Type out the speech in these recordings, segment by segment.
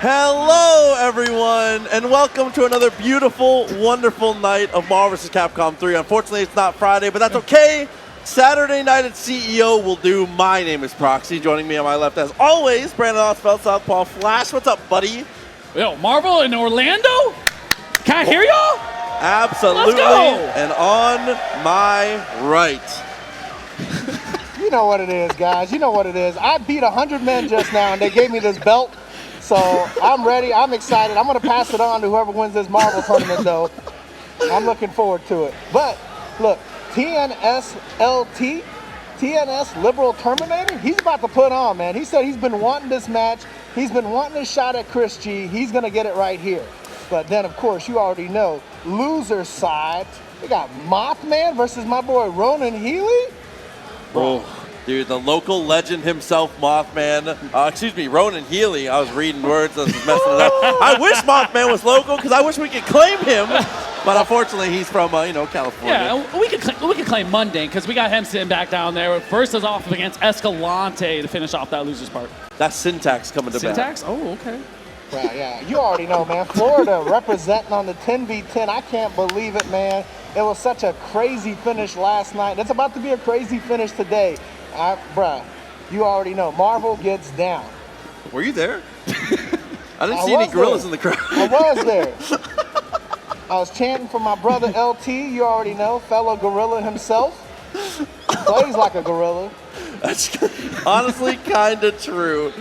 Hello, everyone, and welcome to another beautiful, wonderful night of Marvel vs. Capcom 3. Unfortunately, it's not Friday, but that's okay. Saturday night at CEO will do. My name is Proxy. Joining me on my left, as always, Brandon Osfeld, Southpaw Flash. What's up, buddy? Yo, Marvel in Orlando? Can I hear y'all? Absolutely. Let's go. And on my right. You know what it is, guys. You know what it is. I beat 100 men just now, and they gave me this belt. So I'm ready. I'm excited. I'm going to pass it on to whoever wins this Marvel tournament, though. I'm looking forward to it. But, look, TNSLT, TNS LiberalTerminator, he's about to put on, man. He said he's been wanting this match. He's been wanting a shot at ChrisG. He's going to get it right here. But then, of course, you already know, loser side, we got MOTHMAN versus my boy Ronan Healy. Oh, dude, the local legend himself, MOTHMAN. Ronan Healy. I was reading words, I was messing it up. I wish MOTHMAN was local because I wish we could claim him. But unfortunately, he's from, California. Yeah, we could claim Mundank because we got him sitting back down there. First is off against Escalante to finish off that loser's part. That's Syntax coming to bat. Syntax? Oh, okay. Yeah, you already know, man. Florida representing on the 10v10. I can't believe it, man. It was such a crazy finish last night. It's about to be a crazy finish today. Bruh, you already know. Marvel gets down. Were you there? I didn't see any gorillas in the crowd. I was there. I was chanting for my brother LT, you already know, fellow gorilla himself. Plays like a gorilla. That's honestly kind of true.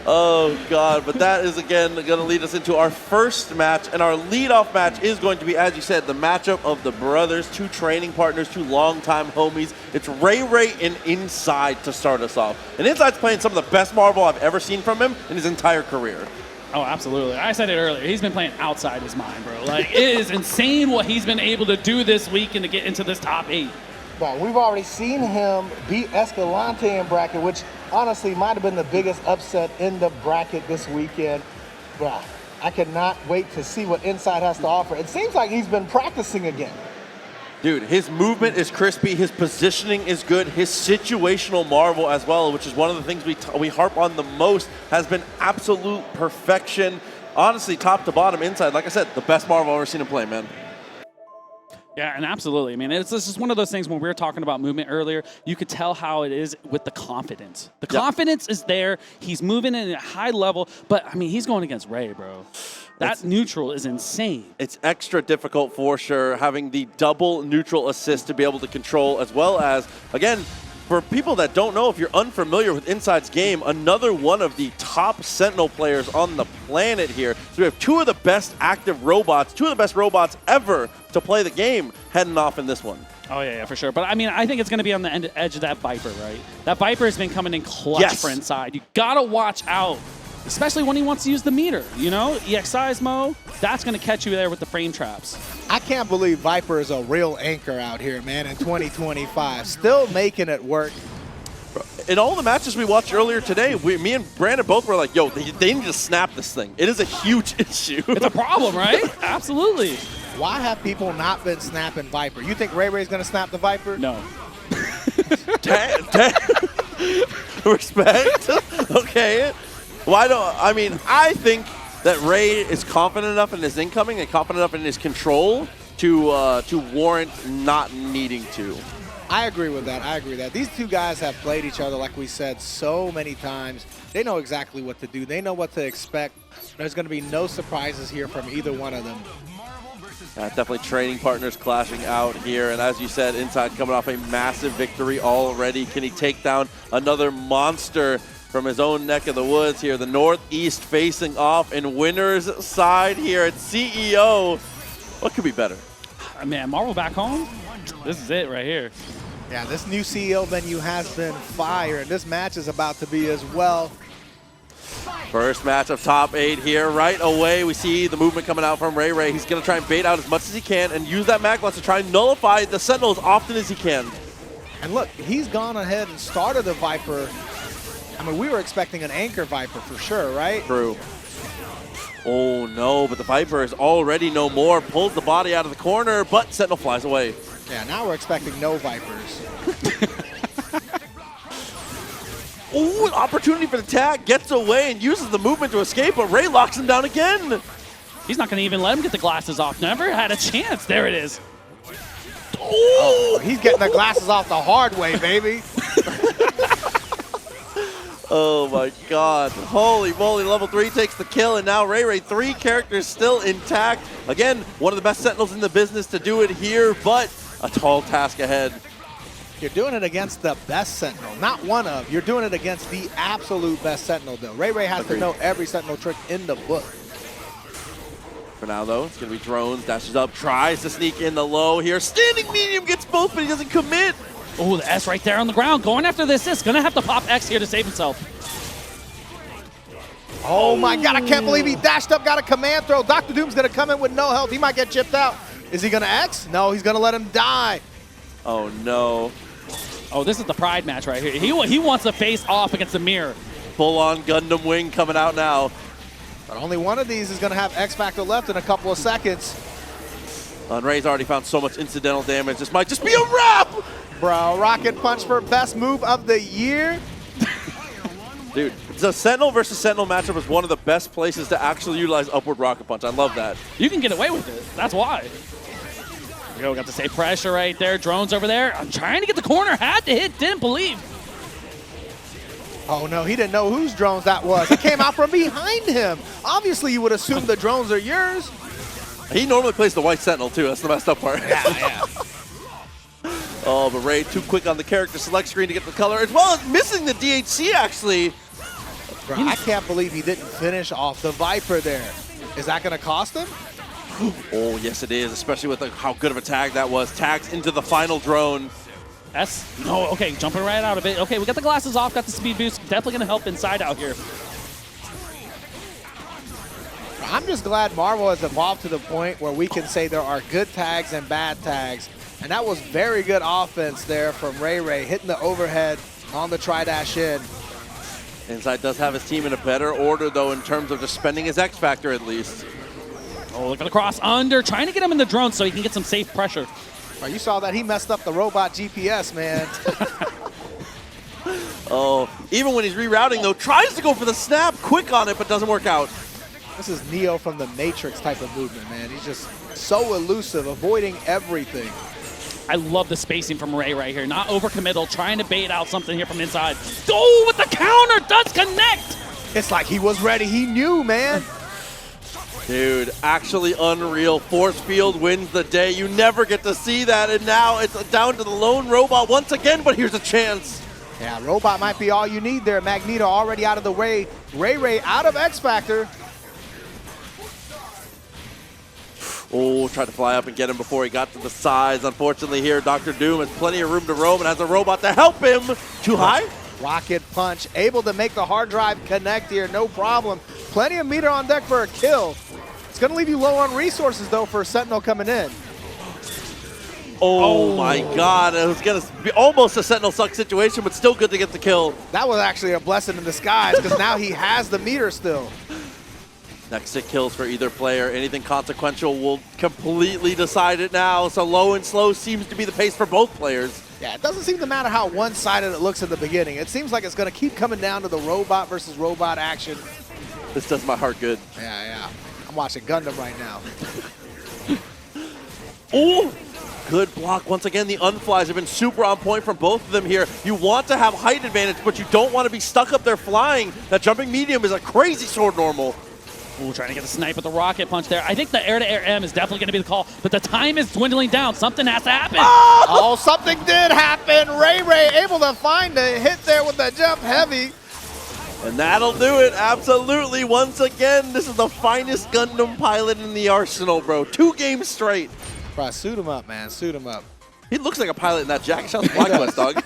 Oh, God. But that is, again, going to lead us into our first match. And our leadoff match is going to be, as you said, the matchup of the brothers, two training partners, two longtime homies. It's RayRay and Inside to start us off. And Inside's playing some of the best Marvel I've ever seen from him in his entire career. Oh, absolutely. I said it earlier. He's been playing outside his mind, bro. Like, it is insane what he's been able to do this week and to get into this top 8. But we've already seen him beat Escalante in bracket, which honestly might have been the biggest upset in the bracket this weekend. Bruh, I cannot wait to see what Inside has to offer. It seems like he's been practicing again. Dude, his movement is crispy, his positioning is good, his situational Marvel as well, which is one of the things we harp on the most, has been absolute perfection. Honestly, top to bottom, Inside, like I said, the best Marvel I've ever seen him play, man. Yeah, and absolutely. I mean, it's just one of those things when we were talking about movement earlier, you could tell how it is with the confidence. The confidence is there. He's moving in at a high level, but, I mean, he's going against Ray, bro. That neutral is insane. It's extra difficult for sure, having the double neutral assist to be able to control, as well as, again, for people that don't know, if you're unfamiliar with Inside's game, another one of the top Sentinel players on the planet here. So we have two of the best active robots, two of the best robots ever to play the game heading off in this one. Oh, yeah, for sure. But, I mean, I think it's going to be on the edge of that Viper, right? That Viper has been coming in clutch for Inside. You got to watch out, especially when he wants to use the meter, you know? EXISMO, that's going to catch you there with the frame traps. I can't believe Viper is a real anchor out here, man, in 2025. Still making it work. In all the matches we watched earlier today, me and Brandon both were like, yo, they need to snap this thing. It is a huge issue. It's a problem, right? Absolutely. Why have people not been snapping Viper? You think RayRay's going to snap the Viper? No. Respect. Okay. I think that Ray is confident enough in his incoming and confident enough in his control to warrant not needing to. I agree with that. I agree with that. These two guys have played each other, like we said, so many times. They know exactly what to do. They know what to expect. There's going to be no surprises here from either one of them. Definitely training partners clashing out here. And as you said, Inside coming off a massive victory already. Can he take down another monster from his own neck of the woods here? The Northeast facing off in winner's side here at CEO. What could be better? Man, Marvel back home? This is it right here. Yeah, this new CEO venue has been fire, and this match is about to be as well. First match of top 8 here. Right away, we see the movement coming out from RayRay. He's going to try and bait out as much as he can and use that Magneto to try and nullify the Sentinel as often as he can. And look, he's gone ahead and started the Viper. I mean, we were expecting an anchor Viper for sure, right? True. Oh, no, but the Viper is already no more. Pulls the body out of the corner, but Sentinel flies away. Yeah, now we're expecting no Vipers. Ooh, an opportunity for the tag. Gets away and uses the movement to escape, but Ray locks him down again. He's not going to even let him get the glasses off. Never had a chance. There it is. Oh, he's getting the glasses off the hard way, baby. Oh my God. Holy moly, level 3 takes the kill, and now RayRay, 3 characters still intact. Again, one of the best Sentinels in the business to do it here, but a tall task ahead. You're doing it against the best Sentinel, not one of. You're doing it against the absolute best Sentinel, though. RayRay has to know every Sentinel trick in the book. For now, though, it's going to be drones, dashes up, tries to sneak in the low here. Standing medium gets both, but he doesn't commit. Oh, the S right there on the ground. Going after this. It's going to have to pop X here to save himself. Oh my God, I can't believe he dashed up, got a command throw. Dr. Doom's going to come in with no health. He might get chipped out. Is he going to X? No, he's going to let him die. Oh, no. Oh, this is the pride match right here. He wants to face off against the mirror. Full-on Gundam Wing coming out now. But only one of these is going to have X Factor left in a couple of seconds. And Ray's already found so much incidental damage. This might just be a wrap! Bro, rocket punch for best move of the year. Dude, the Sentinel versus Sentinel matchup is one of the best places to actually utilize upward rocket punch. I love that. You can get away with it. That's why. We got the safe pressure right there. Drones over there. I'm trying to get the corner. Had to hit. Didn't believe. Oh no, he didn't know whose drones that was. It came out from behind him. Obviously, you would assume the drones are yours. He normally plays the white Sentinel too. That's the messed up part. Yeah. Oh, but Ray too quick on the character select screen to get the color, as well as missing the DHC actually. Bro, I can't believe he didn't finish off the Viper there. Is that going to cost him? Oh, yes it is, especially with how good of a tag that was. Tags into the final drone. No, okay, jumping right out of it. Okay, we got the glasses off, got the speed boost. Definitely going to help inside out here. I'm just glad Marvel has evolved to the point where we can say there are good tags and bad tags. And that was very good offense there from RayRay, hitting the overhead on the try-dash in. Inside does have his team in a better order, though, in terms of just spending his X Factor at least. Oh, look at the cross under, trying to get him in the drone so he can get some safe pressure. Oh, you saw that he messed up the robot GPS, man. Oh, even when he's rerouting, though, tries to go for the snap, quick on it, but doesn't work out. This is Neo from the Matrix type of movement, man. He's just so elusive, avoiding everything. I love the spacing from Ray right here. Not overcommittal, trying to bait out something here from inside. Oh, with the counter, does connect. It's like he was ready. He knew, man. Dude, actually unreal. Force field wins the day. You never get to see that, and now it's down to the lone robot once again, but here's a chance. Yeah, robot might be all you need there. Magneto already out of the way. RayRay out of X Factor. Oh, tried to fly up and get him before he got to the sides. Unfortunately here, Dr. Doom has plenty of room to roam and has a robot to help him. Too high? Rocket punch, able to make the hard drive connect here, no problem. Plenty of meter on deck for a kill. It's going to leave you low on resources, though, for Sentinel coming in. Oh my God, it was going to be almost a Sentinel suck situation, but still good to get the kill. That was actually a blessing in disguise, because now he has the meter still. Next 6 kills for either player. Anything consequential will completely decide it now. So low and slow seems to be the pace for both players. Yeah, it doesn't seem to matter how one-sided it looks in the beginning. It seems like it's going to keep coming down to the robot versus robot action. This does my heart good. Yeah. I'm watching Gundam right now. Oh, good block. Once again, the unflies have been super on point from both of them here. You want to have height advantage, but you don't want to be stuck up there flying. That jumping medium is a crazy sword normal. Ooh, trying to get the snipe with the rocket punch there. I think the air-to-air M is definitely going to be the call, but the time is dwindling down. Something has to happen. Oh, something did happen. RayRay able to find a hit there with the jump heavy. And that'll do it, absolutely. Once again, this is the finest Gundam pilot in the arsenal, bro. 2 games straight. Bro, suit him up, man. Suit him up. He looks like a pilot in that jacket. Shouts Black West, dog.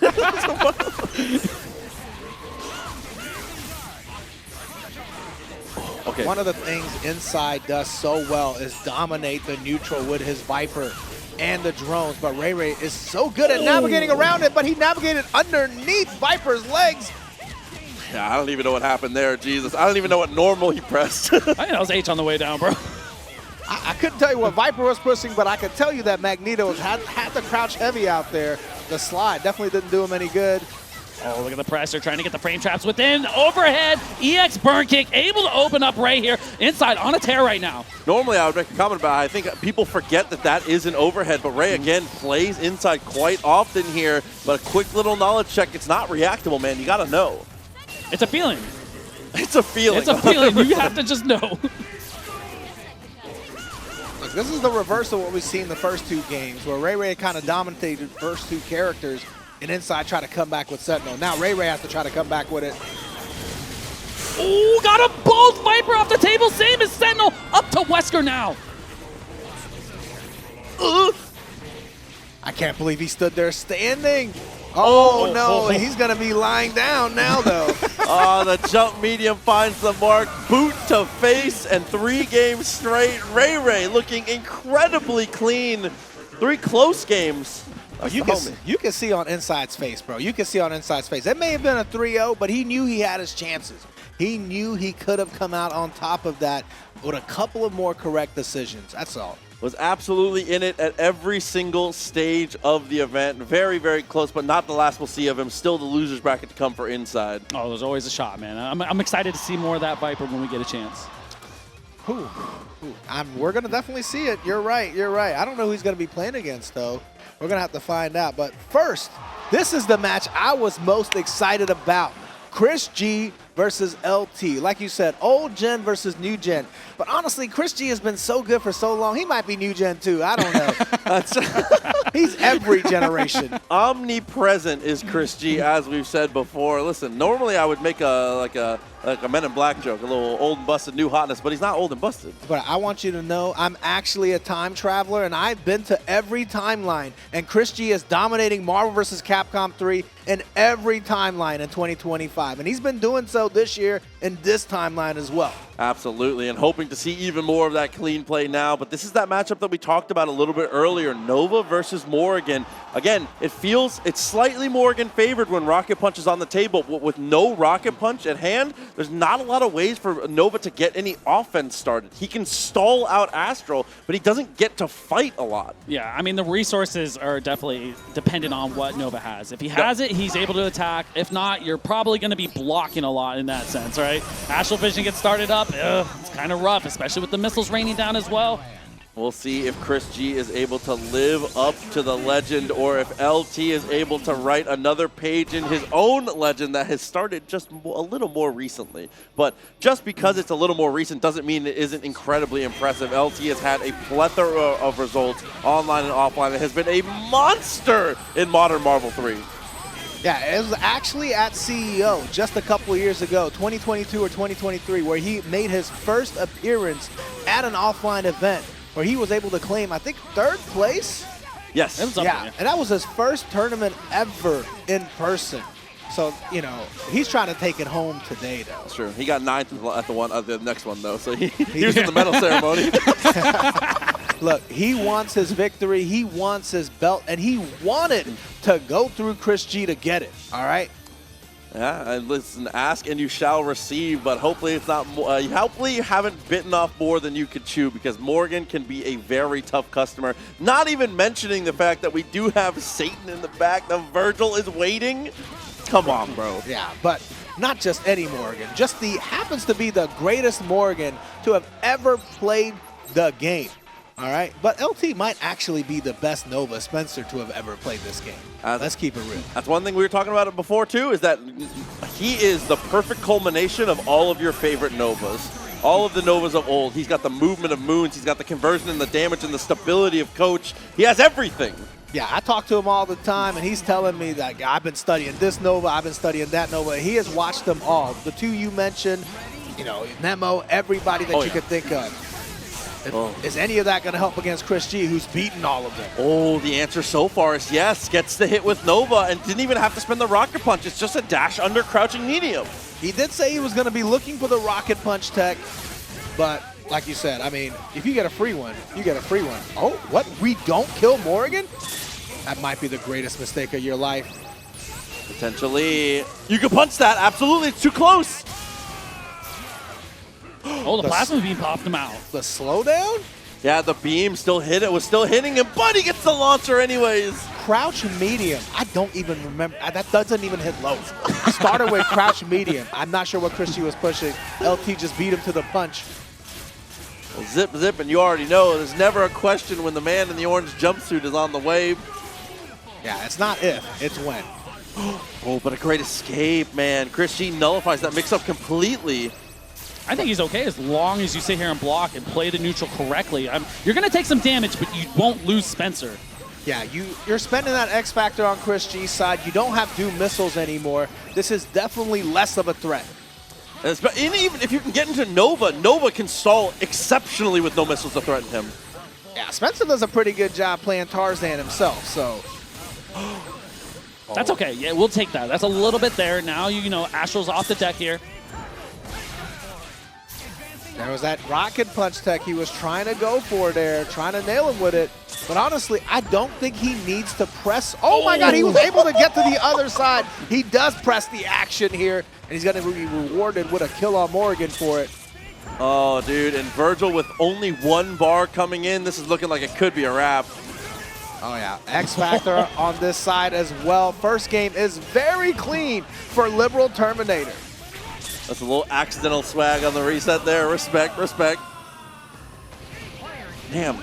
Okay. One of the things Inside does so well is dominate the neutral with his Viper and the drones, but RayRay is so good at navigating around it, but he navigated underneath Viper's legs. Yeah, I don't even know what happened there, Jesus. I don't even know what normal he pressed. I think that was H on the way down, bro. I couldn't tell you what Viper was pushing, but I could tell you that Magneto had to crouch heavy out there. The slide definitely didn't do him any good. Oh, look at the pressure, trying to get the frame traps within. Overhead, EX burn kick, able to open up Ray here. Inside, on a tear right now. Normally, I would make a comment about it. I think people forget that that is an overhead, but Ray, again, plays inside quite often here. But a quick little knowledge check, it's not reactable, man. You got to know. It's a feeling. It's a feeling. It's a feeling. You have to just know. Look, this is the reverse of what we've seen the first 2 games, where RayRay kind of dominated the first 2 characters, and Inside try to come back with Sentinel. Now RayRay has to try to come back with it. Ooh, got a both Viper off the table, same as Sentinel. Up to Wesker now. I can't believe he stood there standing. Oh, no, oh. he's going to be lying down now, though. The jump medium finds the mark, boot to face, and 3 games straight. RayRay looking incredibly clean. 3 close games. You can see on Inside's face, bro. You can see on Inside's face. It may have been a 3-0, but he knew he had his chances. He knew he could have come out on top of that with a couple of more correct decisions. That's all. Was absolutely in it at every single stage of the event. Very, very close, but not the last we'll see of him. Still the loser's bracket to come for Inside. Oh, there's always a shot, man. I'm excited to see more of that Viper when we get a chance. We're going to definitely see it. You're right. You're right. I don't know who he's going to be playing against, though. We're going to have to find out. But first, this is the match I was most excited about. ChrisG versus LT. Like you said, old gen versus new gen. But honestly, ChrisG has been so good for so long, he might be new gen too. I don't know. He's every generation. Omnipresent is ChrisG, as we've said before. Listen, normally I would make a Men in Black joke, a little old and busted, new hotness, but he's not old and busted. But I want you to know I'm actually a time traveler, and I've been to every timeline. And ChrisG is dominating Marvel vs. Capcom 3 in every timeline in 2025. And he's been doing so this year in this timeline as well. Absolutely, and hoping to see even more of that clean play now. But this is that matchup that we talked about a little bit earlier, Nova versus Morrigan. Again, it's slightly Morrigan favored when Rocket Punch is on the table. With no Rocket Punch at hand, there's not a lot of ways for Nova to get any offense started. He can stall out Astral, but he doesn't get to fight a lot. Yeah, I mean, the resources are definitely dependent on what Nova has. If he has it, he's able to attack. If not, you're probably going to be blocking a lot in that sense, right? Astral Vision gets started up. It's kind of rough, especially with the missiles raining down as well. We'll see if ChrisG is able to live up to the legend or if LT is able to write another page in his own legend that has started just a little more recently. But just because it's a little more recent doesn't mean it isn't incredibly impressive. LT has had a plethora of results online and offline. It has been a monster in Modern Marvel 3. Yeah, it was actually at CEO just a couple of years ago, 2022 or 2023, where he made his first appearance at an offline event where he was able to claim, I think, 3rd place? Yes. Yeah, and that was his first tournament ever in person. So, you know, he's trying to take it home today, though. That's true. He got 9th at the next one, though, so he was in the medal ceremony. Look, he wants his victory, he wants his belt, and he wanted to go through ChrisG to get it, all right? Yeah, and listen, ask and you shall receive, but hopefully it's not. Hopefully you haven't bitten off more than you could chew, because Morrigan can be a very tough customer. Not even mentioning the fact that we do have Satan in the back. The Vergil is waiting. Come on, bro. Yeah, but not just any Morrigan. Just happens to be the greatest Morrigan to have ever played the game. All right, but LT might actually be the best Nova Spencer to have ever played this game. Let's keep it real. That's one thing we were talking about it before, too, is that he is the perfect culmination of all of your favorite Novas. All of the Novas of old. He's got the movement of Moons. He's got the conversion and the damage and the stability of Coach. He has everything. Yeah, I talk to him all the time, and he's telling me that I've been studying this Nova, I've been studying that Nova. He has watched them all. The 2 you mentioned, you know, Nemo, everybody that you could think of. Is any of that going to help against ChrisG, who's beaten all of them? Oh, the answer so far is yes. Gets the hit with Nova and didn't even have to spend the Rocket Punch. It's just a dash under crouching medium. He did say he was going to be looking for the Rocket Punch tech, but like you said, I mean, if you get a free one, you get a free one. Oh, what? We don't kill Morrigan? That might be the greatest mistake of your life. Potentially. You can punch that. Absolutely. It's too close. Oh, the plasma beam popped him out. The slowdown? Yeah, the beam still hit it. Was still hitting him, but he gets the launcher anyways. crouch medium. I don't even remember. That doesn't even hit low. Started with crouch medium. I'm not sure what ChrisG was pushing. LT just beat him to the punch. Well, zip, zip, and you already know there's never a question when the man in the orange jumpsuit is on the wave. Yeah, it's not if, it's when. Oh, but a great escape, man. ChrisG nullifies that mix-up completely. I think he's okay as long as you sit here and block and play the neutral correctly. You're going to take some damage, but you won't lose Spencer. Yeah, you're spending that X Factor on ChrisG's side. You don't have Doom missiles anymore. This is definitely less of a threat. And even if you can get into Nova, Nova can stall exceptionally with no missiles to threaten him. Yeah, Spencer does a pretty good job playing Tarzan himself, so. That's okay. Yeah, we'll take that. That's a little bit there. Now, you know, Astral's off the deck here. There was that rocket punch tech he was trying to go for there, trying to nail him with it. But honestly, I don't think he needs to press. Oh my God, he was able to get to the other side. He does press the action here, and he's going to be rewarded with a kill on Morrigan for it. Oh, dude, and Vergil with only 1 bar coming in. This is looking like it could be a wrap. Oh yeah, X Factor on this side as well. First game is very clean for LiberalTerminator. That's a little accidental swag on the reset there. Respect, respect. Damn,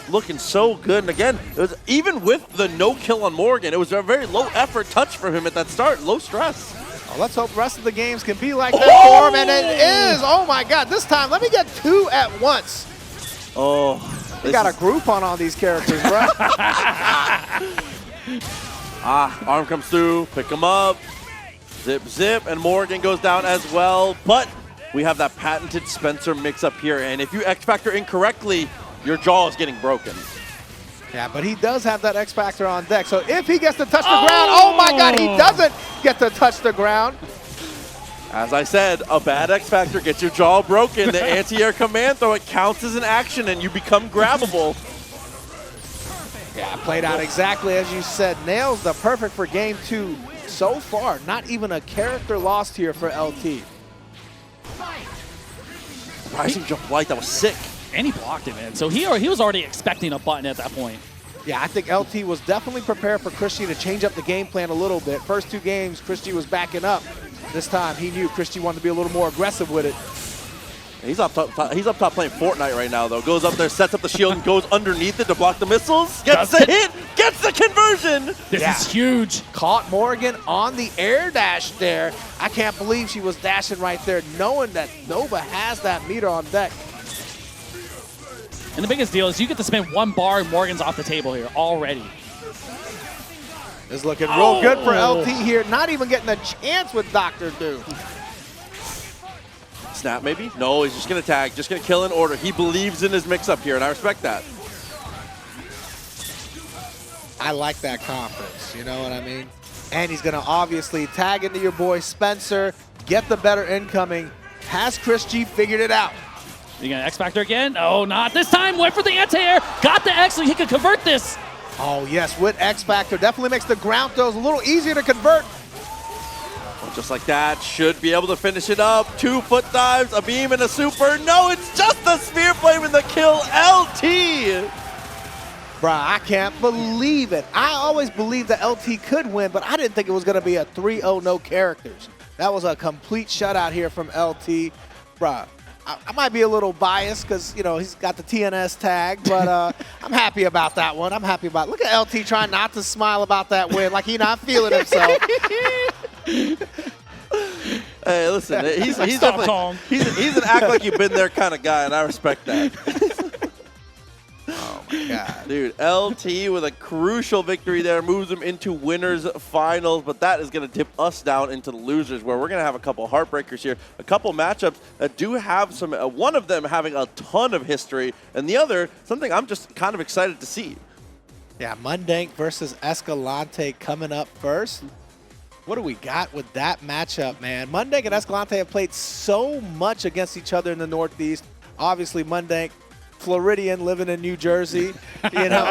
looking so good. And again, it was, even with the no kill on Morrigan, it was a very low effort touch from him at that start. Low stress. Oh, let's hope the rest of the games can be like that for him, and it is. Oh my God, this time let me get 2 at once. Oh. We got a group on all these characters, bro. Arm comes through, pick him up. Zip, zip, and Morrigan goes down as well. But we have that patented Spencer mix-up here, and if you X-Factor incorrectly, your jaw is getting broken. Yeah, but he does have that X-Factor on deck, so if he gets to touch the ground, oh my God, he doesn't get to touch the ground. As I said, a bad X-Factor gets your jaw broken. The anti-air command throw, it counts as an action, and you become grabbable. Yeah, played out exactly as you said. Nails the perfect for game 2 so far. Not even a character lost here for LT. Rising jump light, that was sick. And he blocked it, man. So he was already expecting a button at that point. Yeah, I think LT was definitely prepared for ChrisG to change up the game plan a little bit. First 2 games, ChrisG was backing up. This time, he knew ChrisG wanted to be a little more aggressive with it. He's up top playing Fortnite right now, though. Goes up there, sets up the shield, and goes underneath it to block the missiles. Gets the hit, gets the conversion. This is huge. Caught Morrigan on the air dash there. I can't believe she was dashing right there, knowing that Nova has that meter on deck. And the biggest deal is you get to spend 1 bar and Morgan's off the table here already. It's looking real good for LT here. Not even getting a chance with Dr. Doom. Snap, maybe? No, he's just going to tag, just going to kill in order. He believes in his mix-up here, and I respect that. I like that confidence, you know what I mean? And he's going to obviously tag into your boy Spencer, get the better incoming. Has ChrisG figured it out? You gonna X-Factor again? Oh, not this time. Went for the anti-air. Got the X, so he could convert this. Oh, yes, with X-Factor. Definitely makes the ground throws a little easier to convert. Well, just like that, should be able to finish it up. 2 foot dives, a beam, and a super. No, it's just the spear flame and the kill. LT! Bruh, I can't believe it. I always believed that LT could win, but I didn't think it was going to be a 3-0 no characters. That was a complete shutout here from LT. Bruh, I might be a little biased because, you know, he's got the TNS tag, but I'm happy about that one. I'm happy about it. Look at LT trying not to smile about that win, like he's not feeling himself. Hey, listen, he's definitely he's an act like you've been there kind of guy, and I respect that. Oh my God, dude! LT with a crucial victory there moves him into winners finals, but that is going to dip us down into the losers, where we're going to have a couple heartbreakers here, a couple matchups that do have some. One of them having a ton of history, and the other something I'm just kind of excited to see. Yeah, Mundank versus Escalante coming up first. What do we got with that matchup, man? Mundank and Escalante have played so much against each other in the Northeast. Obviously, Mundank, Floridian, living in New Jersey, you know,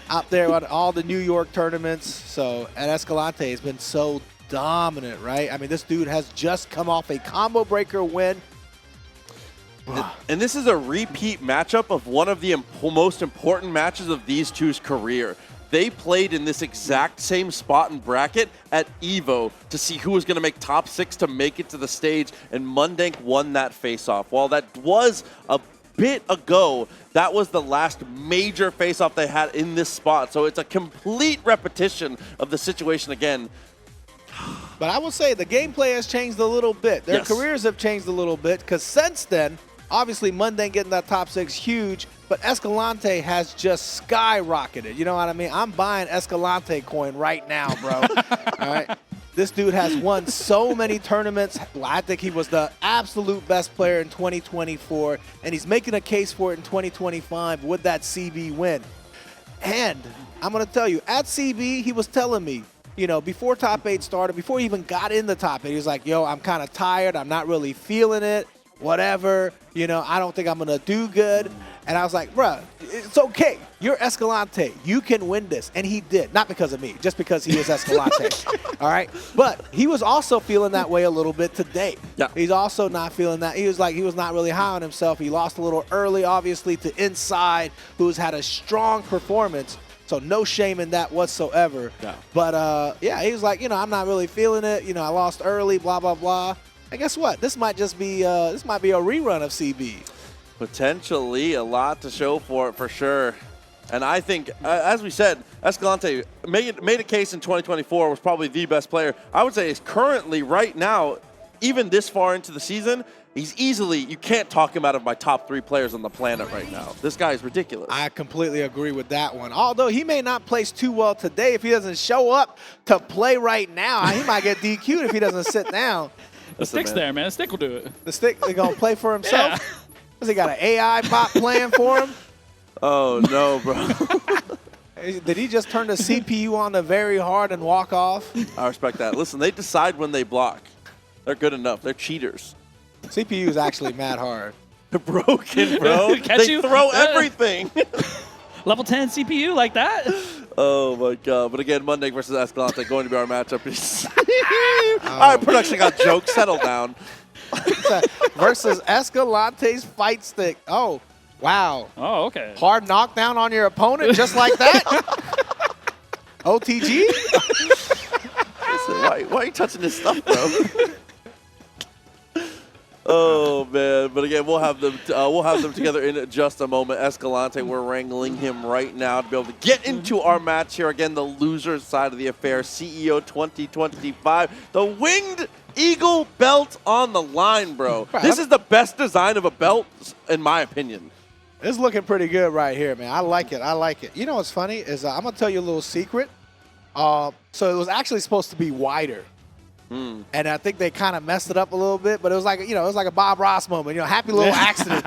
out there on all the New York tournaments. So, and Escalante has been so dominant, right? I mean, this dude has just come off a combo breaker win. And this is a repeat matchup of one of the most important matches of these two's career. they played in this exact same spot and bracket at EVO to see who was going to make top 6 to make it to the stage, and Mundank won that face-off. While that was a bit ago, that was the last major face-off they had in this spot, so it's a complete repetition of the situation again. But I will say the gameplay has changed a little bit. Their careers have changed a little bit, because since then, obviously Mundank getting that top 6, huge, but Escalante has just skyrocketed. You know what I mean? I'm buying Escalante coin right now, bro. All right? This dude has won so many tournaments. I think he was the absolute best player in 2024, and he's making a case for it in 2025 with that CB win. And I'm going to tell you, at CB, he was telling me, you know, before top 8 started, before he even got in the top 8, he was like, yo, I'm kind of tired. I'm not really feeling it. Whatever. You know, I don't think I'm going to do good. And I was like, bruh, it's okay. You're Escalante. You can win this. And he did. Not because of me, just because he is Escalante. All right? But he was also feeling that way a little bit today. Yeah. He's also not feeling that. He was like, he was not really high on himself. He lost a little early, obviously, to Inside, who's had a strong performance. So no shame in that whatsoever. Yeah. But, yeah, he was like, you know, I'm not really feeling it. You know, I lost early, blah, blah, blah. And guess what? This might just be, this might be a rerun of CB. Potentially a lot to show for it, for sure. And I think, as we said, Escalante made a case in 2024, was probably the best player. I would say is currently, right now, even this far into the season, he's easily, you can't talk him out of my top 3 players on the planet right now. This guy is ridiculous. I completely agree with that one. Although he may not place too well today, if he doesn't show up to play right now, he might get DQ'd if he doesn't sit down. The stick's there, man. The stick will do it. The stick is going to play for himself? Yeah. Has he got an AI bot playing for him? Oh, no, bro. Did he just turn the CPU on the very hard and walk off? I respect that. Listen, they decide when they block. They're good enough. They're cheaters. CPU is actually mad hard. They're broken, bro. They throw everything. Level 10 CPU like that? Oh, my God. But again, Mundank versus Escalante going to be our matchup. All right, production got jokes. Settle down. Versus Escalante's fight stick. Oh, wow. Oh, okay. Hard knockdown on your opponent just like that? OTG? Listen, why are you touching this stuff, bro? Oh, man. But again, we'll have them together in just a moment. Escalante, we're wrangling him right now to be able to get into our match here. Again, the loser side of the affair, CEO 2025. The Winged Eagle belt on the line, bro. This is the best design of a belt, in my opinion. It's looking pretty good right here, man. I like it. I like it. You know what's funny is I'm going to tell you a little secret. So it was actually supposed to be wider. And I think they kind of messed it up a little bit, but it was like, you know, it was like a Bob Ross moment, you know, happy little accident.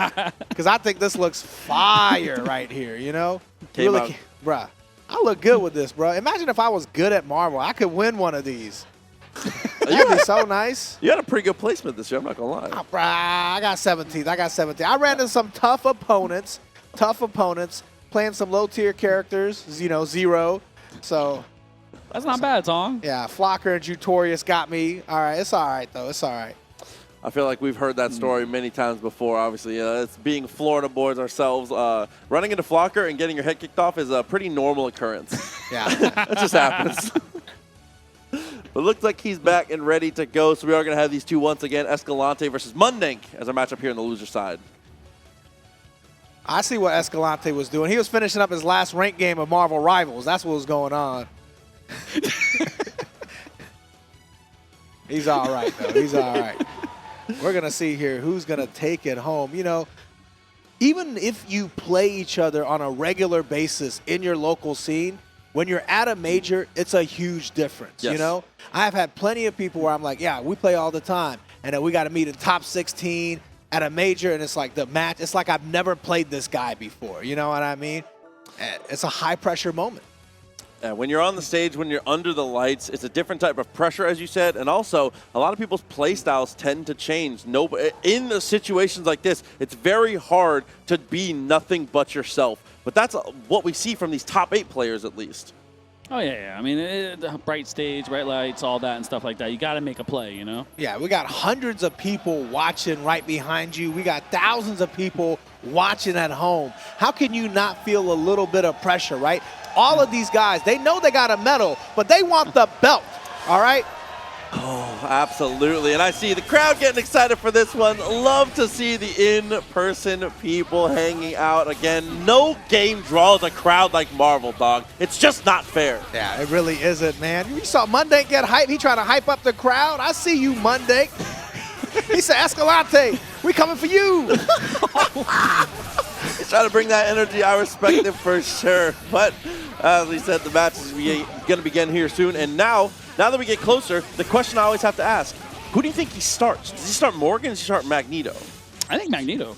Because I think this looks fire right here, you know? Really, bruh, I look good with this, bro. Imagine if I was good at Marvel. I could win one of these. That'd be so nice. You had a pretty good placement this year, I'm not going to lie. Oh, bruh, I got 17th. I ran into some tough opponents, playing some low-tier characters, you know, Zero. So that's not bad, Tom. Yeah, Flocker and Jutorius got me. All right, it's all right, though. It's all right. I feel like we've heard that story many times before, obviously. It's being Florida boys ourselves. Running into Flocker and getting your head kicked off is a pretty normal occurrence. Yeah. That just happens. But looks like he's back and ready to go, so we are going to have these two once again, Escalante versus Mundank, as our matchup here on the loser side. I see what Escalante was doing. He was finishing up his last ranked game of Marvel Rivals. That's what was going on. He's all right, though. He's all right. We're going to see here who's going to take it home. You know, even if you play each other on a regular basis in your local scene, when you're at a major, it's a huge difference, you know? I've had plenty of people where I'm like, yeah, we play all the time, and then we got to meet in top 16 at a major, and it's like the match, it's like I've never played this guy before, you know what I mean? It's a high-pressure moment. When you're on the stage, when you're under the lights, it's a different type of pressure, as you said, and also a lot of people's play styles tend to change. In the situations like this, it's very hard to be nothing but yourself. But that's what we see from these top 8 players, at least. Oh, yeah. I mean, the bright stage, bright lights, all that and stuff like that. You got to make a play, you know? Yeah, we got hundreds of people watching right behind you. We got thousands of people watching at home. How can you not feel a little bit of pressure, right? All of these guys, they know they got a medal, but they want the belt, all right? Oh, absolutely. And I see the crowd getting excited for this one. Love to see the in-person people hanging out again. No game draws a crowd like Marvel, dog. It's just not fair. Yeah, it really isn't, man. You saw Mundank get hype. He trying to hype up the crowd. I see you, Mundank. He said, Escalante, we coming for you. He's trying to bring that energy. I respect it for sure. But as we said, the match is going to begin here soon. And now that we get closer, the question I always have to ask, who do you think he starts? Does he start Morrigan or does he start Magneto? I think Magneto.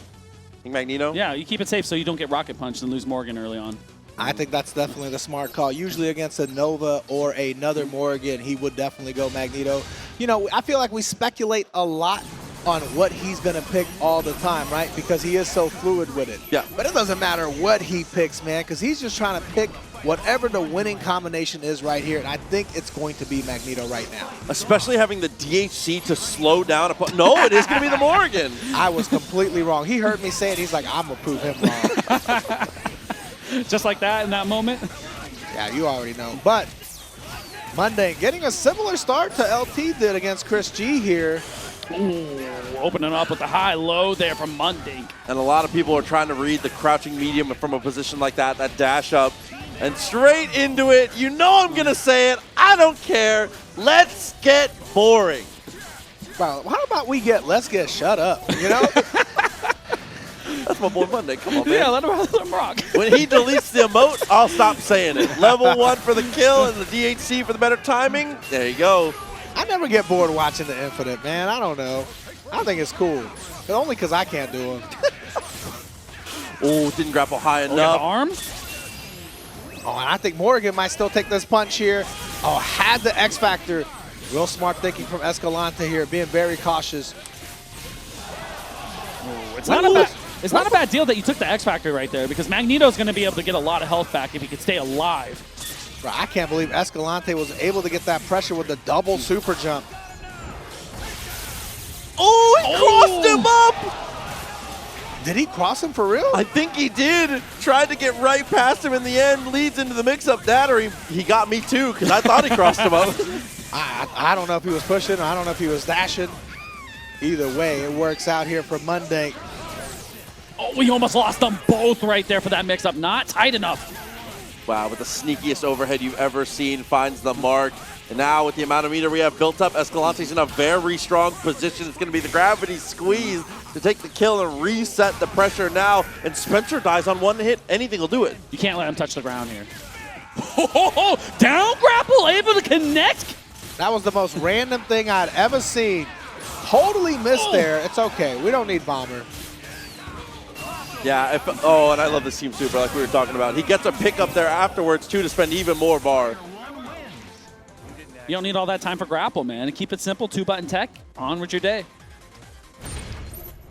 Think Magneto? Yeah, you keep it safe so you don't get rocket punched and lose Morrigan early on. I think that's definitely the smart call. Usually against a Nova or another Morrigan, he would definitely go Magneto. You know, I feel like we speculate a lot on what he's going to pick all the time, right? Because he is so fluid with it. Yeah. But it doesn't matter what he picks, man, because he's just trying to pick whatever the winning combination is right here. And I think it's going to be Magneto right now. Especially having the DHC to slow down. No, it is going to be the Morrigan. I was completely wrong. He heard me say it. He's like, I'm going to prove him wrong. Just like that in that moment? Yeah, you already know. But Mundank getting a similar start to LT did against ChrisG here. Ooh, opening up with the high-low there from Mundank. And a lot of people are trying to read the crouching medium from a position like that dash up. And straight into it. You know I'm going to say it. I don't care. Let's get boring. Well, how about we get let's get shut up, you know? That's my boy Mundank. Come on, man. Yeah, let him rock. When he deletes the emote, I'll stop saying it. Level 1 for the kill and the DHC for the better timing. There you go. I never get bored watching the Infinite, man. I don't know. I think it's cool. But only because I can't do them. Oh, didn't grapple high The enough. arms? Oh, and I think Morrigan might still take this punch here. Oh, had the X Factor. Real smart thinking from Escalante here, being very cautious. It's not a bad deal that you took the X Factor right there because Magneto's going to be able to get a lot of health back if he can stay alive. Bro, I can't believe Escalante was able to get that pressure with the double super jump. Oh, he crossed him up! Did he cross him for real? I think he did. Tried to get right past him in the end. Leads into the mix-up. That or he got me too because I thought he crossed him up. I don't know if he was pushing. I don't know if he was dashing. Either way, it works out here for Mundank. Oh, we almost lost them both right there for that mix-up. Not tight enough. Wow, with the sneakiest overhead you've ever seen, finds the mark. And now with the amount of meter we have built up, Escalante's in a very strong position. It's going to be the gravity squeeze to take the kill and reset the pressure now. And Spencer dies on one hit. Anything will do it. You can't let him touch the ground here. Down grapple, able to connect. That was the most random thing I'd ever seen. Totally missed there. It's okay. We don't need Bomber. Yeah, and I love this team super like we were talking about. He gets a pick up there afterwards too to spend even more bar. You don't need all that time for grapple, man. And keep it simple, 2-button tech, on with your day.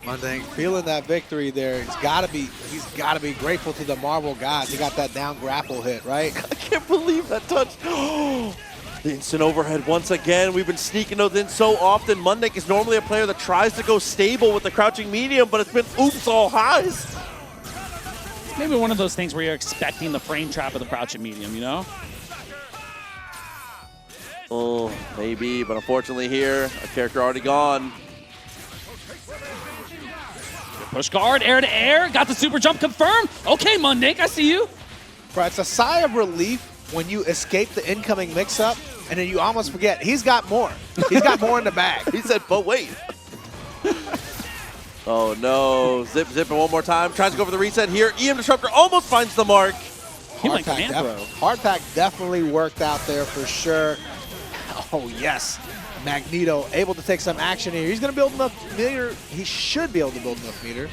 Mundank feeling that victory there. He's gotta be grateful to the Marvel gods. He got that down grapple hit, right? I can't believe that touch. The instant overhead once again. We've been sneaking those in so often. Mundank is normally a player that tries to go stable with the crouching medium, but it's been oops all highs. It's maybe one of those things where you're expecting the frame trap of the crouching medium, you know? Oh, maybe, but unfortunately here, a character already gone. Push guard, air to air, got the super jump confirmed. Okay, Mundank, I see you. Bro, it's a sigh of relief when you escape the incoming mix-up, and then you almost forget, he's got more. He's got more in the bag. He said, but wait. Oh no, zipping one more time. Tries to go for the reset here. EM Disruptor almost finds the mark. He might command throw. Hardpack definitely worked out there for sure. Oh yes, Magneto able to take some action here. He's gonna build enough meter. He should be able to build enough meter.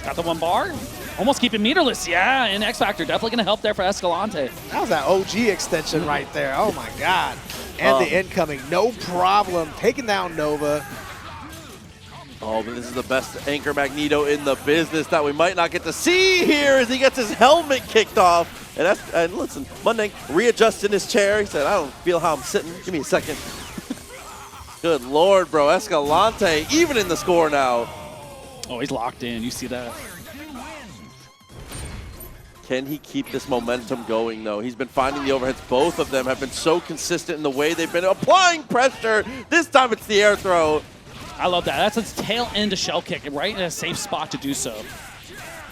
Got the one bar. Almost keeping meterless, yeah, and X Factor definitely gonna help there for Escalante. That was that OG extension right there. Oh my God. And the incoming, no problem. Taking down Nova. Oh, but this is the best anchor Magneto in the business that we might not get to see here as he gets his helmet kicked off. And listen, Mundank readjusted his chair. He said, I don't feel how I'm sitting. Give me a second. Good Lord, bro. Escalante, even in the score now. Oh, he's locked in. You see that? Can he keep this momentum going, though? He's been finding the overheads. Both of them have been so consistent in the way they've been applying pressure. This time it's the air throw. I love that. That's a tail end to shell kick, right in a safe spot to do so.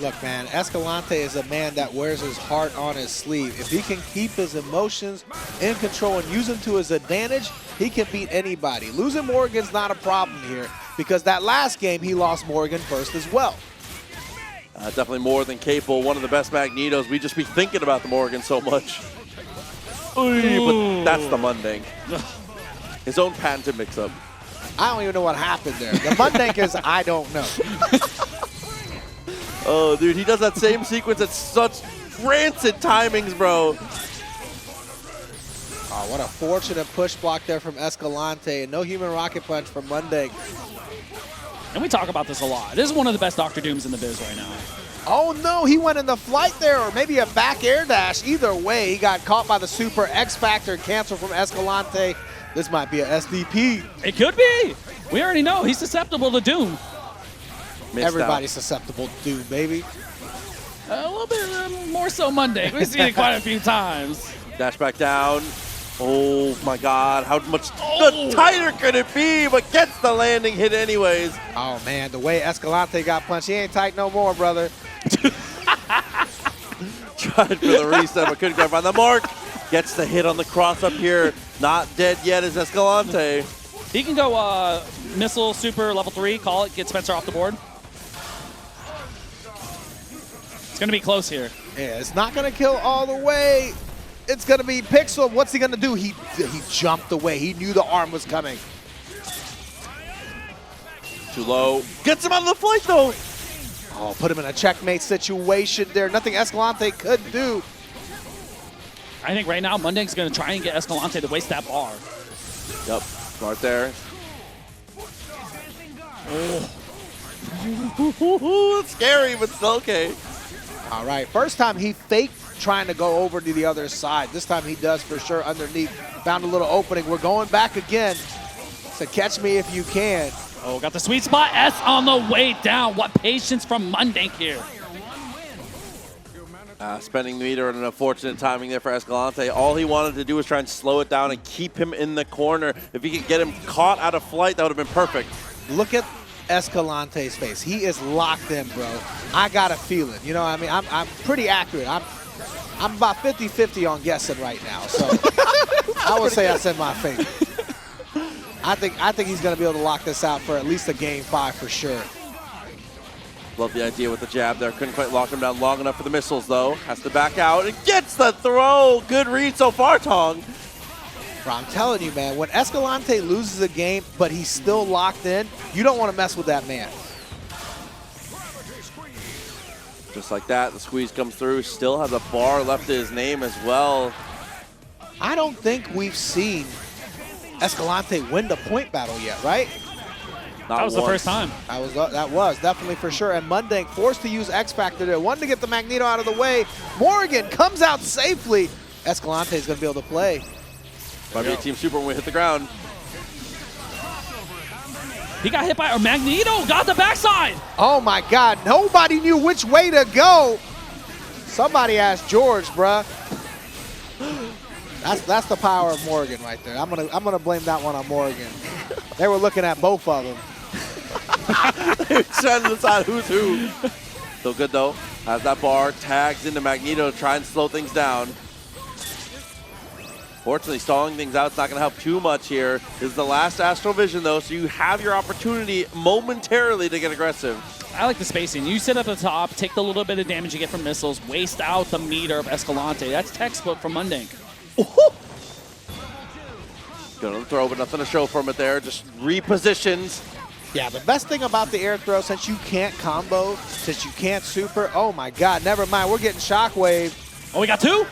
Look, man, Escalante is a man that wears his heart on his sleeve. If he can keep his emotions in control and use them to his advantage, he can beat anybody. Losing Morrigan's not a problem here because that last game he lost Morrigan first as well. Definitely more than capable. One of the best Magnetos. We just be thinking about the Morrigan so much. But that's the Mundank. His own patented mix-up. I don't even know what happened there. The Mundank is I don't know. Oh, dude, he does that same sequence at such rancid timings, bro. Oh, what a fortunate push block there from Escalante, and no human rocket punch from Mundank. And we talk about this a lot. This is one of the best Dr. Dooms in the biz right now. Oh no, he went in the flight there, or maybe a back air dash. Either way, he got caught by the super X Factor cancel from Escalante. This might be a SDP. It could be. We already know he's susceptible to Doom. Everybody's susceptible to Doom, baby. A little bit more so Monday. We've seen it quite a few times. Dash back down. Oh my God, how much tighter could it be? But gets the landing hit anyways. Oh man, the way Escalante got punched, he ain't tight no more, brother. Tried for the reset, but couldn't quite find the mark. Gets the hit on the cross up here. Not dead yet is Escalante. He can go missile, super, level 3, call it, get Spencer off the board. It's going to be close here. Yeah, it's not going to kill all the way. It's going to be Pixel. What's he going to do? He jumped away. He knew the arm was coming. Too low. Gets him out of the flight, though. Oh, put him in a checkmate situation there. Nothing Escalante could do. I think right now Mundank's going to try and get Escalante to waste that bar. Yep, smart there. Oh. It's scary, but still okay. All right, first time he faked trying to go over to the other side. This time he does for sure underneath. Found a little opening. We're going back again. So catch me if you can. Oh, got the sweet spot. S on the way down. What patience from Mundank here. Spending the meter and an unfortunate timing there for Escalante. All he wanted to do was try and slow it down and keep him in the corner. If he could get him caught out of flight, that would have been perfect. Look at Escalante's face. He is locked in, bro. I got a feeling. You know what I mean? I'm pretty accurate. I'm about 50-50 on guessing right now. So I would say that's in my favor. I think he's going to be able to lock this out for at least a game 5 for sure. Love the idea with the jab there. Couldn't quite lock him down long enough for the missiles, though. Has to back out and gets the throw. Good read so far, Tong. Bro, I'm telling you, man, when Escalante loses a game, but he's still locked in, you don't want to mess with that man. Just like that, the squeeze comes through. Still has a bar left to his name as well. I don't think we've seen Escalante win the point battle yet, right? Not that was once. the first time. That was definitely for sure. And Mundank forced to use X Factor there. Wanted to get the Magneto out of the way. Morrigan comes out safely. Escalante is going to be able to play. Might be a team super when we hit the ground. He got hit by Magneto. Got the backside. Oh my God! Nobody knew which way to go. Somebody asked George, bruh. That's the power of Morrigan right there. I'm gonna blame that one on Morrigan. They were looking at both of them. They were trying to decide who's who. Still good though. Has that bar, tags into Magneto to try and slow things down. Fortunately, stalling things out is not going to help too much here. This is the last Astral Vision though, so you have your opportunity momentarily to get aggressive. I like the spacing. You sit up at the top, take the little bit of damage you get from missiles, waste out the meter of Escalante. That's textbook from Mundank. Going to the throw, but nothing to show from it there. Just repositions. Yeah, the best thing about the air throw, since you can't combo, since you can't super, oh my God, never mind. We're getting shockwave. Oh, we got 2?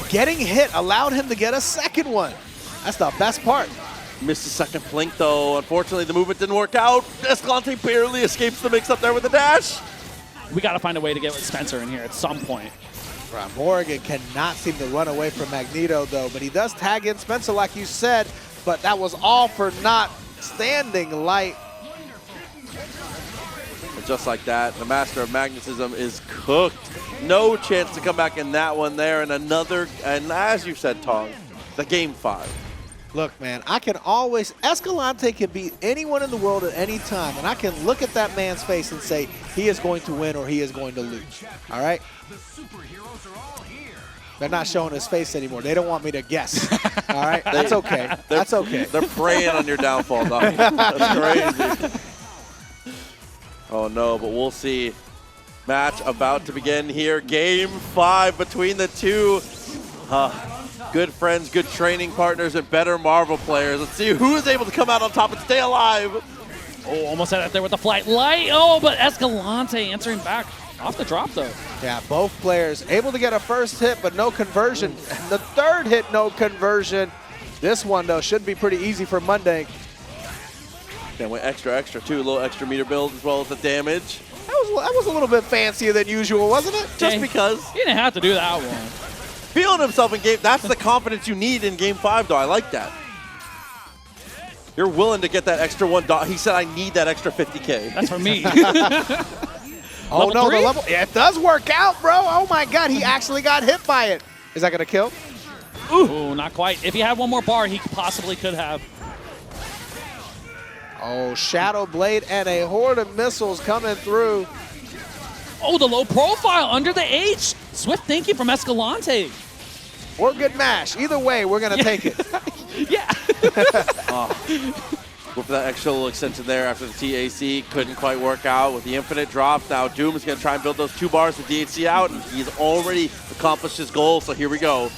Getting hit allowed him to get a second one. That's the best part. Missed a second blink though. Unfortunately, the movement didn't work out. Escalante barely escapes the mix up there with the dash. We got to find a way to get Spencer in here at some point. Right, Morrigan cannot seem to run away from Magneto, though, but he does tag in Spencer, like you said, but that was all for not standing light. And just like that, the Master of Magnetism is cooked. No chance to come back in that one there. And another, and as you said, Tong, the game 5. Look, man, I can always, Escalante can beat anyone in the world at any time, and I can look at that man's face and say he is going to win or he is going to lose, all right? They're not showing his face anymore. They don't want me to guess, all right? That's okay. That's okay. They're preying on your downfall, dog. That's crazy. Oh, no, but we'll see. Match about to begin here. Game 5 between the two. Good friends, good training partners, and better Marvel players. Let's see who is able to come out on top and stay alive. Oh, almost had it there with the flight light. Oh, but Escalante answering back off the drop, though. Yeah, both players able to get a first hit, but no conversion. The third hit, no conversion. This one, though, should be pretty easy for Mundank. Then went extra, too. A little extra meter build as well as the damage. That was a little bit fancier than usual, wasn't it? Just because. He didn't have to do that one. Feeling himself in game. That's the confidence you need in game 5, though. I like that. You're willing to get that extra $1. He said, I need that extra 50K. That's for me. Oh, no, three? the level. Yeah, it does work out, bro. Oh, my God. He actually got hit by it. Is that going to kill? Ooh, not quite. If he had one more bar, he possibly could have. Oh, Shadow Blade and a horde of missiles coming through. Oh, the low profile under the H. Swift thinking from Escalante. Or good mash. Either way, we're going to take it. Yeah. With that extra little extension there after the TAC, couldn't quite work out with the infinite drops. Now Doom is going to try and build those 2 bars with DHC out, and he's already accomplished his goal, so here we go.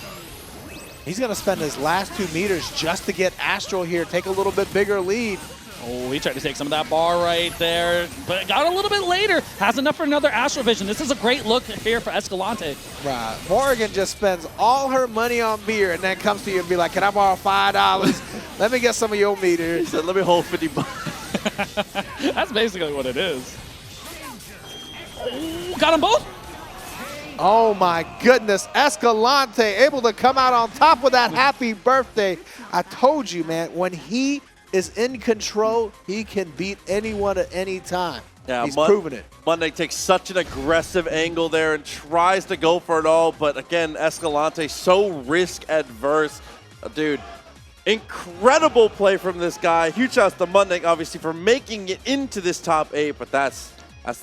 He's going to spend his last 2 meters just to get Astral here, take a little bit bigger lead. Oh, he tried to take some of that bar right there, but it got a little bit later. Has enough for another Astral Vision. This is a great look here for Escalante. Right. Morrigan just spends all her money on beer and then comes to you and be like, can I borrow $5? Let me get some of your meters. He said, let me hold 50 bucks. That's basically what it is. Oh, got them both. Oh my goodness, Escalante able to come out on top with that happy birthday. I told you, man, when he is in control, he can beat anyone at any time. Yeah, he's proven it. Mundank takes such an aggressive angle there and tries to go for it all, but again, Escalante so risk adverse. Dude, incredible play from this guy. Huge shout out to Mundank, obviously, for making it into this top 8, but that's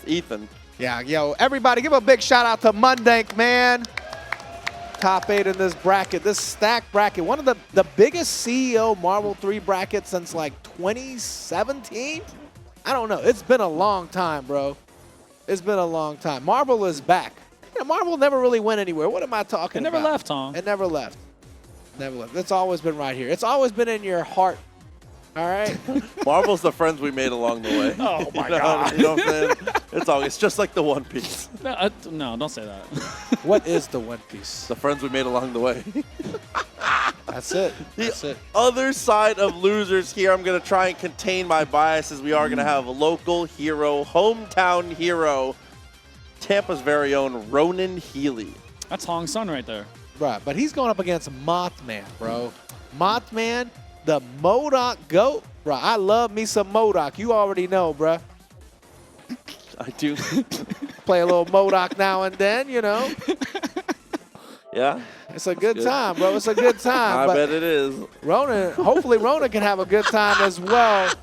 Ethan. Yeah, yo, everybody give a big shout out to Mundank, man. Top 8 in this bracket, this stacked bracket. One of the biggest CEO Marvel 3 brackets since like 2017? I don't know. It's been a long time, bro. It's been a long time. Marvel is back. You know, Marvel never really went anywhere. What am I talking about? It never left, Tom. It never left. Never left. It's always been right here. It's always been in your heart. All right? Marvel's the friends we made along the way. Oh, my God. You know what I'm saying? It's just like the One Piece. No, don't say that. What is the One Piece? The friends we made along the way. That's it. That's the it. other side of losers here, I'm going to try and contain my biases. We are going to have a local hero, hometown hero, Tampa's very own Ronan Healy. That's Hong's son right there. Right, but he's going up against Mothman, bro. Mothman, the M.O.D.O.K GOAT. Bro, I love me some M.O.D.O.K. You already know, bro. I do. Play a little M.O.D.O.K now and then, you know. Yeah. It's a good time, bro. It's a good time. I bet it is. Ronan, hopefully Ronan can have a good time as well.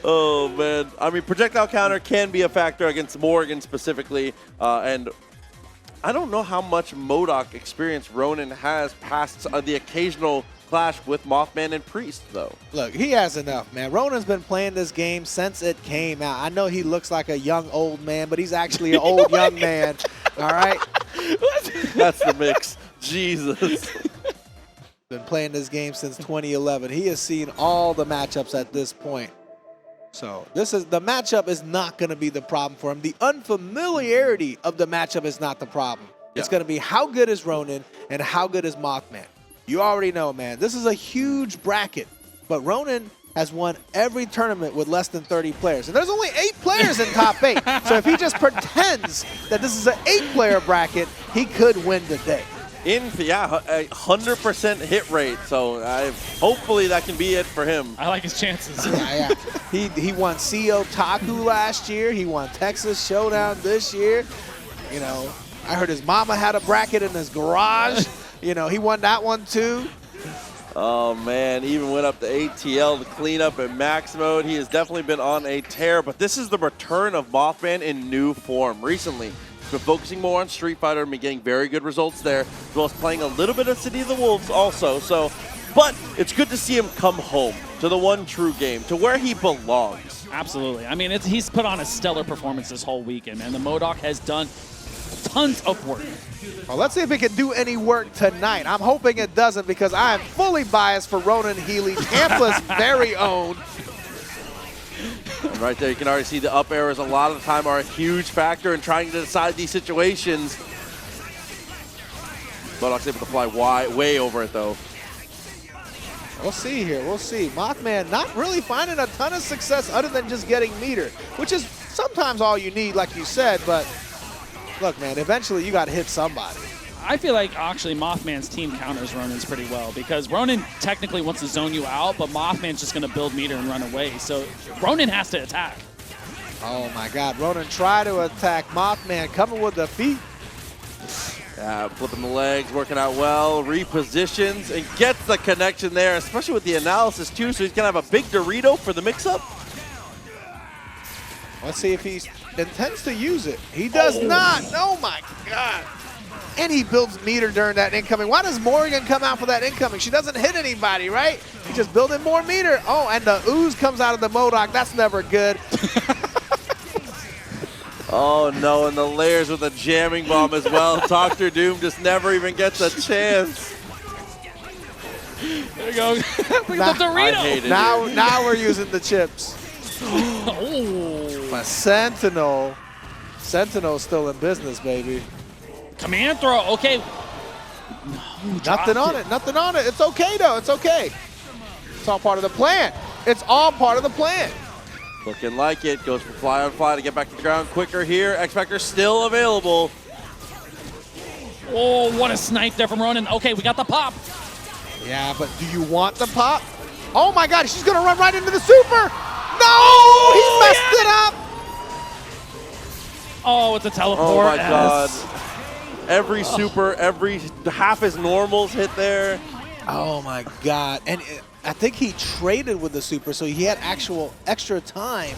Oh, man. I mean, projectile counter can be a factor against Morrigan specifically. And I don't know how much M.O.D.O.K experience Ronan has past the occasional clash with Mothman and Priest, though. Look, he has enough, man. Ronan's been playing this game since it came out. I know he looks like a young old man, but he's actually an old young man. All right? That's the mix. Jesus. Been playing this game since 2011. He has seen all the matchups at this point. So the matchup is not going to be the problem for him. The unfamiliarity of the matchup is not the problem. Yeah. It's going to be how good is Ronan and how good is Mothman. You already know, man. This is a huge bracket, but Ronan has won every tournament with less than 30 players. And there's only 8 players in top 8. So if he just pretends that this is an 8-player bracket, he could win today. Yeah, a 100% hit rate. So hopefully that can be it for him. I like his chances. Yeah. He won CO Taku last year. He won Texas Showdown this year. You know, I heard his mama had a bracket in his garage. You know, he won that one too. Oh, man, even went up to ATL to clean up in max mode. He has definitely been on a tear, but this is the return of Mothman in new form. Recently, he's been focusing more on Street Fighter and been getting very good results there, as well as playing a little bit of City of the Wolves also. But it's good to see him come home to the one true game, to where he belongs. Absolutely. I mean, he's put on a stellar performance this whole weekend, and the M.O.D.O.K has done tons of work. Well, let's see if it can do any work tonight. I'm hoping it doesn't because I am fully biased for Ronan Healy, Tampa's very own. And right there, you can already see the up airs a lot of the time are a huge factor in trying to decide these situations. M.O.D.O.K's able to fly way over it, though. We'll see here. We'll see. Mothman not really finding a ton of success other than just getting meter, which is sometimes all you need, like you said, but look, man, eventually you got to hit somebody. I feel like actually Mothman's team counters Ronan's pretty well because Ronan technically wants to zone you out, but Mothman's just going to build meter and run away. So Ronan has to attack. Oh my God, Ronan tried to attack Mothman, coming with the feet. Yeah, flipping the legs, working out well, repositions, and gets the connection there, especially with the analysis too, so he's going to have a big Dorito for the mix-up. Let's see if he intends to use it. He does not. Oh my God. And he builds meter during that incoming. Why does Morrigan come out for that incoming? She doesn't hit anybody, right? He's just building more meter. Oh, and the ooze comes out of the M.O.D.O.K. That's never good. Oh no, and the layers with a jamming bomb as well. Dr. Doom just never even gets a chance. There you go. Bring the Dorito. Now we're using the chips. Oh. But Sentinel's still in business, baby. Command throw. Okay. Nothing on it. Nothing on it. It's okay, though. It's okay. It's all part of the plan. It's all part of the plan. Looking like it. Goes for fly on fly to get back to the ground quicker here. X Factor still available. Oh, what a snipe there from Ronan. Okay, we got the pop. Yeah, but do you want the pop? Oh my God, she's gonna run right into the super. No, he messed it up. Oh, it's a teleport. Oh my God. Every super, every half his normals hit there. Oh my God, and I think he traded with the super, so he had actual extra time.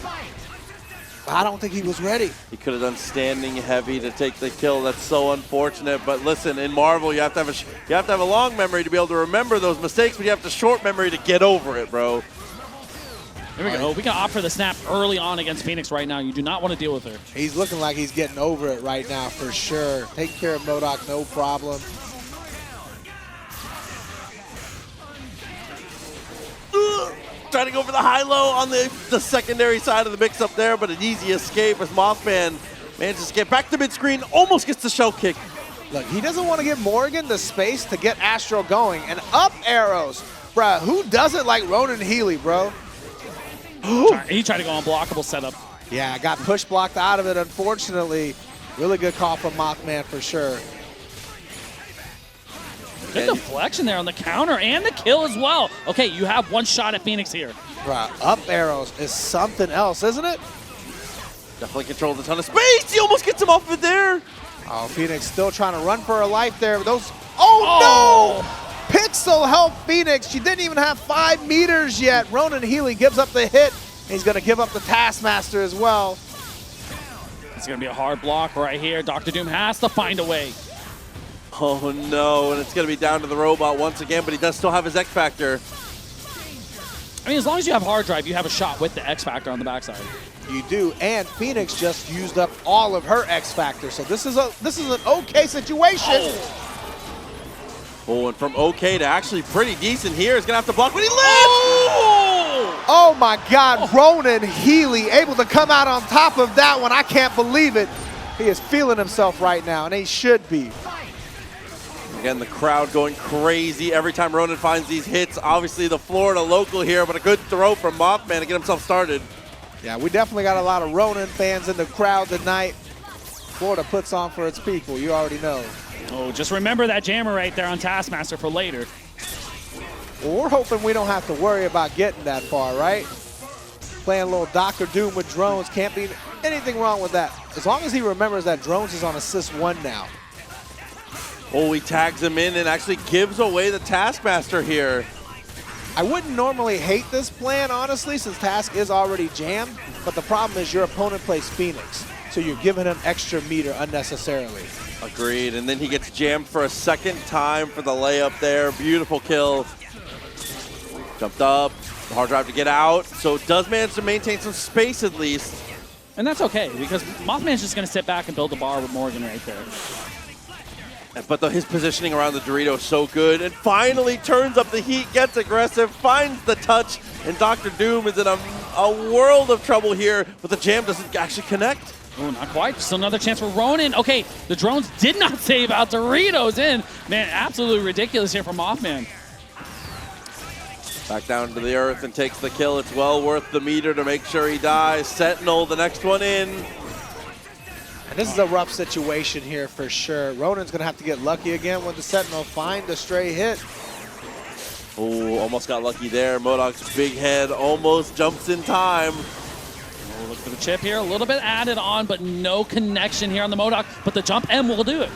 I don't think he was ready. He could have done standing heavy to take the kill. That's so unfortunate. But listen, in Marvel, you have to have a long memory to be able to remember those mistakes, but you have to short memory to get over it, bro. Here we go. We can opt for the snap early on against Phoenix right now. You do not want to deal with her. He's looking like he's getting over it right now for sure. Take care of M.O.D.O.K, no problem. Trying to go for the high-low on the secondary side of the mix-up there, but an easy escape as Mothman manages to get back to mid-screen, almost gets the shell kick. Look, he doesn't want to give Morrigan the space to get Astro going. And up arrows. Bruh, who doesn't like Ronan Healy, bro? He tried to go unblockable setup. Yeah, got push blocked out of it, unfortunately. Really good call from Mothman for sure. Good deflection there on the counter and the kill as well. Okay, you have one shot at Phoenix here. Bruh, up arrows is something else, isn't it? Definitely controls a ton of space. He almost gets him off of it there. Oh, Phoenix still trying to run for her life there. Those. Oh, no! Pixel helped Phoenix. She didn't even have 5 meters yet. Ronan Healy gives up the hit. He's going to give up the Taskmaster as well. It's going to be a hard block right here. Dr. Doom has to find a way. Oh no, and it's going to be down to the robot once again, but he does still have his X Factor. I mean, as long as you have hard drive, you have a shot with the X Factor on the backside. You do, and Phoenix just used up all of her X Factor, so this is an okay situation. Oh, and from okay to actually pretty decent here. He's going to have to block, but he lives! Oh my God, Ronan Healy able to come out on top of that one. I can't believe it. He is feeling himself right now, and he should be. Again, the crowd going crazy every time Ronan finds these hits. Obviously, the Florida local here, but a good throw from MOTHMAN to get himself started. Yeah, we definitely got a lot of Ronan fans in the crowd tonight. Florida puts on for its people, you already know. Oh, just remember that jammer right there on Taskmaster for later. Well, we're hoping we don't have to worry about getting that far, right? Playing a little Dr. Doom with drones, can't be anything wrong with that. As long as he remembers that drones is on assist 1 now. Oh, he tags him in and actually gives away the Taskmaster here. I wouldn't normally hate this plan, honestly, since Task is already jammed, but the problem is your opponent plays Phoenix, so you're giving him extra meter unnecessarily. Agreed, and then he gets jammed for a second time for the layup there. Beautiful kill. Jumped up, hard drive to get out, so does manage to maintain some space at least. And that's okay, because MOTHMAN's just going to sit back and build a bar with Morrigan right there. But his positioning around the Dorito is so good, and finally turns up the heat, gets aggressive, finds the touch, and Dr. Doom is in a world of trouble here, but the jam doesn't actually connect. Oh, not quite. Still another chance for Ronan. Okay, the drones did not save out. Doritos in. Man, absolutely ridiculous here from MOTHMAN. Back down to the earth and takes the kill. It's well worth the meter to make sure he dies. Sentinel, the next one in. And this is a rough situation here for sure. Ronan's going to have to get lucky again when the Sentinel find a stray hit. Oh, almost got lucky there. M.O.D.O.K's big head almost jumps in time. Oh, look for the chip here. A little bit added on, but no connection here on the M.O.D.O.K. But the jump M will do it.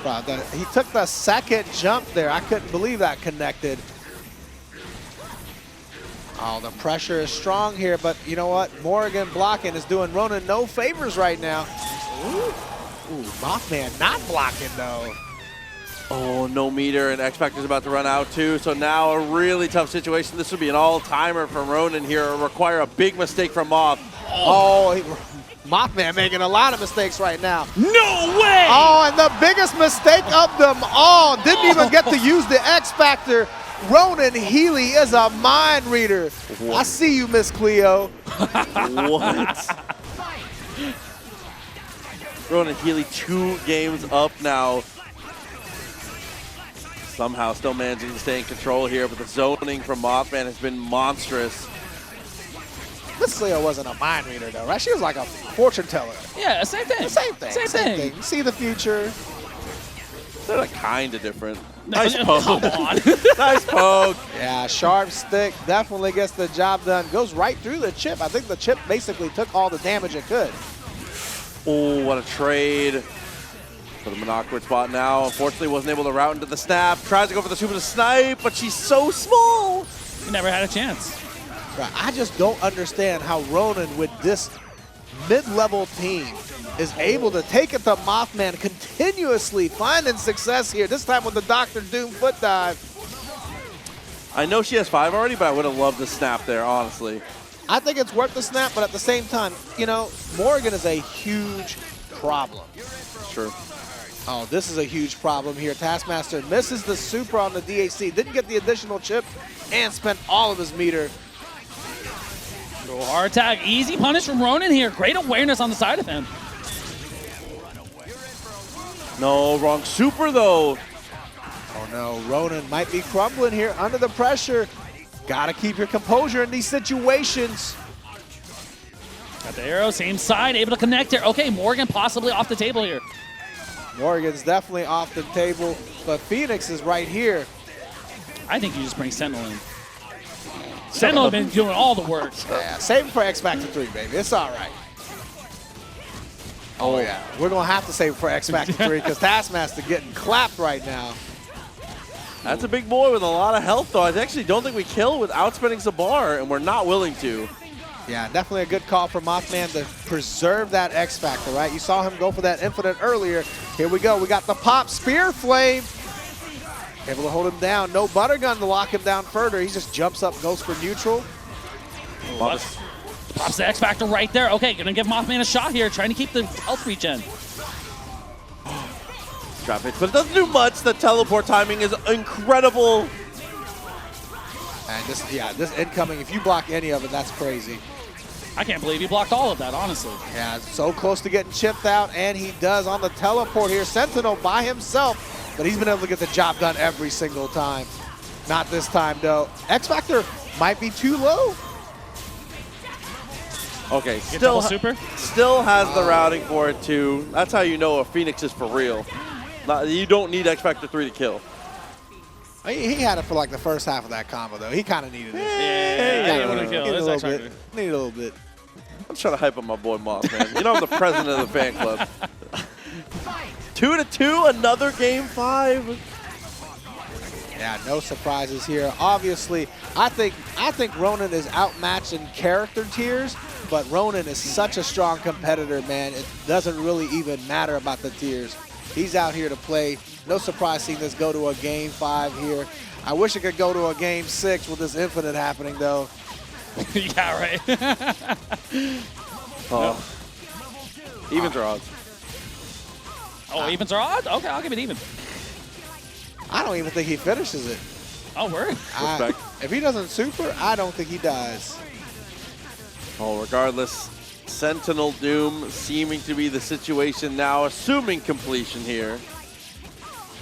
Wow, he took the second jump there. I couldn't believe that connected. Oh, the pressure is strong here, but you know what? Morrigan blocking is doing Ronan no favors right now. Ooh, MOTHMAN not blocking though. Oh, no meter, and X Factor's about to run out too. So now a really tough situation. This would be an all-timer from Ronan here. It'll require a big mistake from Moth. Oh, MOTHMAN making a lot of mistakes right now. No way! Oh, and the biggest mistake of them all. Didn't even get to use the X Factor. Ronan Healy is a mind reader. What? I see you, Miss Cleo. What? Ronan Healy 2 games up now. Somehow still managing to stay in control here, but the zoning from MOTHMAN has been monstrous. Miss Cleo wasn't a mind reader though, right? She was like a fortune teller. Yeah, same thing. Same thing. Same thing. You see the future. They're like kind of different. No, Nice poke. Come on. Nice poke. Yeah, sharp stick definitely gets the job done. Goes right through the chip. I think the chip basically took all the damage it could. Oh, what a trade. For the monocular spot now. Unfortunately, wasn't able to route into the snap. Tries to go for the super snipe, but she's so small. He never had a chance. Right. I just don't understand how Ronan with this mid-level team is able to take it to MOTHMAN, continuously finding success here, this time with the Dr. Doom foot dive. I know she has 5 already, but I would have loved the snap there, honestly. I think it's worth the snap, but at the same time, you know, Morrigan is a huge problem. Sure. Oh, this is a huge problem here. Taskmaster misses the super on the DHC, didn't get the additional chip, and spent all of his meter. Oh, hard tag, easy punish from Ronan here. Great awareness on the side of him. No, wrong super though. Oh no, Ronan might be crumbling here under the pressure. Gotta keep your composure in these situations. Got the arrow, same side, able to connect here. Okay, Morrigan possibly off the table here. Morrigan's definitely off the table, but Phoenix is right here. I think you just bring Sentinel in. Sentinel has been doing all the work. Yeah, save him for X Factor 3, baby. It's all right. Oh, yeah. We're going to have to save him for X Factor 3 because Taskmaster getting clapped right now. That's a big boy with a lot of health, though. I actually don't think we kill without spending Sabar, and we're not willing to. Yeah, definitely a good call for MOTHMAN to preserve that X Factor, right? You saw him go for that infinite earlier. Here we go. We got the pop spear flame. Able to hold him down. No butter gun to lock him down further. He just jumps up, goes for neutral. Pops the X Factor right there. Okay, gonna give MOTHMAN a shot here, trying to keep the health regen. Drop it, but it doesn't do much. The teleport timing is incredible. And this incoming, if you block any of it, that's crazy. I can't believe he blocked all of that, honestly. Yeah, so close to getting chipped out, and he does on the teleport here. Sentinel by himself but he's been able to get the job done every single time. Not this time, though. X Factor might be too low. Okay, double super? Still has the routing for it, too. That's how you know a Phoenix is for real. You don't need X Factor 3 to kill. He had it for like the first half of that combo, though. He kind of needed it. Yeah, Needed a little bit. I'm trying to hype up my boy Mothman. You know I'm the president of the fan club. 2-2, another game 5. Yeah, no surprises here. Obviously, I think Ronan is outmatched in character tiers, but Ronan is such a strong competitor, man. It doesn't really even matter about the tiers. He's out here to play. No surprise seeing this go to a game 5 here. I wish it could go to a game 6 with this infinite happening, though. Yeah, right. Oh. Evens or odds? Oh, evens are odd? Okay, I'll give it even. I don't even think he finishes it. Oh, word. Respect. If he doesn't super, I don't think he dies. Oh, regardless, Sentinel Doom seeming to be the situation now, assuming completion here.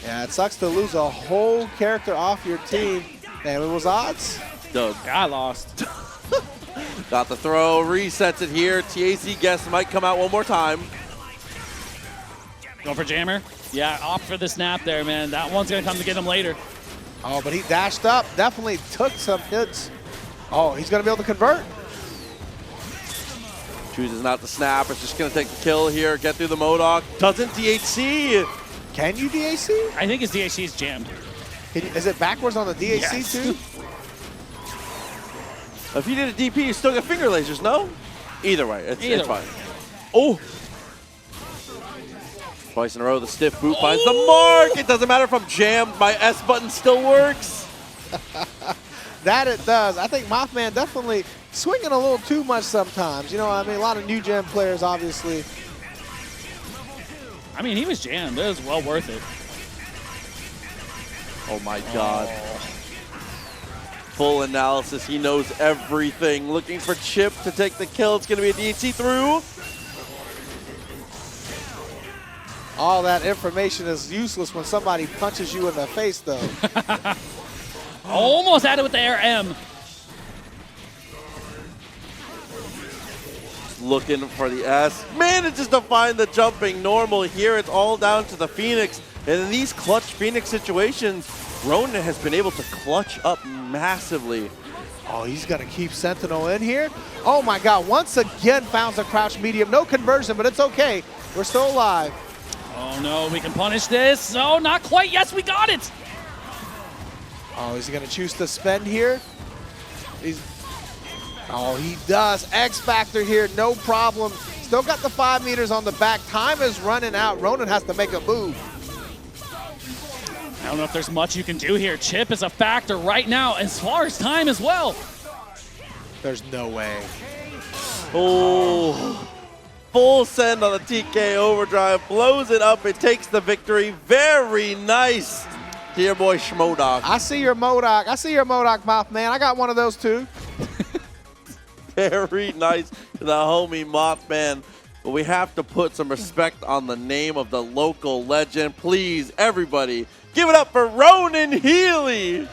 Yeah, it sucks to lose a whole character off your team. Damn, it was odds. Doug. I lost. Got the throw, resets it here. TAC guess might come out one more time. Going for jammer. Yeah, opt for the snap there, man. That one's going to come to get him later. Oh, but he dashed up. Definitely took some hits. Oh, he's going to be able to convert. Chooses not to snap. It's just going to take the kill here. Get through the M.O.D.O.K. Doesn't DHC. Can you DAC? I think his DHC is jammed. Is it backwards on the DHC Yes. too? If you did a DP, you still get finger lasers, no? Either way, it's fine. Oh! Twice in a row, the stiff boot finds the mark. It doesn't matter if I'm jammed. My S button still works. That it does. I think Mothman definitely swinging a little too much sometimes. You know what I mean? A lot of new gen players, obviously. I mean, he was jammed. It was well worth it. Oh my God. Full analysis. He knows everything. Looking for Chip to take the kill. It's going to be a DHC through. All that information is useless when somebody punches you in the face, though. Almost had it with the air M. Looking for the S. Manages to find the jumping normal here. It's all down to the Phoenix. And in these clutch Phoenix situations, Ronan has been able to clutch up massively. Oh, he's going to keep Sentinel in here. Oh, my God. Once again, found a crouch medium. No conversion, but it's okay. We're still alive. Oh, no. We can punish this. Oh, not quite. Yes, we got it. Oh, is he going to choose to spend here? Oh, he does. X Factor here, no problem. Still got the 5 meters on the back. Time is running out. Ronan has to make a move. I don't know if there's much you can do here. Chip is a factor right now as far as time as well. There's no way. Oh, full send on the TK overdrive. Blows it up. It takes the victory. Very nice. Dear boy M.O.D.O.K. I see your M.O.D.O.K. I see your M.O.D.O.K, Mothman. I got one of those too. Very nice to the homie Mothman. But we have to put some respect on the name of the local legend. Please, everybody, give it up for Ronan Healy.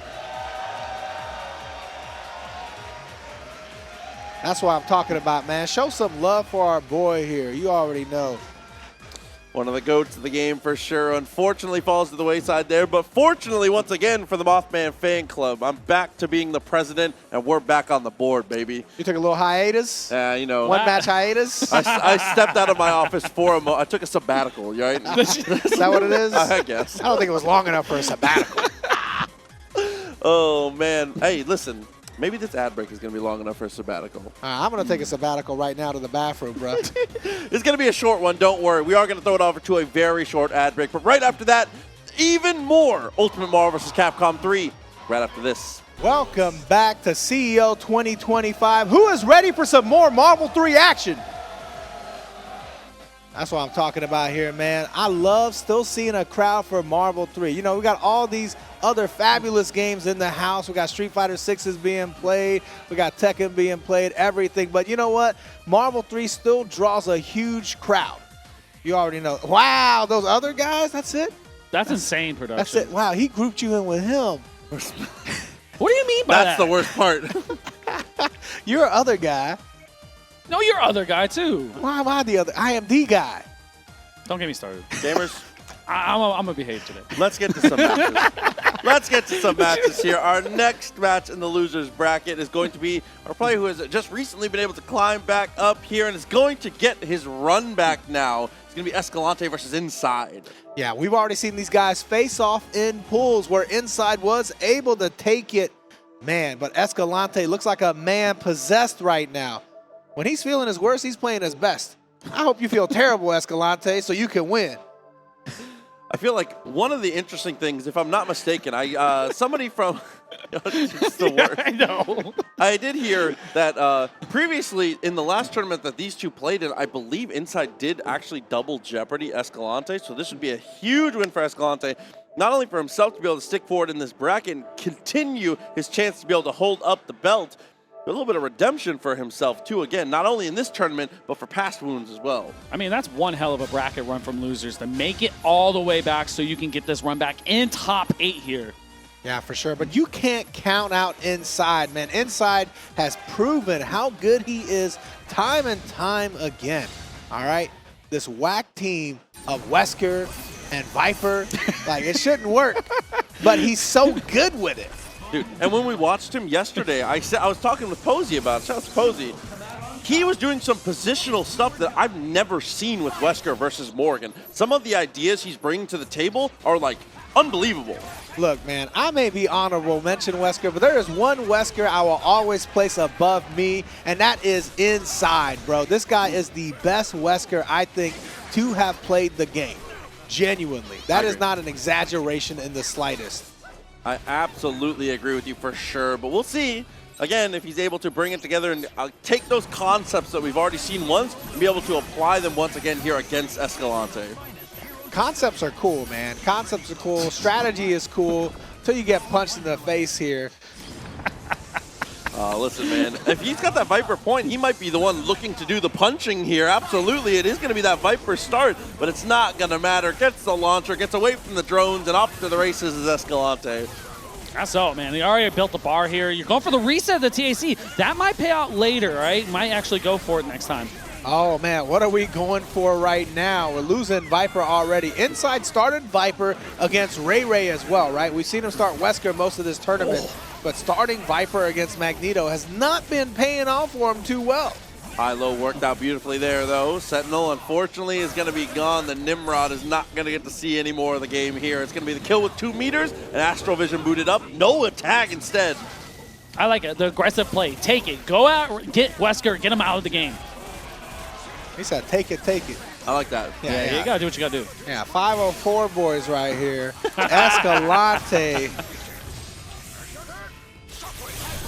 That's what I'm talking about, man. Show some love for our boy here. You already know. One of the GOATs of the game for sure. Unfortunately falls to the wayside there, but fortunately once again for the Mothman fan club, I'm back to being the president and we're back on the board, baby. You took a little hiatus? You know. One match hiatus? I stepped out of my office for a moment. I took a sabbatical, right? Is that what it is? I guess. I don't think it was long enough for a sabbatical. Oh, man. Hey, listen. Maybe this ad break is going to be long enough for a sabbatical. I'm going to take a sabbatical right now to the bathroom, bro. It's going to be a short one. Don't worry. We are going to throw it over to a very short ad break. But right after that, even more Ultimate Marvel vs. Capcom 3. Right after this. Welcome back to CEO 2025. Who is ready for some more Marvel 3 action? That's what I'm talking about here, man. I love still seeing a crowd for Marvel 3. You know, we got all these other fabulous games in the house. We got Street Fighter 6s being played. We got Tekken being played, everything. But you know what? Marvel 3 still draws a huge crowd. You already know. Wow, those other guys, that's it? That's insane production. That's it. Wow, he grouped you in with him. What do you mean by that? That's the worst part. You're other guy. No, you're other guy too. Why am I the other? I am the guy. Don't get me started. Gamers, I'm gonna behave today. let's get to some matches. Let's get to some matches here. Our next match in the losers bracket is going to be our player who has just recently been able to climb back up here and is going to get his run back now. It's going to be Escalante versus Inside. Yeah, we've already seen these guys face off in pools where Inside was able to take it. Man, but Escalante looks like a man possessed right now. When he's feeling his worst, he's playing his best. I hope you feel terrible, Escalante, so you can win. I feel like one of the interesting things, if I'm not mistaken, somebody from it's the worst. I know. I did hear that previously in the last tournament that these two played in, I believe Inside did actually double Jeopardy Escalante, so this would be a huge win for Escalante, not only for himself to be able to stick forward in this bracket and continue his chance to be able to hold up the belt, but a little bit of redemption for himself too, again, not only in this tournament, but for past wounds as well. I mean, that's one hell of a bracket run from losers to make it all the way back so you can get this run back in top 8 here. Yeah, for sure. But you can't count out Inside, man. Inside has proven how good he is time and time again. All right? This whack team of Wesker and Viper, like, it shouldn't work. But he's so good with it. Dude, and when we watched him yesterday, I was talking with Posey about it. Shout out to Posey. He was doing some positional stuff that I've never seen with Wesker versus Morrigan. Some of the ideas he's bringing to the table are, like, unbelievable. Look, man, I may be honorable mention Wesker, but there is one Wesker I will always place above me, and that is Inside, bro. This guy is the best Wesker, I think, to have played the game. Genuinely. That is not an exaggeration in the slightest. I absolutely agree with you for sure, but we'll see, again, if he's able to bring it together and take those concepts that we've already seen once and be able to apply them once again here against Escalante. Concepts are cool, man. Concepts are cool. Strategy is cool until you get punched in the face here. Listen, man, if he's got that Viper point, he might be the one looking to do the punching here. Absolutely, it is going to be that Viper start, but it's not going to matter. Gets the launcher, gets away from the drones, and off to the races is Escalante. That's all, man. They already built the bar here. You're going for the reset of the TAC. That might pay out later, right? Might actually go for it next time. Oh, man, what are we going for right now? We're losing Viper already. Inside started Viper against RayRay as well, right? We've seen him start Wesker most of this tournament, but starting Viper against Magneto has not been paying off for him too well. High-low worked out beautifully there, though. Sentinel, unfortunately, is going to be gone. The Nimrod is not going to get to see any more of the game here. It's going to be the kill with 2 meters, and Astrovision booted up. No attack instead. I like it. The aggressive play. Take it. Go out, get Wesker, get him out of the game. He said, take it, take it. I like that. Yeah, you got to do what you got to do. Yeah, 504 boys right here. Escalante.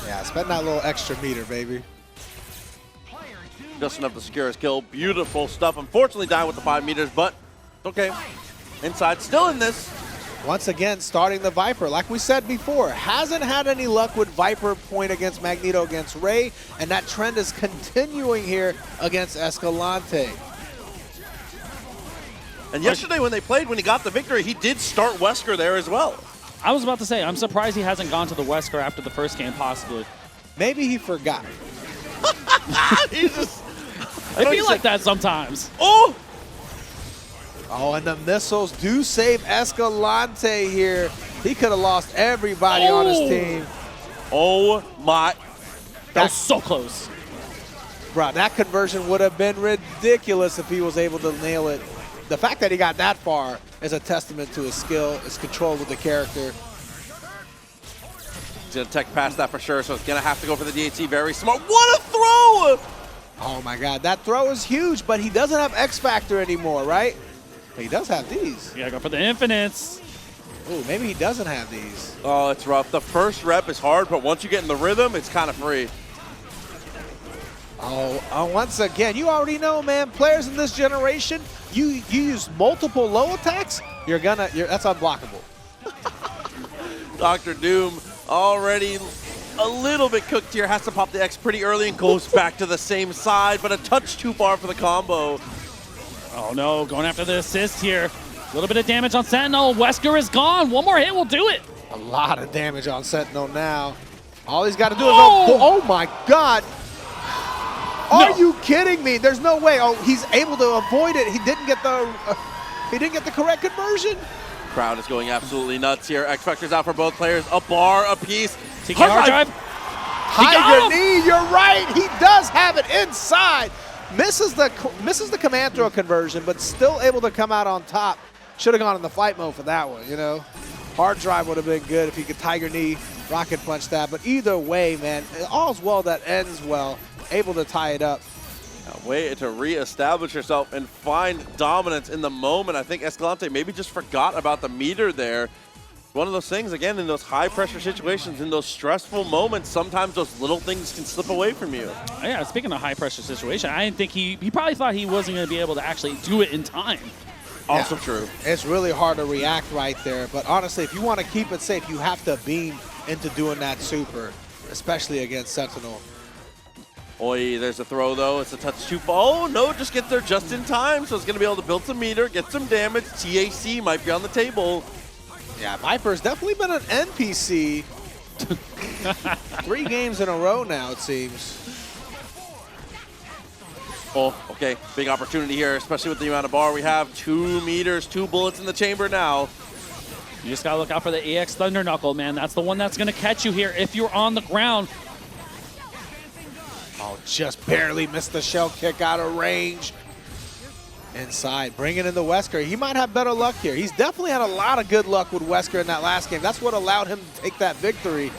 Yeah, spend that little extra meter, baby. Just enough to secure his kill. Beautiful stuff. Unfortunately, dying with the 5 meters, but okay. Inside still in this. Once again, starting the Viper. Like we said before, hasn't had any luck with Viper point against Magneto against Ray, and that trend is continuing here against Escalante. And yesterday when they played, when he got the victory, he did start Wesker there as well. I was about to say, I'm surprised he hasn't gone to the Wesker after the first game, possibly. Maybe he forgot. He's just... I feel like that sometimes. Oh! Oh, and the missiles do save Escalante here. He could have lost everybody on his team. Oh my. That was so close. Bro, that conversion would have been ridiculous if he was able to nail it. The fact that he got that far is a testament to his skill, his control with the character. He's going to tech past that for sure, so it's going to have to go for the DHC. Very smart. What a throw! Oh my God, that throw is huge, but he doesn't have X Factor anymore, right? But he does have these. You gotta go for the infinites. Ooh, maybe he doesn't have these. Oh, it's rough. The first rep is hard, but once you get in the rhythm, it's kind of free. Oh, once again, you already know, man, players in this generation, you use multiple low attacks, that's unblockable. Dr. Doom already a little bit cooked here, has to pop the X pretty early and goes back to the same side, but a touch too far for the combo. Oh no, going after the assist here. A little bit of damage on Sentinel. Wesker is gone. One more hit will do it. A lot of damage on Sentinel now. All he's got to do is Oh! oh my God. Are you kidding me? There's no way. Oh, he's able to avoid it. He didn't get the correct conversion. Crowd is going absolutely nuts here. X Factor's out for both players. A bar apiece. TK hard drive. Tiger knee, you're right. He does have it inside. Misses the command throw conversion, but still able to come out on top. Should have gone in the flight mode for that one, you know. Hard drive would have been good if he could Tiger knee, rocket punch that. But either way, man, all's well that ends well. Able to tie it up. A way to reestablish yourself and find dominance in the moment. I think Escalante maybe just forgot about the meter there. One of those things, again, in those high-pressure situations, in those stressful moments, sometimes those little things can slip away from you. Yeah, speaking of high-pressure situation, I didn't think he probably thought he wasn't going to be able to actually do it in time. Also true. It's really hard to react right there. But honestly, if you want to keep it safe, you have to beam into doing that super, especially against Sentinel. Oi, there's a throw, though. It's a touch too far. Oh, no, just get there just in time. So it's going to be able to build some meter, get some damage. TAC might be on the table. Yeah, Viper's definitely been an NPC 3 games in a row now, it seems. Oh, okay. Big opportunity here, especially with the amount of bar we have. 2 meters, 2 bullets in the chamber now. You just got to look out for the EX Thunder Knuckle, man. That's the one that's going to catch you here if you're on the ground. Oh, just barely missed the shell kick out of range. Inside, bringing in the Wesker. He might have better luck here. He's definitely had a lot of good luck with Wesker in that last game. That's what allowed him to take that victory.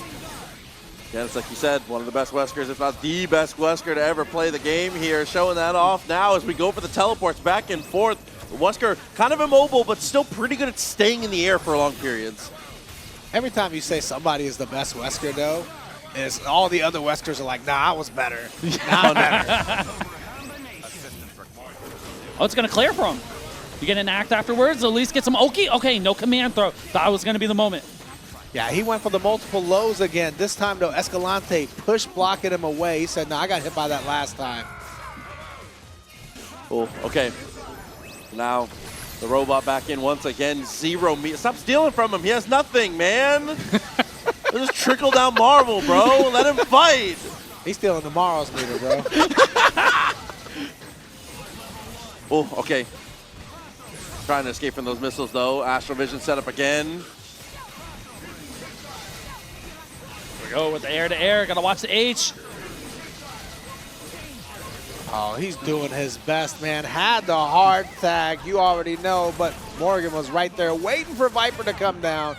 Yeah, it's like you said, one of the best Weskers, if not the best Wesker to ever play the game here. Showing that off now as we go for the teleports back and forth. Wesker kind of immobile, but still pretty good at staying in the air for long periods. Every time you say somebody is the best Wesker, though, is all the other Weskers are like, nah, I was better. Nah, I'm better. Oh, it's going to clear for him. You get an act afterwards, at least get some Oki. Okay, no command throw. That was going to be the moment. Yeah, he went for the multiple lows again. This time, though, Escalante push blocking him away. He said, no, I got hit by that last time. Oh, okay. Now, the robot back in once again. 0 meter. Stop stealing from him. He has nothing, man. Just trickle down Marvel, bro. Let him fight. He's stealing tomorrow's meter, bro. Oh, okay. Trying to escape from those missiles, though. Astral Vision set up again. Here we go with the air-to-air. Got to watch the H. Oh, he's doing his best, man. Had the hard tag, you already know, but Morrigan was right there waiting for Viper to come down.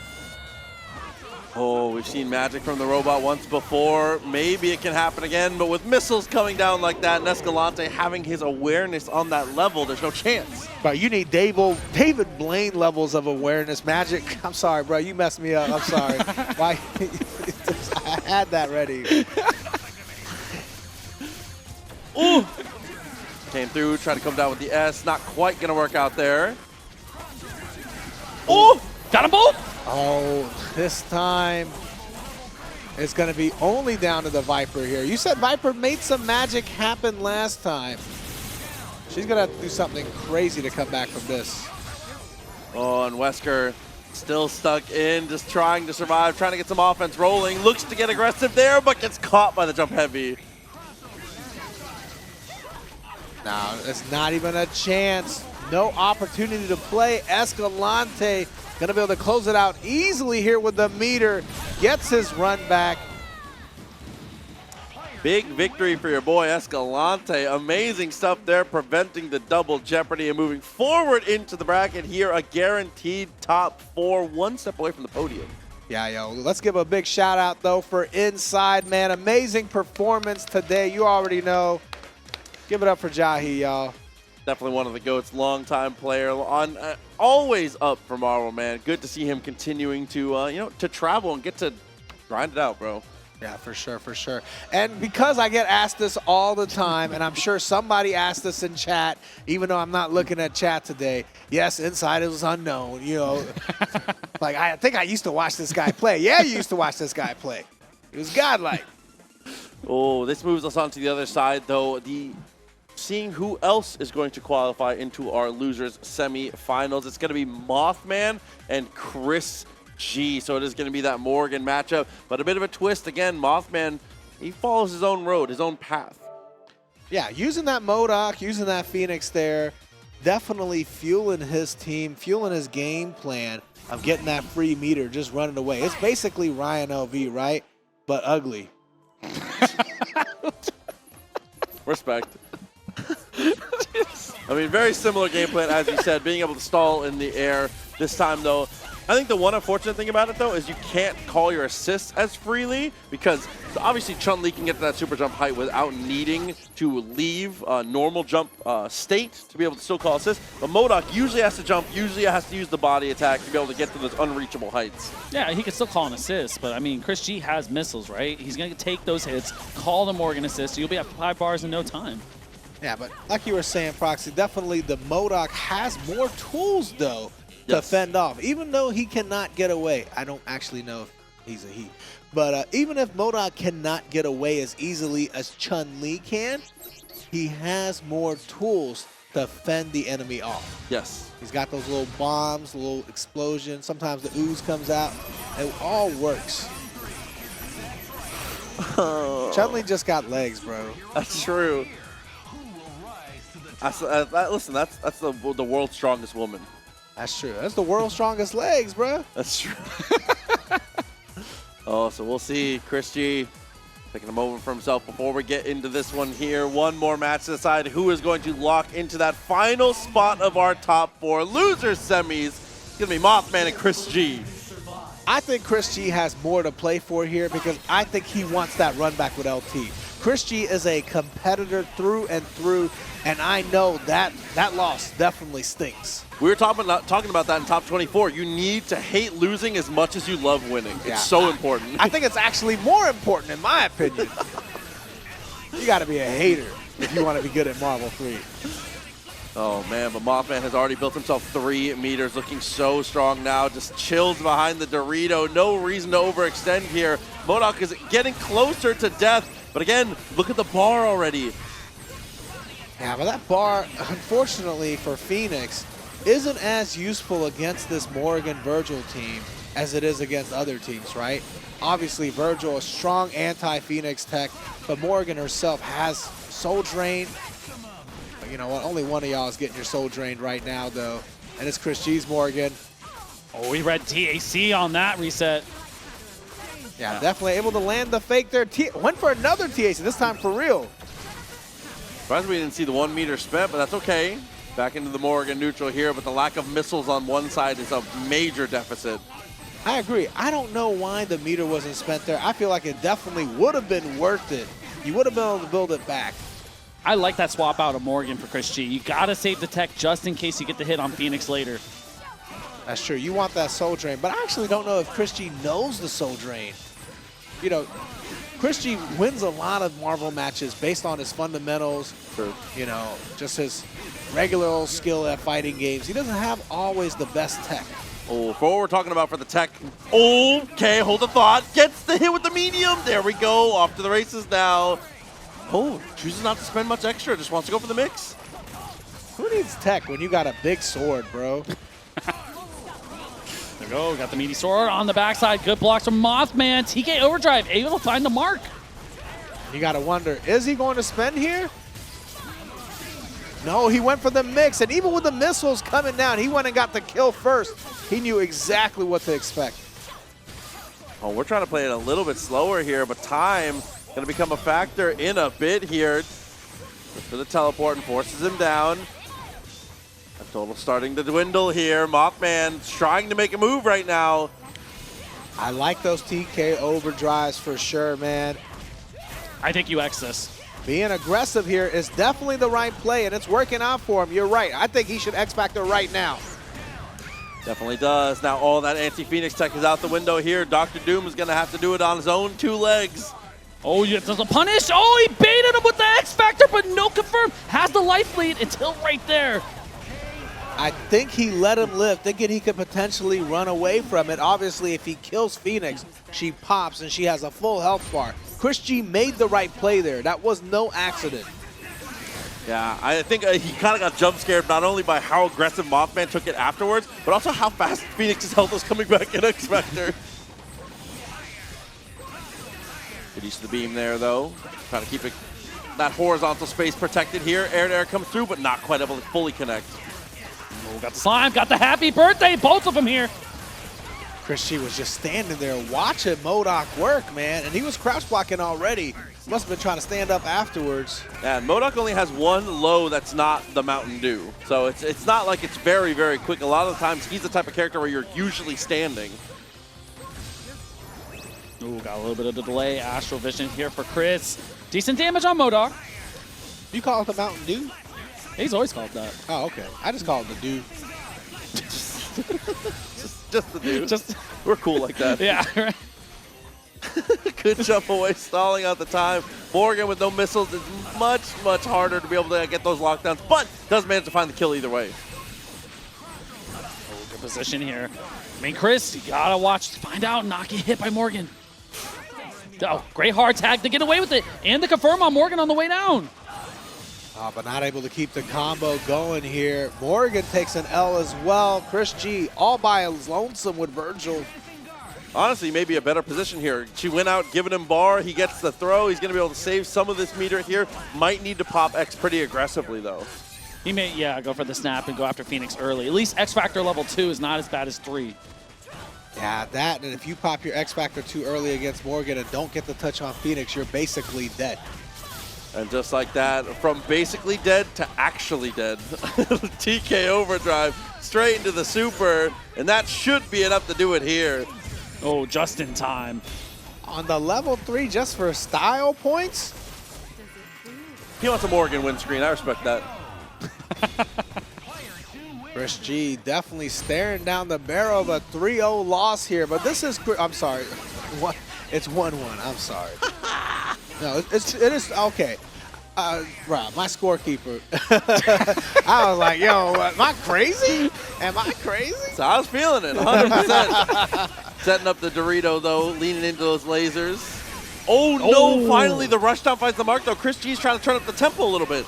Oh, we've seen magic from the robot once before. Maybe it can happen again, but with missiles coming down like that and Escalante having his awareness on that level, there's no chance. But you need David Blaine levels of awareness. Magic, I'm sorry, bro. You messed me up. I'm sorry. Why? I had that ready. Ooh! Came through, tried to come down with the S. Not quite going to work out there. Oh! Got them both! Oh, this time it's going to be only down to the Viper here. You said Viper made some magic happen last time. She's going to have to do something crazy to come back from this. Oh, and Wesker still stuck in, just trying to survive, trying to get some offense rolling. Looks to get aggressive there, but gets caught by the jump heavy. Now, it's not even a chance. No opportunity to play. Escalante going to be able to close it out easily here with the meter. Gets his run back. Big victory for your boy Escalante. Amazing stuff there, preventing the double jeopardy and moving forward into the bracket here. A guaranteed top 4, 1 step away from the podium. Yeah, yo, let's give a big shout out, though, for Inside, man. Amazing performance today. You already know. Give it up for Jahi, y'all. Definitely one of the GOATs, longtime player, on always up for Marvel, man. Good to see him continuing to, to travel and get to grind it out, bro. Yeah, for sure, for sure. And because I get asked this all the time, and I'm sure somebody asked this in chat, even though I'm not looking at chat today, yes, Inside is unknown, you know. Like, I think I used to watch this guy play. Yeah, you used to watch this guy play. He was godlike. Oh, this moves us on to the other side, though. The seeing who else is going to qualify into our losers semifinals. It's going to be MOTHMAN and ChrisG. So it is going to be that Morrigan matchup, but a bit of a twist. Again, MOTHMAN, he follows his own road, his own path. Yeah, using that M.O.D.O.K, using that Phoenix there, definitely fueling his team, fueling his game plan of getting that free meter, just running away. It's basically Ryan LV, right? But ugly. Respect. I mean, very similar game plan, as you said, being able to stall in the air. This time, though, I think the one unfortunate thing about it, though, is you can't call your assists as freely, because obviously Chun-Li can get to that super jump height without needing to leave normal jump state to be able to still call assists. But M.O.D.O.K usually has to jump, usually has to use the body attack to be able to get to those unreachable heights. Yeah, he can still call an assist, but I mean, ChrisG has missiles, right? He's going to take those hits, call the Morrigan assist, so you'll be at 5 bars in no time. Yeah, but like you were saying, Proxy, definitely the M.O.D.O.K has more tools, though, to fend off. Even though he cannot get away. I don't actually know if he's a he. But even if M.O.D.O.K cannot get away as easily as Chun-Li can, he has more tools to fend the enemy off. Yes. He's got those little bombs, little explosions. Sometimes the ooze comes out. It all works. Chun-Li just got legs, bro. That's true. Listen, that's the world's strongest woman. That's true. That's the world's strongest legs, bro. That's true. Oh, so we'll see ChrisG taking a moment for himself before we get into this one here. One more match to decide who is going to lock into that final spot of our top 4 losers semis. It's going to be MOTHMAN and ChrisG. I think ChrisG has more to play for here because I think he wants that run back with LT. ChrisG is a competitor through and through, and I know that loss definitely stinks. We were talking about that in top 24. You need to hate losing as much as you love winning. Yeah, it's so important. I think it's actually more important, in my opinion. You got to be a hater if you want to be good at Marvel 3. Oh, man, but MOTHMAN has already built himself 3 meters, looking so strong now. Just chills behind the Dorito. No reason to overextend here. M.O.D.O.K is getting closer to death. But again, look at the bar already. Yeah, but that bar, unfortunately for Phoenix, isn't as useful against this Morrigan Vergil team as it is against other teams, right? Obviously, Vergil is strong anti-Phoenix tech, but Morrigan herself has soul drain. But you know what? Only one of y'all is getting your soul drained right now, though, and it's ChrisG's Morrigan. Oh, we read TAC on that reset. Yeah, definitely able to land the fake there. Went for another TAC, this time for real. Surprised we didn't see the 1 meter spent, but that's okay. Back into the Morrigan neutral here, but the lack of missiles on one side is a major deficit. I agree. I don't know why the meter wasn't spent there. I feel like it definitely would have been worth it. You would have been able to build it back. I like that swap out of Morrigan for ChrisG. You got to save the tech just in case you get the hit on Phoenix later. That's true. You want that soul drain, but I actually don't know if ChrisG knows the soul drain. You know, ChrisG wins a lot of Marvel matches based on his fundamentals, you know, just his regular old skill at fighting games. He doesn't have always the best tech. Oh, for what we're talking about for the tech. Okay, hold the thought. Gets the hit with the medium. There we go. Off to the races now. Oh, chooses not to spend much extra. Just wants to go for the mix. Who needs tech when you got a big sword, bro? There we go. Got the meaty sword on the backside. Good blocks from MOTHMAN. TK Overdrive able to find the mark. You got to wonder, is he going to spend here? No, he went for the mix, and even with the missiles coming down, he went and got the kill first. He knew exactly what to expect. Oh, we're trying to play it a little bit slower here, but time going to become a factor in a bit here. For the teleport and forces him down. A total starting to dwindle here. MOTHMAN trying to make a move right now. I like those TK overdrives for sure, man. I think you X this. Being aggressive here is definitely the right play, and it's working out for him. You're right. I think he should X Factor right now. Definitely does. Now all that anti-Phoenix tech is out the window here. Dr. Doom is going to have to do it on his own 2 legs. Oh, yeah, there's a punish. Oh, he baited him with the X Factor, but no confirm. Has the life lead until right there. I think he let him live, thinking he could potentially run away from it. Obviously, if he kills Phoenix, she pops and she has a full health bar. ChrisG made the right play there. That was no accident. Yeah, I think he kind of got jump scared not only by how aggressive Mothman took it afterwards, but also how fast Phoenix's health was coming back in X-Factor. Good use of the beam there, though. Trying to keep it that horizontal space protected here. Air-to-air comes through, but not quite able to fully connect. Oh, got the slime, got the happy birthday, both of them here. ChrisG was just standing there watching M.O.D.O.K work, man, and he was crouch blocking already. Must have been trying to stand up afterwards. And M.O.D.O.K only has one low that's not the Mountain Dew. So it's not like it's very, very quick. A lot of the times he's the type of character where you're usually standing. Ooh, got a little bit of the delay. Astral Vision here for Chris. Decent damage on M.O.D.O.K. You call it the Mountain Dew? He's always called that. Oh, okay. I just call it the Dew. Just the Dew. We're cool like that. Yeah, right. Good jump away, stalling out the time. Morrigan with no missiles is much, much harder to be able to get those lockdowns, but does manage to find the kill either way. Oh, good position here. I mean, Chris, you gotta watch, find out, not get hit by Morgan. Oh, great hard tag to get away with it, and the confirm on Morgan on the way down. But not able to keep the combo going here. Morrigan takes an L as well. ChrisG all by his lonesome with Vergil. Honestly, maybe a better position here. She went out, giving him bar. He gets the throw. He's going to be able to save some of this meter here. Might need to pop X pretty aggressively, though. He may, yeah, go for the snap and go after Phoenix early. At least X Factor level 2 is not as bad as 3. Yeah, that, and if you pop your X Factor too early against Morgan and don't get the touch on Phoenix, you're basically dead. And just like that, from basically dead to actually dead. TK overdrive straight into the super, and that should be enough to do it here. Oh, just in time. On the level 3 just for style points? He wants a Morgan win screen. I respect that. ChrisG definitely staring down the barrel of a 3-0 loss here, but this is, I'm sorry, it's 1-1, I'm sorry. No, it is, okay. Rob, my scorekeeper. I was like, yo, am I crazy? Am I crazy? So I was feeling it, 100%. Setting up the Dorito, though, leaning into those lasers. Oh, no, finally the rush down finds the mark, though. ChrisG's trying to turn up the tempo a little bit.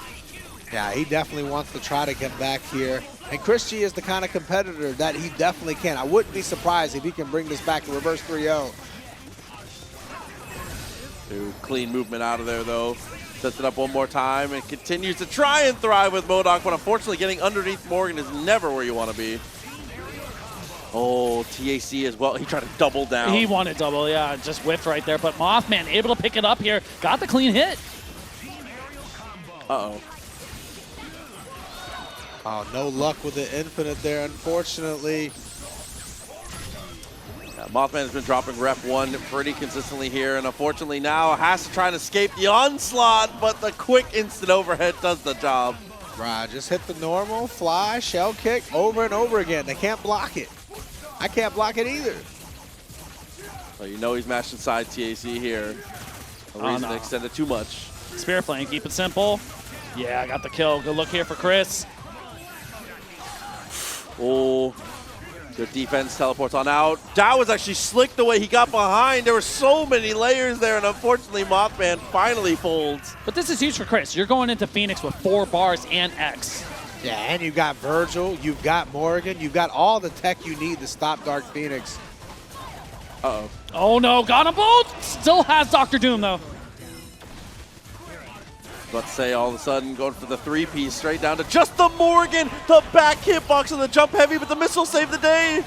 Yeah, he definitely wants to try to get back here. And ChrisG is the kind of competitor that he definitely can. I wouldn't be surprised if he can bring this back to reverse 3-0. Clean movement out of there, though. Sets it up one more time and continues to try and thrive with M.O.D.O.K, but unfortunately getting underneath Morgan is never where you want to be. Oh, TAC as well. He tried to double down. He wanted double, yeah, just whiffed right there. But Mothman able to pick it up here. Got the clean hit. Uh-oh. Oh, no luck with the infinite there, unfortunately. Yeah, Mothman has been dropping rep 1 pretty consistently here, and unfortunately now has to try and escape the onslaught, but the quick instant overhead does the job. Right, just hit the normal fly shell kick over and over again. They can't block it. I can't block it either. So you know he's matched inside TAC here. No reason to extend it too much. Spear flame, keep it simple. Yeah, got the kill. Good look here for Chris. Oh, good defense, teleports on out. That was actually slick the way he got behind. There were so many layers there, and unfortunately Mothman finally folds. But this is huge for Chris. You're going into Phoenix with 4 bars and X. Yeah, and you've got Vergil, you've got Morrigan, you've got all the tech you need to stop Dark Phoenix. Uh-oh. Oh no, got them both! Still has Dr. Doom though. Let's say all of a sudden going for the 3-piece straight down to just the Morgan, the back hitbox and the jump heavy, but the missile saved the day.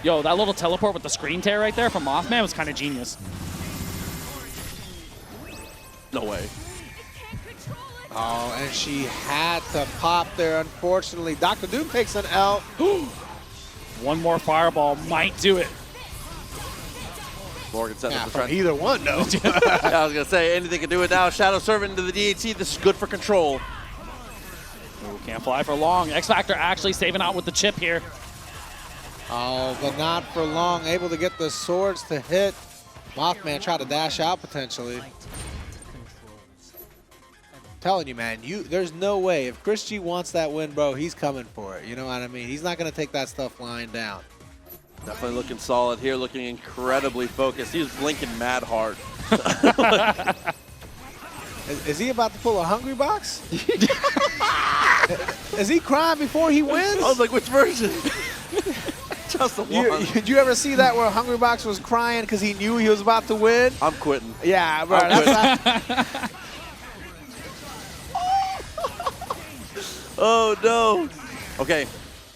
Yo, that little teleport with the screen tear right there from Mothman was kind of genius. No way. Oh, and she had to pop there, unfortunately. Dr. Doom takes an L. One more fireball might do it. Morgan sets up the from trend. either one, no. I was going to say, anything can do it now. Shadow Servant into the DHC. This is good for control. Ooh, can't fly for long. X Factor actually saving out with the chip here. Oh, but not for long. Able to get the swords to hit. Mothman tried to dash out potentially. Telling you, man, there's no way. If ChrisG wants that win, bro, he's coming for it. You know what I mean? He's not going to take that stuff lying down. Definitely looking solid here, looking incredibly focused. He was blinking mad hard. Is he about to pull a hungry box? Is he crying before he wins? I was like, which version? Just the one. Did you ever see that where Hungry Box was crying because he knew he was about to win? I'm quitting. Yeah, bro. Oh, no. Okay,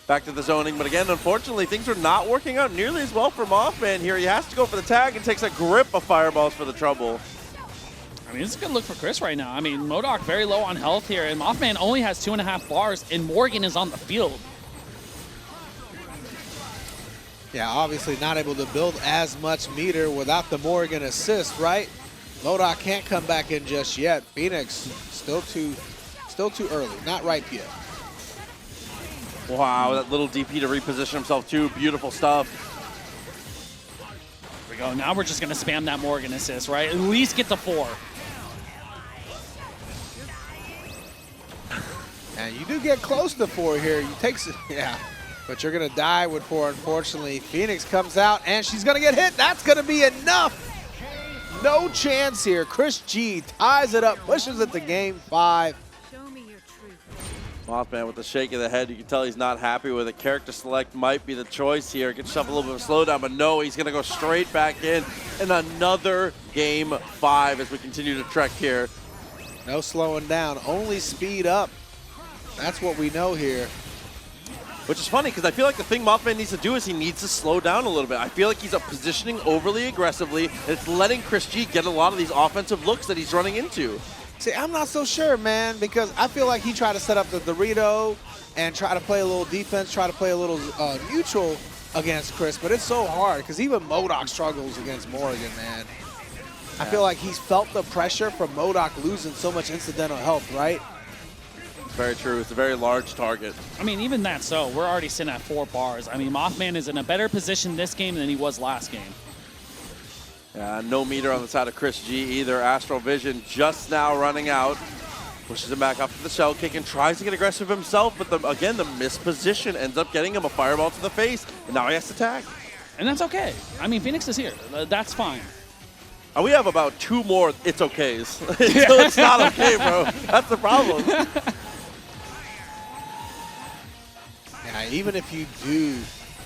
back to the zoning. But again, unfortunately, things are not working out nearly as well for Mothman here. He has to go for the tag and takes a grip of fireballs for the trouble. I mean, it's a good look for Chris right now. I mean, M.O.D.O.K very low on health here, and Mothman only has 2.5 bars, and Morrigan is on the field. Yeah, obviously not able to build as much meter without the Morrigan assist, right? M.O.D.O.K can't come back in just yet. Phoenix still too early, not ripe yet. Wow, that little DP to reposition himself too. Beautiful stuff. Here we go. Now we're just going to spam that Morrigan assist, right? At least get to 4. And you do get close to 4 here. You take, yeah, but you're going to die with 4, unfortunately. Phoenix comes out, and she's going to get hit. That's going to be enough. No chance here. ChrisG ties it up, pushes it to game 5. Mothman with the shake of the head. You can tell he's not happy with it. Character select might be the choice here. Get yourself a little bit of a slowdown, but no, he's going to go straight back in another game 5 as we continue to trek here. No slowing down, only speed up. That's what we know here. Which is funny because I feel like the thing Mothman needs to do is he needs to slow down a little bit. I feel like he's positioning overly aggressively, and it's letting ChrisG get a lot of these offensive looks that he's running into. See, I'm not so sure, man, because I feel like he tried to set up the Dorito and try to play a little defense, try to play a little neutral against Chris, but it's so hard because even M.O.D.O.K struggles against Morrigan, man. I feel like he's felt the pressure from M.O.D.O.K losing so much incidental health, right? Very true. It's a very large target. I mean, even that so, we're already sitting at 4 bars. I mean, Mothman is in a better position this game than he was last game. Yeah, no meter on the side of ChrisG either. Astral Vision just now running out. Pushes him back up to the shell kick and tries to get aggressive himself, but again, the misposition ends up getting him a fireball to the face, and now he has to tag. And that's okay. I mean, Phoenix is here. That's fine. And we have about 2 more it's okays. So it's not okay, bro. That's the problem. Yeah, even if you do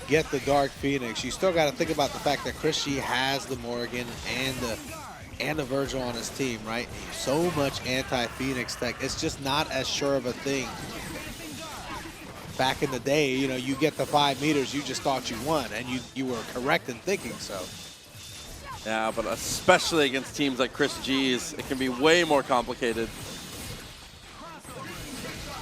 get the Dark Phoenix, you still got to think about the fact that ChrisG has the Morrigan and the Vergil on his team, right? So much anti-Phoenix tech. It's just not as sure of a thing. Back in the day, you know, you get the 5 meters, you just thought you won, and you were correct in thinking so. Yeah, but especially against teams like ChrisG's, it can be way more complicated.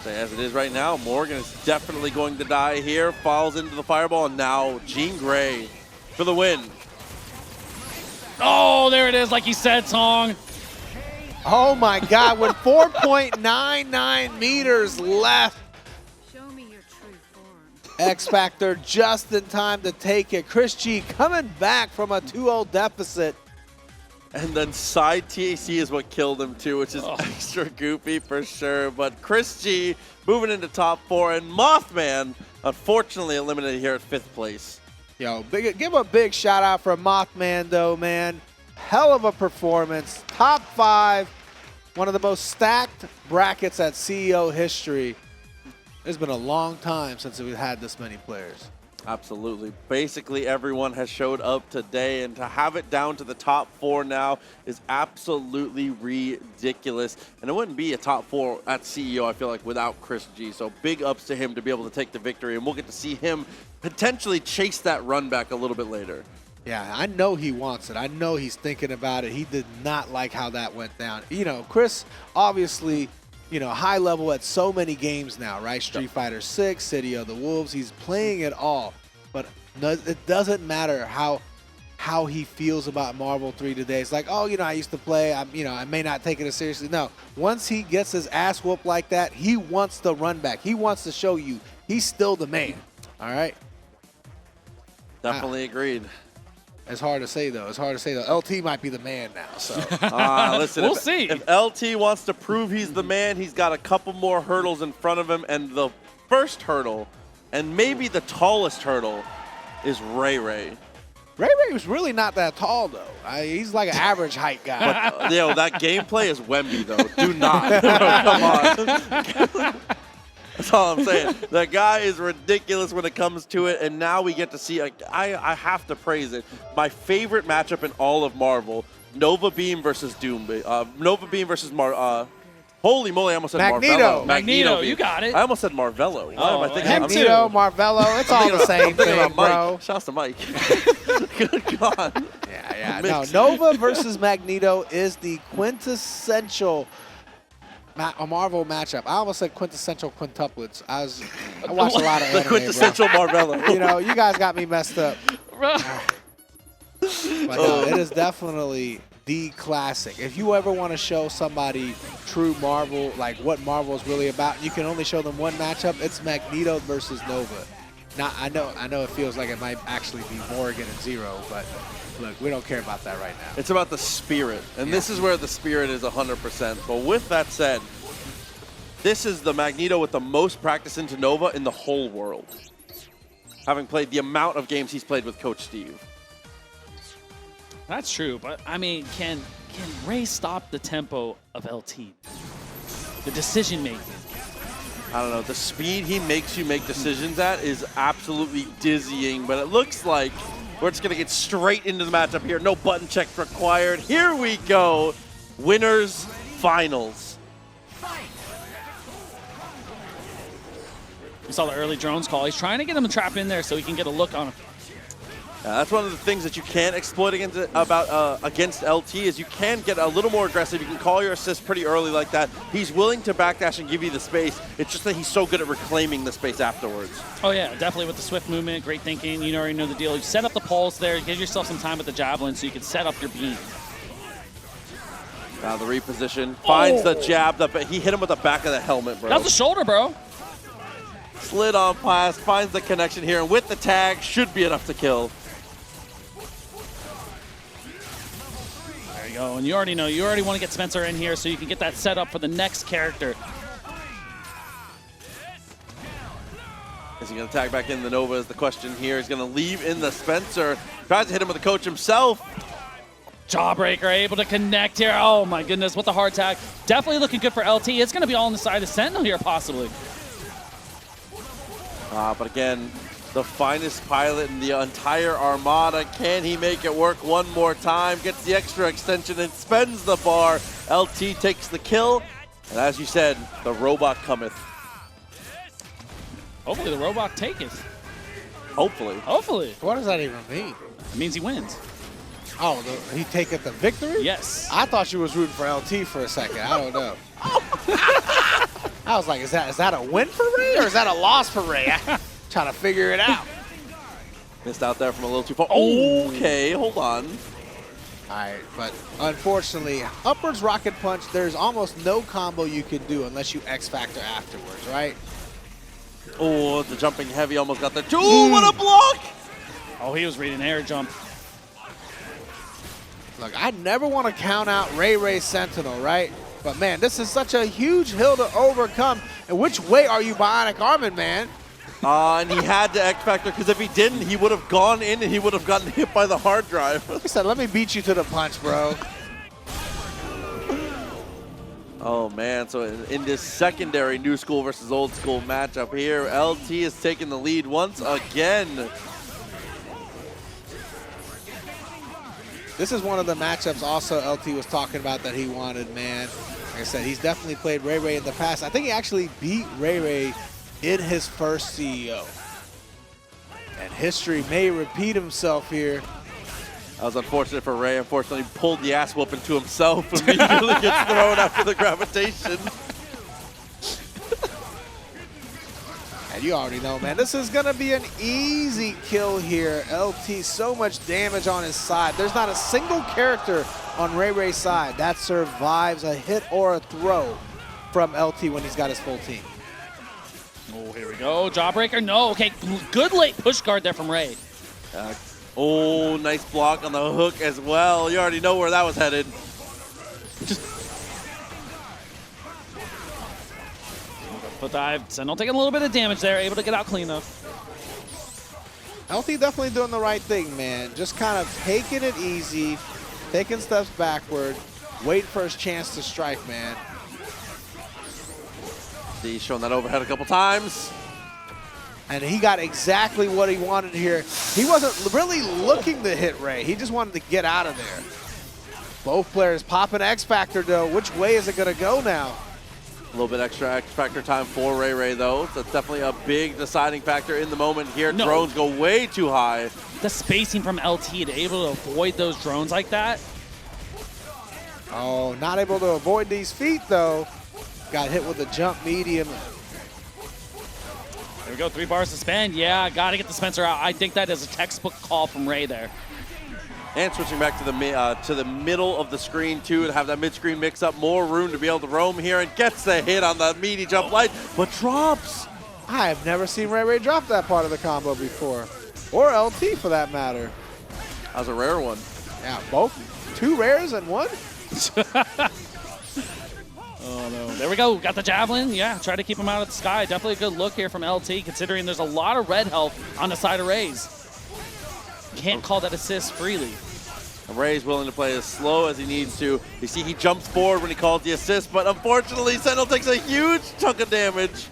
As it is right now, Morrigan is definitely going to die here. Falls into the fireball, and now Jean Grey for the win. Oh, there it is, like you said, Song. Oh my God, with 4.99 meters left. Show me your true form. X Factor just in time to take it. ChrisG coming back from a 2-0 deficit. And then side TAC is what killed him too, which is extra goofy for sure. But ChrisG moving into top 4, and Mothman unfortunately eliminated here at 5th place. Yo, give a big shout out for Mothman though, man. Hell of a performance. Top 5, one of the most stacked brackets at CEO history. It's been a long time since we've had this many players. Absolutely. Basically everyone has showed up today, and to have it down to the top 4 now is absolutely ridiculous. And it wouldn't be a top 4 at CEO, I feel like, without ChrisG. So big ups to him to be able to take the victory, and we'll get to see him potentially chase that run back a little bit later. Yeah, I know he wants it. I know he's thinking about it. He did not like how that went down. You know, Chris, obviously, you know, high level at so many games now, right? Street Fighter 6, City of the Wolves, he's playing it all. But it doesn't matter how he feels about Marvel 3 today. It's like, oh, you know, I used to play, I may not take it as seriously. No, once he gets his ass whooped like that, he wants the run back. He wants to show you he's still the man, all right? Definitely agreed. It's hard to say, though. LT might be the man now, so. Listen, we'll see. If LT wants to prove he's the man, he's got a couple more hurdles in front of him, and the first hurdle, and maybe the tallest hurdle, is RayRay. RayRay was really not that tall, though. He's like an average height guy. But, that gameplay is Wemby, though. Do not. Come on. That's all I'm saying. That guy is ridiculous when it comes to it, and now we get to see, I have to praise it, my favorite matchup in all of Marvel, Nova Beam versus Doom. Nova Beam versus holy moly, I almost said Magneto. Marvello. Magneto, Beam. you got it. I almost said Marvello. Why am I thinking him I'm too. Magneto, Marvello, it's all the same thing, bro. Mike. Shouts to Mike. Good God. Yeah. No, Nova versus Magneto is the quintessential a Marvel matchup. I almost said quintessential quintuplets. I watched a lot of anime, The quintessential Marvello. You know, you guys got me messed up. But no, it is definitely the classic. If you ever want to show somebody true Marvel, like what Marvel is really about, you can only show them one matchup. It's Magneto versus Nova. Now, I know it feels like it might actually be Morrigan and Zero, but look, we don't care about that right now. It's about the spirit, and this is where the spirit is 100%. But with that said, this is the Magneto with the most practice into Nova in the whole world, having played the amount of games he's played with Coach Steve. That's true, but I mean, can Ray stop the tempo of LT? The decision making. I don't know. The speed he makes you make decisions at is absolutely dizzying, but it looks like we're just going to get straight into the matchup here. No button checks required. Here we go. Winners finals. You saw the early drones call. He's trying to get him trapped in there so he can get a look on him. That's one of the things that you can't exploit against LT is you can get a little more aggressive. You can call your assist pretty early like that. He's willing to backdash and give you the space. It's just that he's so good at reclaiming the space afterwards. Oh yeah, definitely with the swift movement, great thinking. You already know the deal. You set up the pulse there, give yourself some time with the javelin so you can set up your beam. Now the reposition finds the jab. He hit him with the back of the helmet, bro. That was the shoulder, bro. Slid on pass, finds the connection here, and with the tag, should be enough to kill. There you go, and you already know, you already want to get Spencer in here so you can get that set up for the next character. Is he going to tag back in the Nova is the question here. He's going to leave in the Spencer. Tries to hit him with the coach himself. Jawbreaker able to connect here. Oh my goodness, what the hard tag. Definitely looking good for LT. It's going to be all on the side of Sentinel here, possibly. But again, the finest pilot in the entire Armada. Can he make it work one more time? Gets the extra extension and spends the bar. LT takes the kill. And as you said, the robot cometh. Hopefully the robot taketh. Hopefully. Hopefully. What does that even mean? It means he wins. Oh, he taketh the victory? Yes. I thought you was rooting for LT for a second. I don't know. I was like, is that a win for Ray or is that a loss for Ray? I'm trying to figure it out. Missed out there from a little too far. Okay, hold on. All right, but unfortunately, upwards rocket punch, there's almost no combo you can do unless you X Factor afterwards, right? Oh, the jumping heavy almost got there. Ooh, what a block! Oh, he was reading air jump. Look, I never want to count out RayRay Sentinel, right? But man, this is such a huge hill to overcome. And which way are you bionic arming, man? And he had to X Factor because if he didn't, he would have gone in and he would have gotten hit by the hard drive. He said, let me beat you to the punch, bro. Oh man, so in this secondary new school versus old school matchup here, LT is taking the lead once again. This is one of the matchups also LT was talking about that he wanted, man. Like I said, he's definitely played RayRay in the past. I think he actually beat RayRay in his first CEO. And history may repeat himself here. That was unfortunate for Ray. Unfortunately, he pulled the ass whooping to himself and immediately gets thrown after the gravitation. And you already know, man, this is going to be an easy kill here. LT, so much damage on his side. There's not a single character on RayRay's side that survives a hit or a throw from LT when he's got his full team. Oh, here we go. Jawbreaker, no. Okay, good late push guard there from Ray. Oh, nice block on the hook as well. You already know where that was headed. Foot dive. Sentinel taking a little bit of damage there, able to get out clean though. LT definitely doing the right thing, man. Just kind of taking it easy, taking steps backward, wait for his chance to strike, man. He's shown that overhead a couple times. And he got exactly what he wanted here. He wasn't really looking to hit Ray. He just wanted to get out of there. Both players popping X Factor, though. Which way is it going to go now? A little bit extra X Factor time for RayRay, though. That's definitely a big deciding factor in the moment here. No. Drones go way too high. The spacing from LT to able to avoid those drones like that. Oh, not able to avoid these feet, though. Got hit with a jump medium. There we go, 3 bars to spend. Yeah, got to get the Spencer out. I think that is a textbook call from Ray there. And switching back to the middle of the screen, too, to have that mid-screen mix-up. More room to be able to roam here, and gets the hit on the meaty jump light, but drops. I have never seen RayRay drop that part of the combo before. Or LT, for that matter. That was a rare one. Yeah, both. 2 rares and 1? Oh, no. There we go. Got the javelin. Yeah, try to keep him out of the sky. Definitely a good look here from LT, considering there's a lot of red health on the side of Ray's. Can't call that assist freely. And Ray's willing to play as slow as he needs to. You see he jumps forward when he calls the assist, but unfortunately, Sentinel takes a huge chunk of damage.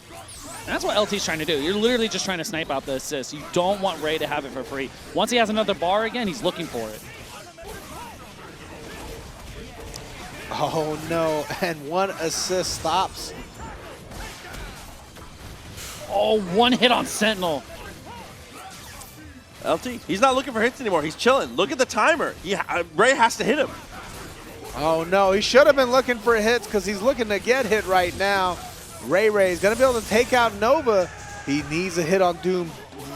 And that's what LT's trying to do. You're literally just trying to snipe out the assist. You don't want Ray to have it for free. Once he has another bar again, he's looking for it. Oh, no. And 1 assist stops. Oh, 1 hit on Sentinel. LT, he's not looking for hits anymore. He's chilling. Look at the timer. Ray has to hit him. Oh, no. He should have been looking for hits because he's looking to get hit right now. RayRay is going to be able to take out Nova. He needs a hit on Doom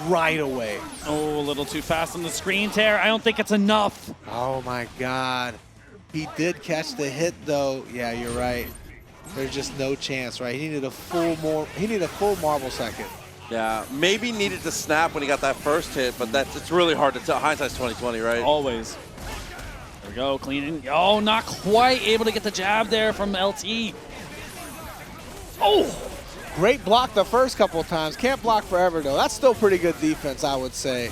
right away. Oh, a little too fast on the screen tear. I don't think it's enough. Oh, my God. He did catch the hit, though. Yeah, you're right. There's just no chance, right? He needed a full marble second. Yeah, maybe needed to snap when he got that first hit, but it's really hard to tell. Hindsight's 20/20, right? Always. There we go, cleaning. Oh, not quite able to get the jab there from LT. Oh! Great block the first couple of times. Can't block forever, though. That's still pretty good defense, I would say.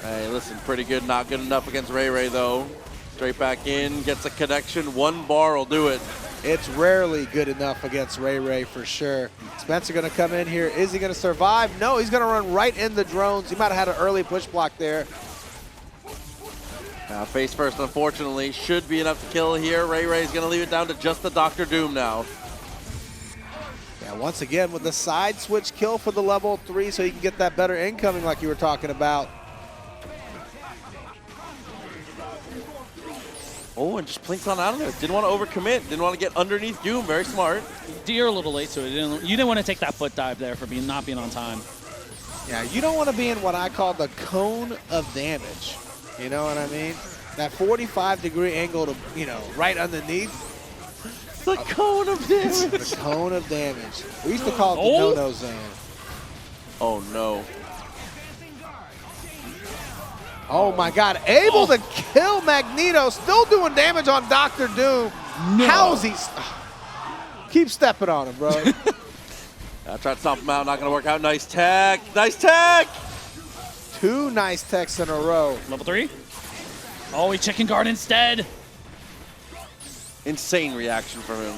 Hey, listen, pretty good. Not good enough against RayRay, though. Straight back in, gets a connection. 1 bar will do it. It's rarely good enough against RayRay for sure. Spencer going to come in here. Is he going to survive? No, he's going to run right in the drones. He might have had an early push block there. Face first, unfortunately, should be enough to kill here. RayRay is going to leave it down to just the Dr. Doom now. Yeah, once again with the side switch kill for the level 3 so he can get that better incoming like you were talking about. Oh, and just plinks on out of there. Didn't want to overcommit. Didn't want to get underneath Doom. Very smart. You're a little late to it. You didn't want to take that foot dive there for not being on time. Yeah, you don't want to be in what I call the cone of damage. You know what I mean? That 45-degree angle to, right underneath. The cone of damage. The cone of damage. We used to call it the no-no zone. Oh, no. Oh my God, able to kill Magneto, still doing damage on Dr. Doom. No. How is he? Keep stepping on him, bro. I tried to stomp him out, not gonna work out. Nice tech, nice tech! 2 nice techs in a row. Level 3. Oh, he chicken guard instead. Insane reaction from him.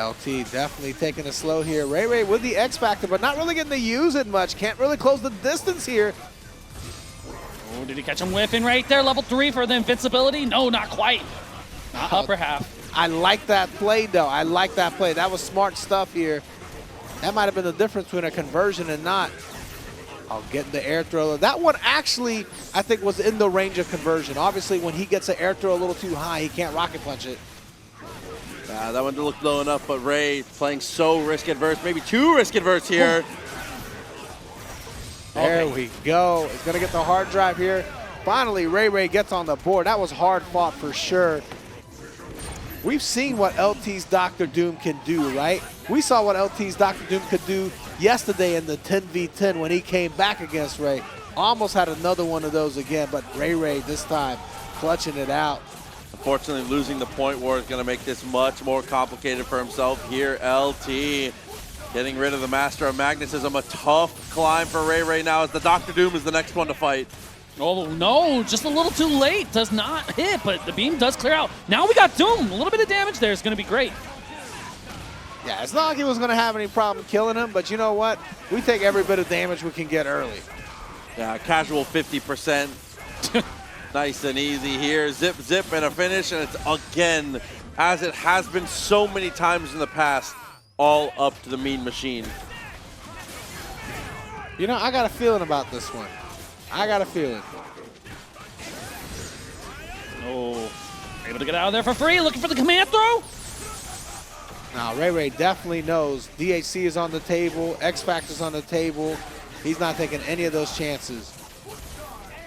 LT definitely taking it slow here. RayRay with the X Factor, but not really getting to use it much. Can't really close the distance here. Oh, did he catch him whiffing right there? Level 3 for the invincibility? No, not quite. Not upper half. I like that play, though. I like that play. That was smart stuff here. That might have been the difference between a conversion and not. I'll get the air throw. That one actually, I think, was in the range of conversion. Obviously, when he gets an air throw a little too high, he can't rocket punch it. That one didn't look low enough, but Ray playing so risk adverse, maybe too risk adverse here. There we go. He's going to get the hard drive here. Finally, RayRay gets on the board. That was hard fought for sure. We've seen what LT's Dr. Doom can do, right? We saw what LT's Dr. Doom could do yesterday in the 10v10 when he came back against Ray. Almost had another one of those again, but RayRay this time clutching it out. Unfortunately, losing the point war is going to make this much more complicated for himself here. LT Getting rid of the Master of Magnetism, a tough climb for RayRay now as the Dr. Doom is the next one to fight. Oh, no, just a little too late. Does not hit, but the beam does clear out. Now we got Doom. A little bit of damage there is going to be great. Yeah, it's not like he was going to have any problem killing him, but you know what? We take every bit of damage we can get early. Yeah, casual 50%. Nice and easy here. Zip, zip, and a finish. And it's again, as it has been so many times in the past, all up to the Mean Machine. You know, I got a feeling about this one. I got a feeling. Oh, able to get out of there for free. Looking for the command throw. Now, RayRay definitely knows DHC is on the table, X Factor's on the table. He's not taking any of those chances.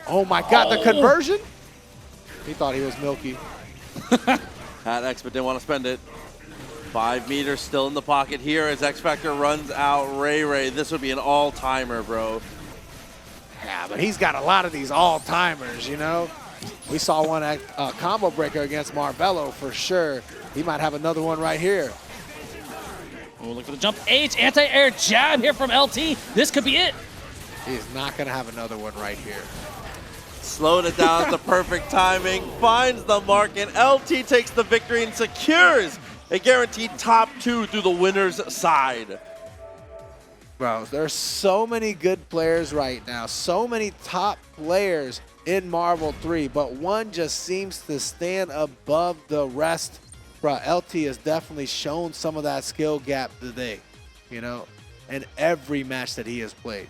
Oh my God, the conversion? He thought he was milky. Had X, but didn't want to spend it. 5 meters still in the pocket here as X Factor runs out RayRay. This would be an all-timer, bro. Yeah, but he's got a lot of these all-timers, you know? We saw one at combo breaker against Marvello for sure. He might have another one right here. Oh, look for the jump H, anti-air jab here from LT. This could be it. He's not gonna have another one right here. Slowed it down at the perfect timing, finds the mark, and LT takes the victory and secures a guaranteed top 2 through the winner's side. Bro, there's so many good players right now, so many top players in Marvel 3, but one just seems to stand above the rest. Bro, LT has definitely shown some of that skill gap today, you know, in every match that he has played.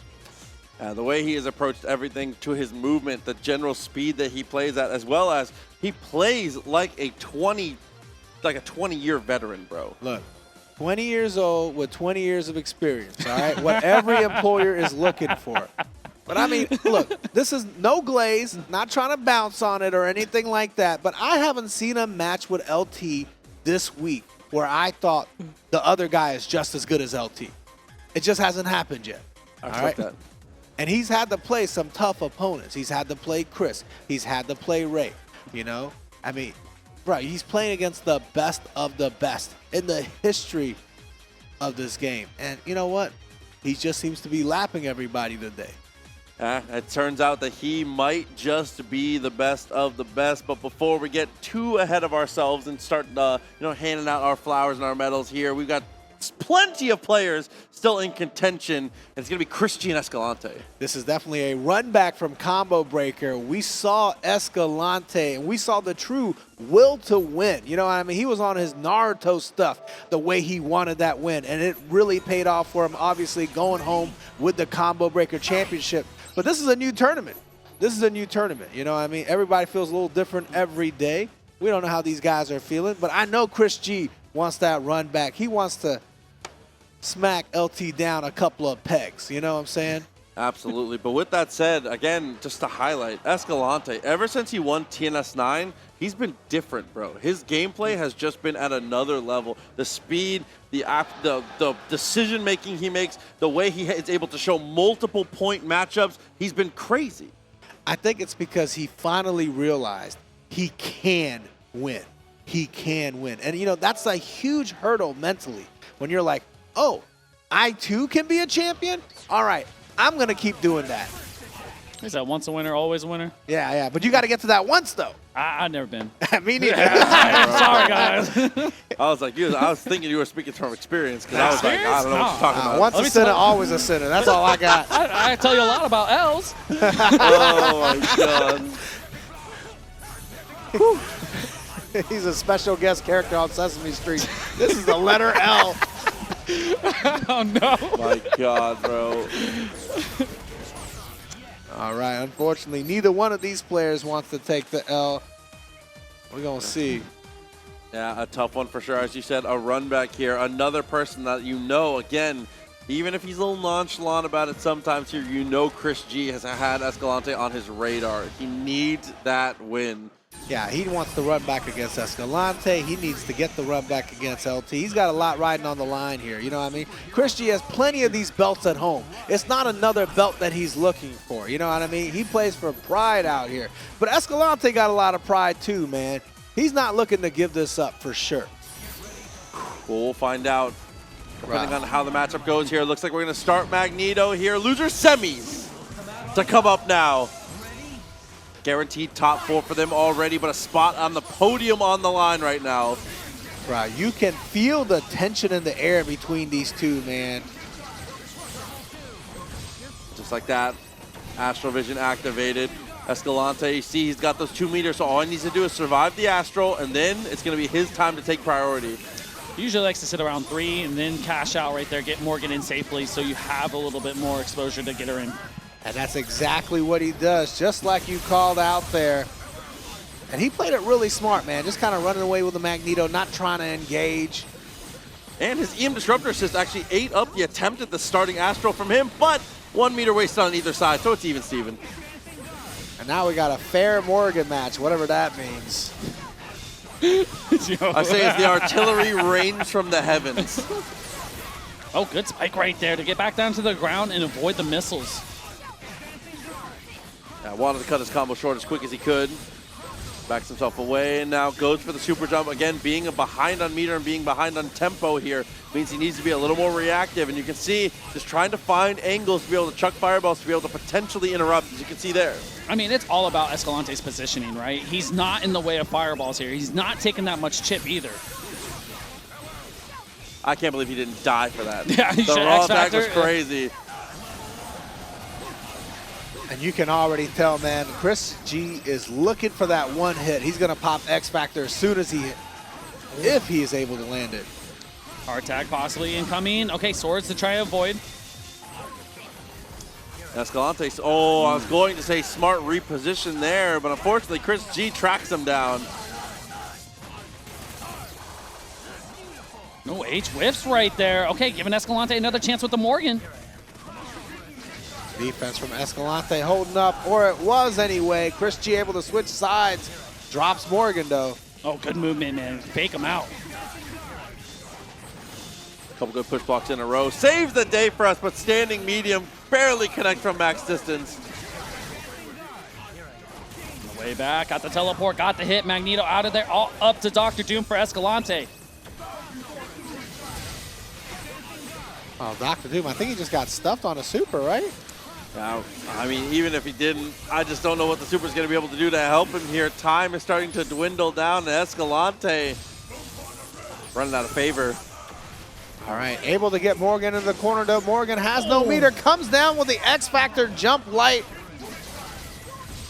The way he has approached everything, to his movement, the general speed that he plays at, as well as he plays like a 20-year veteran, bro. Look, 20 years old with 20 years of experience, all right? What every employer is looking for. But I mean, look, this is no glaze, not trying to bounce on it or anything like that, but I haven't seen a match with LT this week where I thought the other guy is just as good as LT. It just hasn't happened yet. I respect that. And he's had to play some tough opponents. He's had to play Chris. He's had to play Ray, you know? I mean, bro, he's playing against the best of the best in the history of this game. And you know what? He just seems to be lapping everybody today. It turns out that he might just be the best of the best. But before we get too ahead of ourselves and start, handing out our flowers and our medals here, we've got plenty of players still in contention, and it's going to be ChrisG and Escalante. This is definitely a run back from Combo Breaker. We saw Escalante, and we saw the true will to win. You know what I mean? He was on his Naruto stuff, the way he wanted that win, and it really paid off for him, obviously going home with the Combo Breaker Championship. But this is a new tournament. This is a new tournament, you know what I mean? Everybody feels a little different every day. We don't know how these guys are feeling, but I know ChrisG wants that run back. He wants to smack LT down a couple of pegs, you know what I'm saying? Absolutely. But with that said, again, just to highlight, Escalante, ever since he won TNS9, he's been different, bro. His gameplay has just been at another level. The speed, the decision-making he makes, the way he is able to show multiple point matchups, he's been crazy. I think it's because he finally realized he can win. He can win. And, you know, that's a huge hurdle mentally when you're like, oh, I too can be a champion? All right, I'm going to keep doing that. Is that once a winner, always a winner? Yeah, yeah, but you got to get to that once, though. I've never been. Me neither. Sorry, guys. I was thinking you were speaking from experience, because I was like, I don't know what you're talking about. Once a sinner, always a sinner. That's all I got. I tell you a lot about L's. Oh, my God. He's a special guest character on Sesame Street. This is the letter L. Oh, no. My God, bro. All right, unfortunately, neither one of these players wants to take the L. We're going to see. Yeah, a tough one for sure. As you said, a run back here. Another person that you know, again, even if he's a little nonchalant about it sometimes here, you know ChrisG has had Escalante on his radar. He needs that win. Yeah, he wants to run back against Escalante. He needs to get the run back against LT. He's got a lot riding on the line here, you know what I mean? ChrisG has plenty of these belts at home. It's not another belt that he's looking for, you know what I mean? He plays for pride out here. But Escalante got a lot of pride too, man. He's not looking to give this up for sure. We'll find out. depending on how the matchup goes here. Looks like we're going to start Magneto here. Loser semis to come up now. Guaranteed top 4 for them already, but a spot on the podium on the line right now. Right, you can feel the tension in the air between these two, man. Just like that, Astral Vision activated. Escalante, you see he's got those 2 meters, so all he needs to do is survive the Astral, and then it's going to be his time to take priority. He usually likes to sit around 3 and then cash out right there, get Morgan in safely so you have a little bit more exposure to get her in. And that's exactly what he does, just like you called out there. And he played it really smart, man, just kind of running away with the Magneto, not trying to engage. And his EM Disruptor Assist actually ate up the attempt at the starting Astral from him, but 1 meter wasted on either side, so it's even Steven. And now we got a fair Morrigan match, whatever that means. I say it's the artillery rains from the heavens. Oh, good spike right there to get back down to the ground and avoid the missiles. Yeah, wanted to cut his combo short as quick as he could. Backs himself away and now goes for the super jump. Again, being behind on meter and being behind on tempo here means he needs to be a little more reactive. And you can see just trying to find angles to be able to chuck fireballs to be able to potentially interrupt, as you can see there. I mean, it's all about Escalante's positioning, right? He's not in the way of fireballs here. He's not taking that much chip either. I can't believe he didn't die for that. Yeah, he the should raw attack X-Factor. was crazy. And you can already tell, man, ChrisG is looking for that one hit. He's going to pop X Factor as soon as if he is able to land it. Hard tag possibly incoming. Okay, swords to try to avoid. Escalante, oh, I was going to say smart reposition there, but unfortunately ChrisG tracks him down. No, H whiffs right there. Okay, giving Escalante another chance with the Morgan. Defense from Escalante holding up, or it was anyway. ChrisG able to switch sides. Drops Morgan, though. Oh, good movement, man. Fake him out. Couple good push blocks in a row. Saves the day for us, but standing medium, barely connect from max distance. Way back, got the teleport, got the hit. Magneto out of there, all up to Dr. Doom for Escalante. Oh, Dr. Doom, I think he just got stuffed on a super, right? Yeah, I mean, even if he didn't, I just don't know what the super's going to be able to do to help him here. Time is starting to dwindle down, and Escalante running out of favor. All right, able to get Morgan into the corner, though. Morgan has no meter, comes down with the X Factor jump light.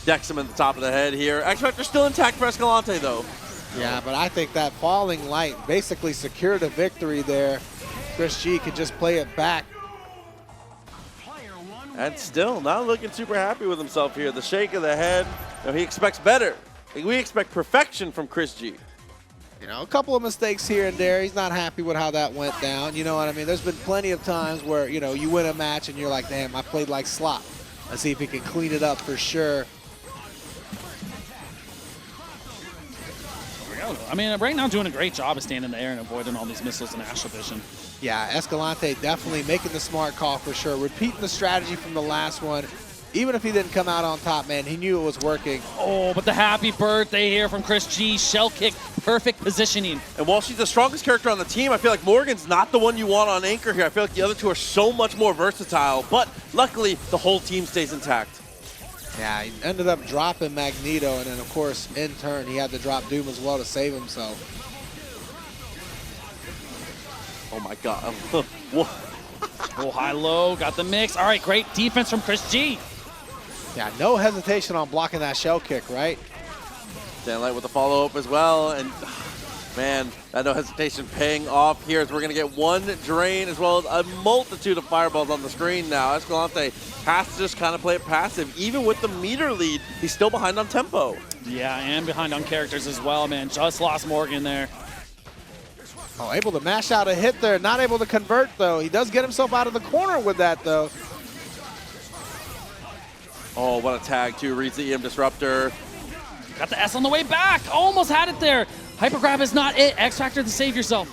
Decks him in the top of the head here. X Factor still intact for Escalante, though. Yeah, but I think that falling light basically secured a victory there. ChrisG could just play it back. And still not looking super happy with himself here. The shake of the head, you know, he expects better. We expect perfection from ChrisG. You know, a couple of mistakes here and there. He's not happy with how that went down. You know what I mean? There's been plenty of times where, you know, you win a match and you're like, damn, I played like slop. Let's see if he can clean it up for sure. I mean, right now doing a great job of staying in the air and avoiding all these missiles and Astral Vision. Yeah, Escalante definitely making the smart call for sure. Repeating the strategy from the last one. Even if he didn't come out on top, man, he knew it was working. Oh, but the happy birthday here from ChrisG. Shell kick, perfect positioning. And while she's the strongest character on the team, I feel like Morgan's not the one you want on anchor here. I feel like the other two are so much more versatile, but luckily the whole team stays intact. Yeah, he ended up dropping Magneto, and then, of course, in turn, he had to drop Doom as well to save himself. Oh, my God. Oh, high-low, got the mix. All right, great defense from ChrisG. Yeah, no hesitation on blocking that shell kick, right? Light with the follow-up as well, and man, that no hesitation paying off here as we're going to get one drain as well as a multitude of fireballs on the screen now. Escalante has to just kind of play it passive. Even with the meter lead, he's still behind on tempo. Yeah, and behind on characters as well, man. Just lost Morgan there. Oh, able to mash out a hit there. Not able to convert, though. He does get himself out of the corner with that, though. Oh, what a tag, too. Reads the EM Disruptor. Got the S on the way back. Almost had it there. Hyper grab is not it. X Factor to save yourself.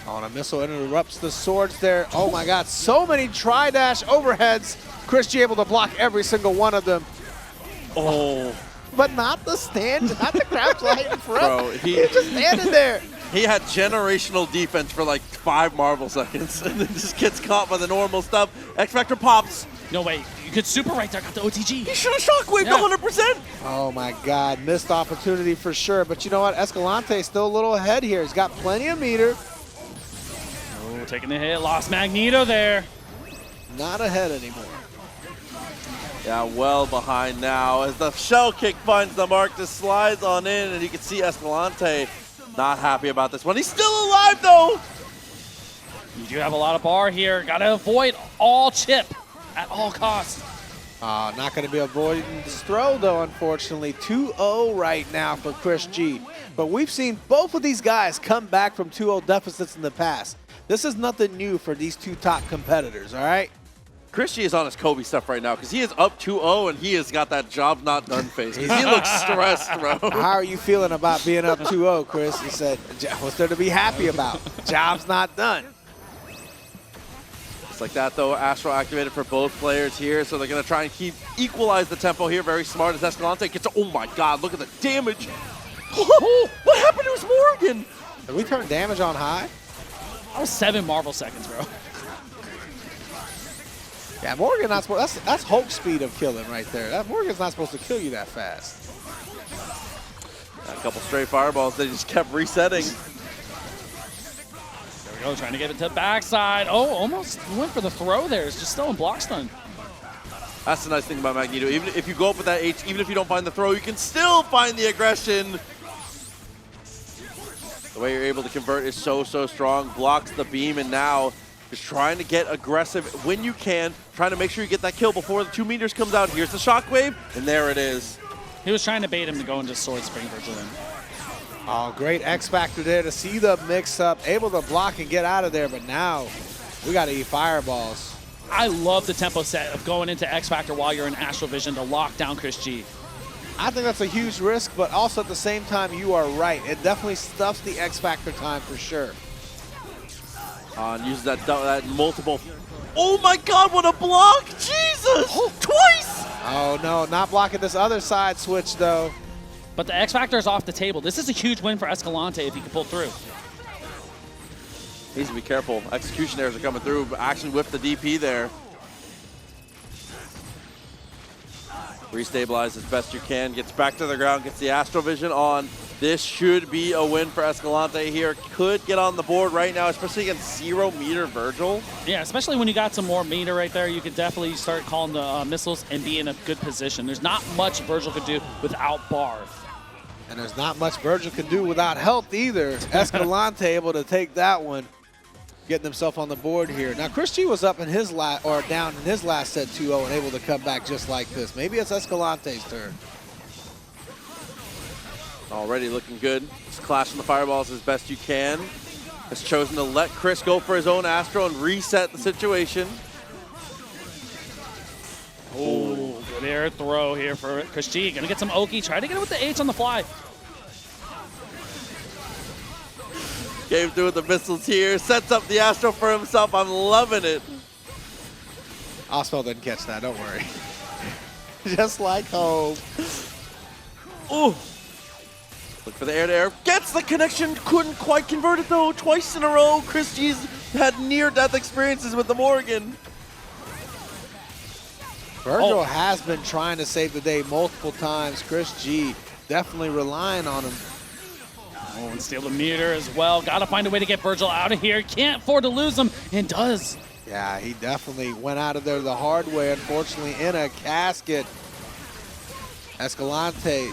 Oh, and a missile interrupts the swords there. Oh, my God. So many tri-dash overheads. ChrisG able to block every single one of them. Oh. But not the stand, not the crouch light in front. Bro, He's just standing there. He had generational defense for like 5 Marvel seconds and then just gets caught by the normal stuff. X-Factor pops. No, wait. You could super right there. Got the OTG. He should have shockwaved 100%. Oh my God, missed opportunity for sure. But you know what? Escalante is still a little ahead here. He's got plenty of meter. Oh, taking the hit. Lost Magneto there. Not ahead anymore. Yeah, well behind now as the shell kick finds the mark, just slides on in, and you can see Escalante not happy about this one. He's still alive though. You do have a lot of bar here. Got to avoid all chip at all costs. Not going to be avoiding this throw though, unfortunately. 2-0 right now for ChrisG. But we've seen both of these guys come back from 2-0 deficits in the past. This is nothing new for these two top competitors, all right? ChrisG is on his Kobe stuff right now because he is up 2-0 and he has got that job not done face. He looks stressed, bro. How are you feeling about being up 2-0, Chris? He said, what's there to be happy about? Job's not done. Just like that, though, Astro activated for both players here, so they're going to try and equalize the tempo here. Very smart as Escalante gets oh my God, look at the damage. What happened to his Morrigan? Did we turn damage on high? That was 7 Marvel seconds, bro. Yeah, Morrigan not supposed. That's Hulk speed of killing right there. That Morrigan's not supposed to kill you that fast. A couple straight fireballs, they just kept resetting. There we go, trying to get it to the backside. Oh, almost went for the throw there. It's just still in block stun. That's the nice thing about Magneto. Even if you go up with that H, even if you don't find the throw, you can still find the aggression. The way you're able to convert is so strong. Blocks the beam, and now just trying to get aggressive when you can, trying to make sure you get that kill before the 2 meters comes out. Here's the shockwave, and there it is. He was trying to bait him to go into Sword Spring Vergil. Oh, great X Factor there to see the mix-up, able to block and get out of there, but now we got to eat fireballs. I love the tempo set of going into X Factor while you're in Astral Vision to lock down ChrisG. I think that's a huge risk, but also at the same time, you are right. It definitely stuffs the X Factor time for sure. And uses that multiple. Oh my God, what a block! Jesus! Twice! Oh no, not blocking this other side switch though. But the X Factor is off the table. This is a huge win for Escalante if he can pull through. Needs to be careful. Execution errors are coming through, but actually whiffed the DP there. Restabilize as best you can, gets back to the ground, gets the Astral Vision on. This should be a win for Escalante here. Could get on the board right now, especially against 0 meter Vergil. Yeah, especially when you got some more meter right there, you could definitely start calling the missiles and be in a good position. There's not much Vergil could do without bar. And there's not much Vergil can do without health either. Escalante able to take that one, getting himself on the board here. Now ChrisG was up in his down in his last set 2-0 and able to come back just like this. Maybe it's Escalante's turn. Already looking good. Just clashing the fireballs as best you can. Has chosen to let Chris go for his own Astro and reset the situation. Oh, good air throw here for ChrisG. Gonna get some Oki. Try to get it with the H on the fly. Came through with the missiles here. Sets up the Astro for himself. I'm loving it. Oswald didn't catch that, don't worry. Just like home. Ooh. Look for the air-to-air. Gets the connection. Couldn't quite convert it, though. Twice in a row, ChrisG's had near-death experiences with the Morrigan. Vergil has been trying to save the day multiple times. ChrisG definitely relying on him. Oh, and steal the meter as well. Got to find a way to get Vergil out of here. Can't afford to lose him, and does. Yeah, he definitely went out of there the hard way, unfortunately, in a casket. Escalante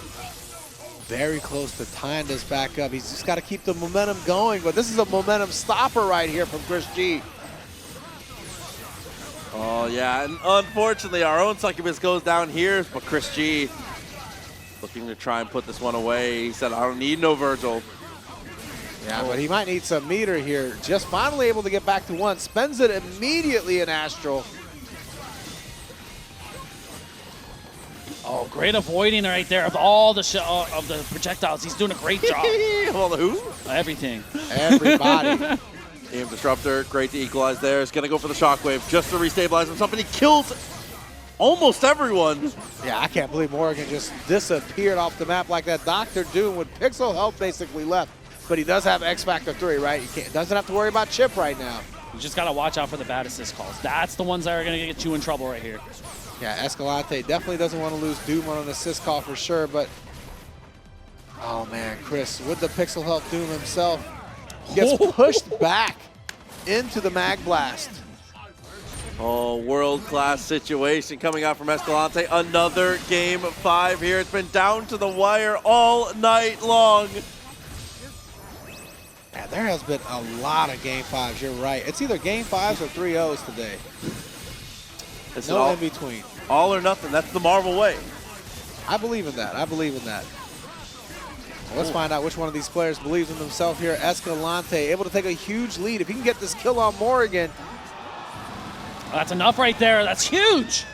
very close to tying this back up. He's just got to keep the momentum going, but this is a momentum stopper right here from ChrisG. Oh, yeah, and unfortunately, our own succubus goes down here, but ChrisG looking to try and put this one away. He said, I don't need no Vergil. Yeah, but he might need some meter here. Just finally able to get back to 1. Spends it immediately in Astral. Oh, great avoiding right there of all the of the projectiles. He's doing a great job. Well, the who? Everything. Everybody. Aim Disruptor, great to equalize there. He's going to go for the Shockwave just to restabilize himself, and he kills almost everyone. Yeah, I can't believe Morrigan just disappeared off the map like that. Dr. Doom with pixel health basically left. but he does have X Factor 3, right? He doesn't have to worry about chip right now. You just got to watch out for the bad assist calls. That's the ones that are going to get you in trouble right here. Yeah, Escalante definitely doesn't want to lose Doom on an assist call for sure, but oh man, Chris, with the pixel health Doom himself, gets pushed back into the Mag Blast. Oh, world-class situation coming out from Escalante. Another game 5 here. It's been down to the wire all night long. Yeah, there has been a lot of game 5s, you're right. It's either game 5s or 3-0s today. It's no in between. All or nothing. That's the Marvel way. I believe in that. I believe in that. Well, let's find out which one of these players believes in himself here. Escalante able to take a huge lead. If he can get this kill on Morrigan. That's enough right there. That's huge.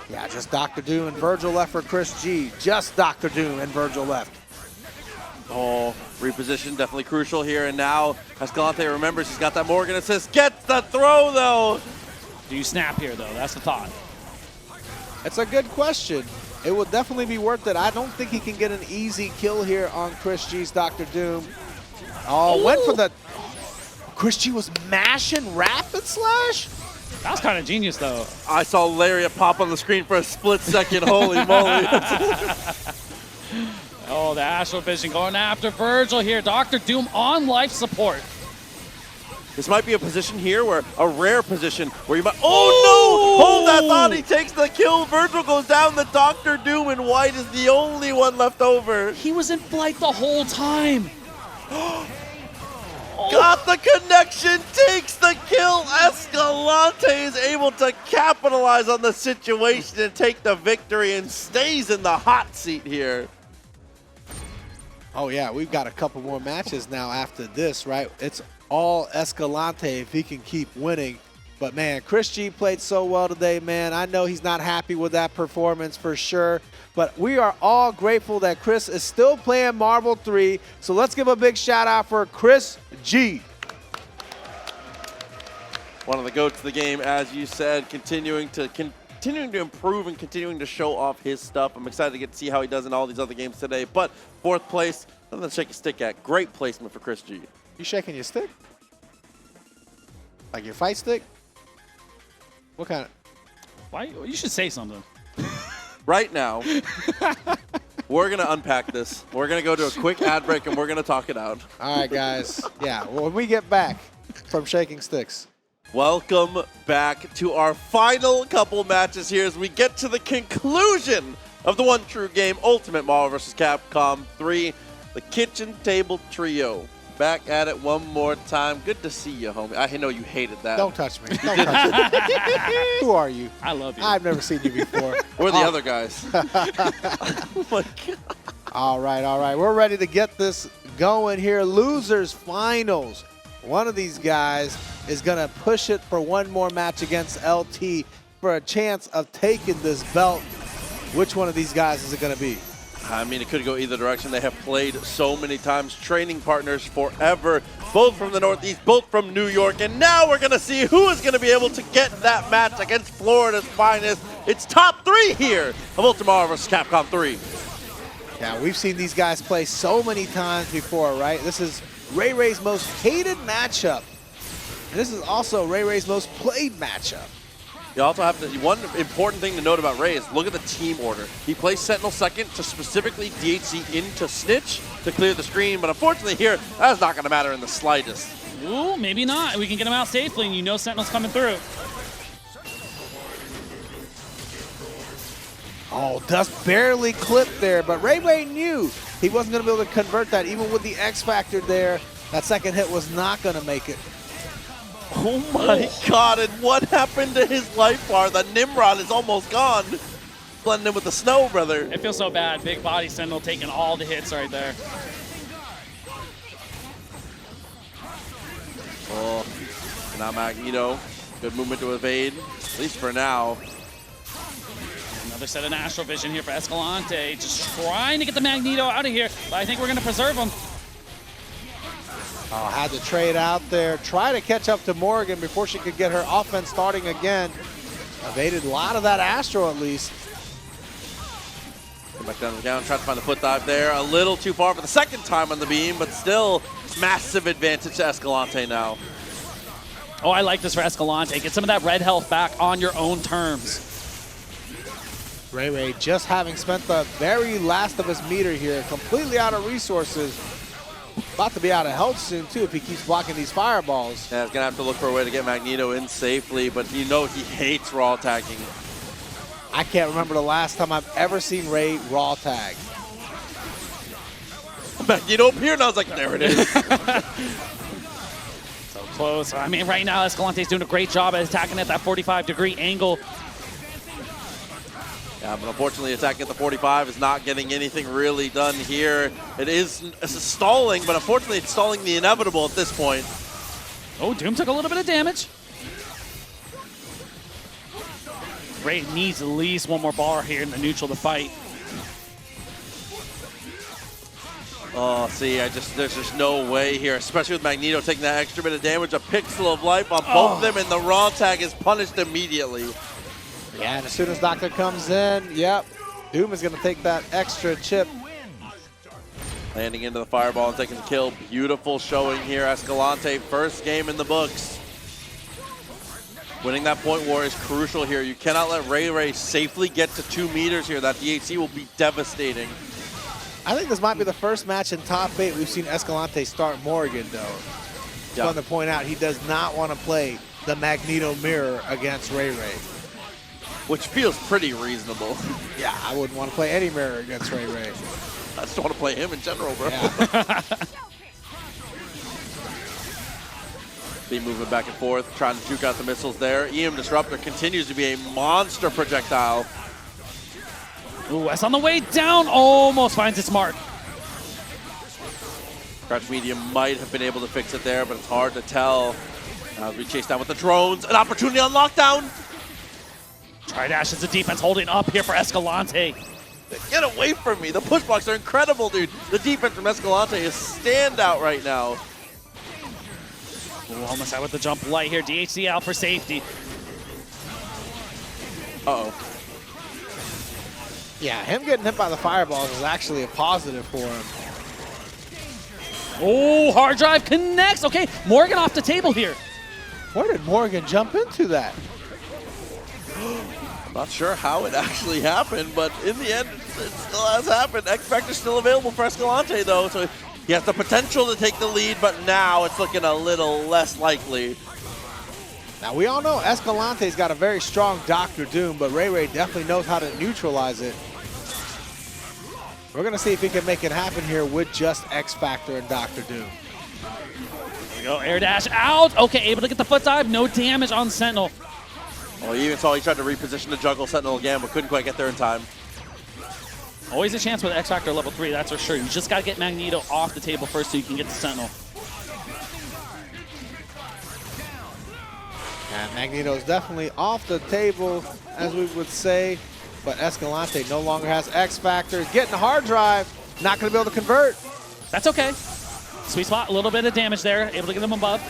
Yeah, just Dr. Doom and Vergil left for ChrisG. Just Dr. Doom and Vergil left. Oh, reposition definitely crucial here. And now Escalante remembers he's got that Morrigan assist. Gets the throw, though. Do you snap here, though? That's the thought. It's a good question. It will definitely be worth it. I don't think he can get an easy kill here on ChrisG's Dr. Doom. Oh, went for the... ChrisG was mashing Rapid Slash? That was kind of genius, though. I saw Lariat pop on the screen for a split second. Holy moly. Oh, the Astral Vision going after Vergil here. Dr. Doom on life support. This might be a position here where a rare position where you might. Oh no! Hold that thought. He takes the kill. Vergil goes down. The Dr. Doom in white is the only one left over. He was in flight the whole time. Got the connection. Takes the kill. Escalante is able to capitalize on the situation and take the victory and stays in the hot seat here. Oh yeah, we've got a couple more matches now after this, right? It's all Escalante if he can keep winning. But man, ChrisG played so well today, man. I know he's not happy with that performance for sure, but we are all grateful that Chris is still playing Marvel 3. So let's give a big shout out for ChrisG. One of the goats of the game, as you said, continuing to improve and continuing to show off his stuff. I'm excited to get to see how he does in all these other games today. But 4th place, nothing to shake a stick at. Great placement for ChrisG. You shaking your stick? Like your fight stick? What kind of? Why? You should say something. Right now, we're going to unpack this. We're going to go to a quick ad break and we're going to talk it out. All right, guys. Yeah, when we get back from shaking sticks. Welcome back to our final couple matches here as we get to the conclusion of the one true game, Ultimate Marvel vs. Capcom 3, the Kitchen Table Trio. Back at it one more time. Good to see you, homie. I know you hated that. Don't touch me. Don't touch me. Who are you? I love you. I've never seen you before. We're the other guys. Oh my God. All right, all right. We're ready to get this going here. Losers finals. One of these guys is going to push it for one more match against LT for a chance of taking this belt. Which one of these guys is it going to be? I mean, it could go either direction. They have played so many times, training partners forever, both from the Northeast, both from New York, and now we're going to see who is going to be able to get that match against Florida's finest. It's top 3 here of Ultimate Marvel vs. Capcom 3. Yeah, we've seen these guys play so many times before, right? This is RayRay's most hated matchup. And this is also RayRay's most played matchup. You also have to, one important thing to note about Ray is look at the team order. He plays Sentinel second to specifically DHC into Snitch to clear the screen, but unfortunately here, that's not going to matter in the slightest. Ooh, maybe not. We can get him out safely, and you know Sentinel's coming through. Oh, just barely clipped there, but RayRay knew he wasn't going to be able to convert that even with the X Factor there. That second hit was not going to make it. Oh my God, and what happened to his life bar? The Nimrod is almost gone. Blending in with the snow, brother. It feels so bad. Big body Sentinel taking all the hits right there. Oh, now Magneto. Good movement to evade, at least for now. Another set of Astral Vision here for Escalante. Just trying to get the Magneto out of here, but I think we're going to preserve him. Oh, had to trade out there. Try to catch up to Morrigan before she could get her offense starting again. Evaded a lot of that Astro at least. Back down to the ground, try to find the foot dive there. A little too far for the second time on the beam, but still massive advantage to Escalante now. Oh, I like this for Escalante. Get some of that red health back on your own terms. RayRay just having spent the very last of his meter here, completely out of resources. About to be out of health soon, too, if he keeps blocking these fireballs. Yeah, he's going to have to look for a way to get Magneto in safely, but you know he hates raw tagging. I can't remember the last time I've ever seen Ray raw tag. Magneto appeared, and I was like, there it is. So close. I mean, right now, Escalante's doing a great job at attacking at that 45-degree angle. Yeah, but unfortunately, attacking at the 45 is not getting anything really done here. It's stalling, but unfortunately, it's stalling the inevitable at this point. Oh, Doom took a little bit of damage. Ray needs at least one more bar here in the neutral to fight. Oh, see, there's just no way here, especially with Magneto taking that extra bit of damage. A pixel of life on both of them, and the raw tag is punished immediately. Yeah, and as soon as Doctor comes in, yep, Doom is going to take that extra chip. Landing into the fireball and taking the kill. Beautiful showing here. Escalante, first game in the books. Winning that point war is crucial here. You cannot let RayRay safely get to 2 meters here. That DHC will be devastating. I think this might be the first match in top 8 we've seen Escalante start Morrigan, though. Yeah. Fun to point out, he does not want to play the Magneto mirror against RayRay. Which feels pretty reasonable. Yeah, I wouldn't want to play any mirror against RayRay. I just want to play him in general, bro. Yeah. Be moving back and forth, trying to juke out the missiles there. EM Disruptor continues to be a monster projectile. Ooh, that's on the way down. Almost finds its mark. Crouch Medium might have been able to fix it there, but it's hard to tell. As we chase down with the drones. An opportunity on lockdown. Tri-Dash is the defense holding up here for Escalante. Get away from me. The push blocks are incredible, dude. The defense from Escalante is standout right now. Ooh, almost out with the jump light here. DHC out for safety. Uh-oh. Yeah, him getting hit by the fireballs is actually a positive for him. Oh, hard drive connects. Okay, Morrigan off the table here. Where did Morrigan jump into that? I'm not sure how it actually happened, but in the end, it still has happened. X Factor's still available for Escalante, though, so he has the potential to take the lead, but now it's looking a little less likely. Now, we all know Escalante's got a very strong Dr. Doom, but RayRay definitely knows how to neutralize it. We're going to see if he can make it happen here with just X Factor and Dr. Doom. Here we go, air dash out. Okay, able to get the foot dive. No damage on Sentinel. Well, you even saw he tried to reposition the juggle Sentinel again, but couldn't quite get there in time. Always a chance with X Factor level 3, that's for sure. You just got to get Magneto off the table first so you can get the Sentinel. And Magneto's definitely off the table, as we would say, but Escalante no longer has X Factor. Getting a hard drive, not going to be able to convert. That's okay. Sweet spot, a little bit of damage there. Able to get them above.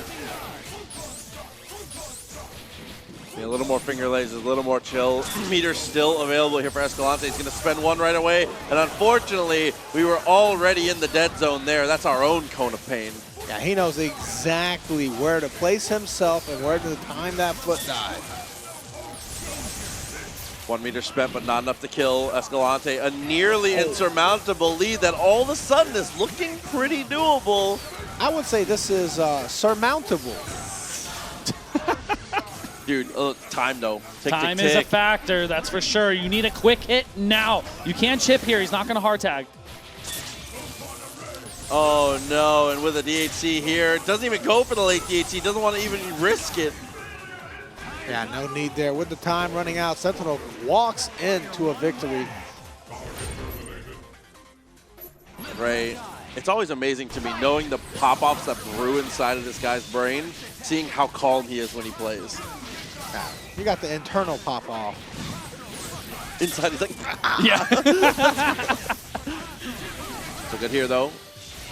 A little more finger lasers, a little more chill. Meter still available here for Escalante. He's going to spend one right away. And unfortunately, we were already in the dead zone there. That's our own cone of pain. Yeah, he knows exactly where to place himself and where to time that foot dive. 1 meter spent, but not enough to kill Escalante. A nearly insurmountable lead that all of a sudden is looking pretty doable. I would say this is surmountable. Dude, time though. Tick, Time tick, is tick. a factor, that's for sure. You need a quick hit now. You can't chip here. He's not going to hard tag. Oh no, and with a DHC here, doesn't even go for the late DHC, doesn't want to even risk it. Yeah, no need there. With the time running out, Sentinel walks into a victory. Ray, it's always amazing to me knowing the pop-offs that brew inside of this guy's brain, seeing how calm he is when he plays. Yeah, you got the internal pop-off. Inside, he's like, Yeah. So good here, though.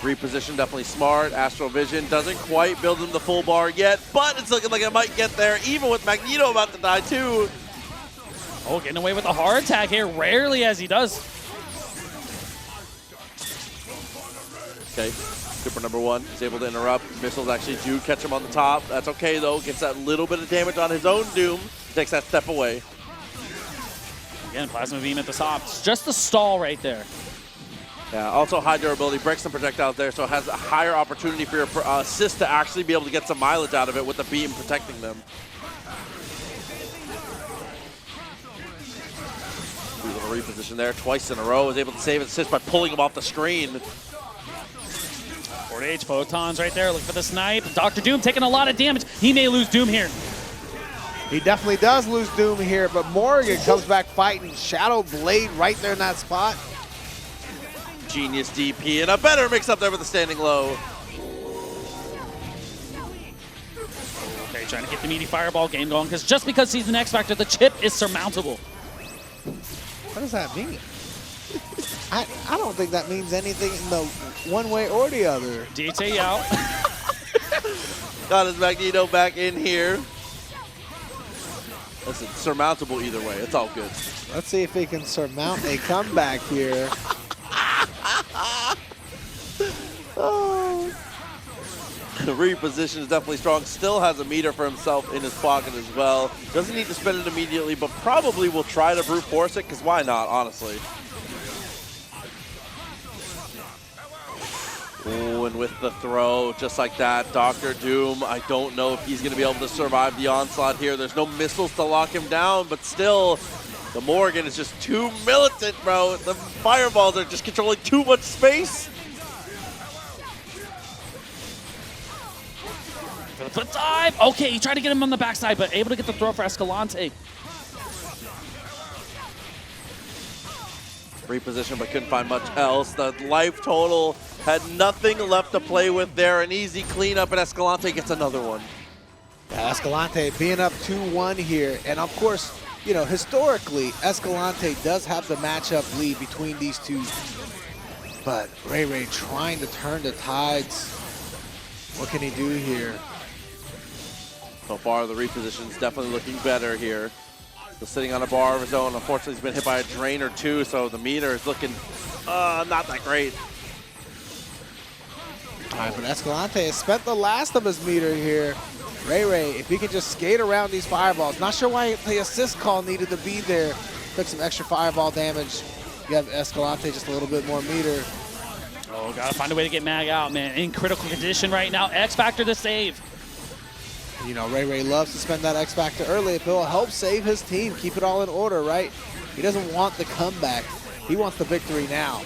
Reposition, definitely smart. Astral Vision doesn't quite build him the full bar yet, but it's looking like it might get there, even with Magneto about to die, too. Oh, getting away with a hard tag here. Rarely as he does. Okay, super number 1 is able to interrupt. Missiles actually do catch him on the top. That's okay though, gets that little bit of damage on his own Doom. Takes that step away. Again, Plasma Beam at the top. It's just the stall right there. Yeah, also high durability, breaks some projectiles there, so it has a higher opportunity for your assist to actually be able to get some mileage out of it with the beam protecting them. Good little reposition there, twice in a row, is able to save assist by pulling him off the screen. 4H photons right there, look for the snipe. Dr. Doom taking a lot of damage. He may lose Doom here. He definitely does lose Doom here, but Morrigan comes back fighting. Shadow Blade right there in that spot. Genius DP and a better mix up there with the standing low. Okay, trying to get the meaty fireball game going, because just because he's an X Factor, the chip is surmountable. What does that mean? I don't think that means anything in the one way or the other. DT out. Got his Magneto back in here. Listen, surmountable either way. It's all good. Let's see if he can surmount a comeback here. Oh. The reposition is definitely strong. Still has a meter for himself in his pocket as well. Doesn't need to spend it immediately, but probably will try to brute force it, because why not, honestly. Oh, and with the throw, just like that, Dr. Doom, I don't know if he's going to be able to survive the onslaught here. There's no missiles to lock him down, but still, the Morrigan is just too militant, bro. The fireballs are just controlling too much space. The dive. Okay, he tried to get him on the backside, but able to get the throw for Escalante. Reposition, but couldn't find much else. The life total had nothing left to play with there. An easy cleanup, and Escalante gets another one. Yeah, Escalante being up 2-1 here. And of course, you know, historically, Escalante does have the matchup lead between these two. But RayRay trying to turn the tides. What can he do here? So far, the reposition is definitely looking better here. Still sitting on a bar of his own. Unfortunately, he's been hit by a drain or two, so the meter is looking not that great. All right, but Escalante has spent the last of his meter here. RayRay, if he can just skate around these fireballs. Not sure why the assist call needed to be there. Took some extra fireball damage. You have Escalante just a little bit more meter. Oh, gotta find a way to get Mag out, man. In critical condition right now. X Factor to save. You know, RayRay loves to spend that X Factor early if it will help save his team, keep it all in order, right? He doesn't want the comeback. He wants the victory now.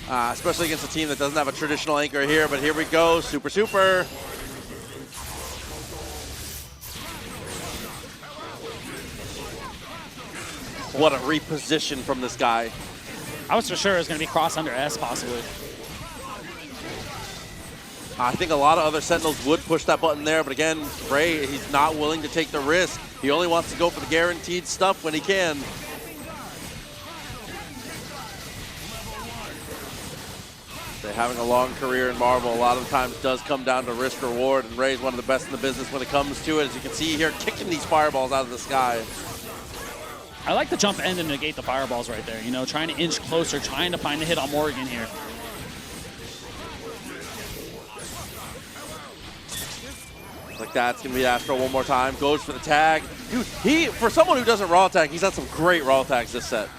Especially against a team that doesn't have a traditional anchor here, but here we go. Super, super. What a reposition from this guy. I was for sure it was going to be cross under S, possibly. I think a lot of other Sentinels would push that button there, but again, Ray, he's not willing to take the risk. He only wants to go for the guaranteed stuff when he can. Having a long career in Marvel a lot of times does come down to risk reward, and Ray's one of the best in the business when it comes to it. As you can see here, kicking these fireballs out of the sky. I like the jump end and negate the fireballs right there. You know, trying to inch closer, trying to find a hit on Morrigan here. Like that's gonna be Astro one more time. Goes for the tag. Dude, for someone who doesn't raw tag, he's had some great raw tags this set.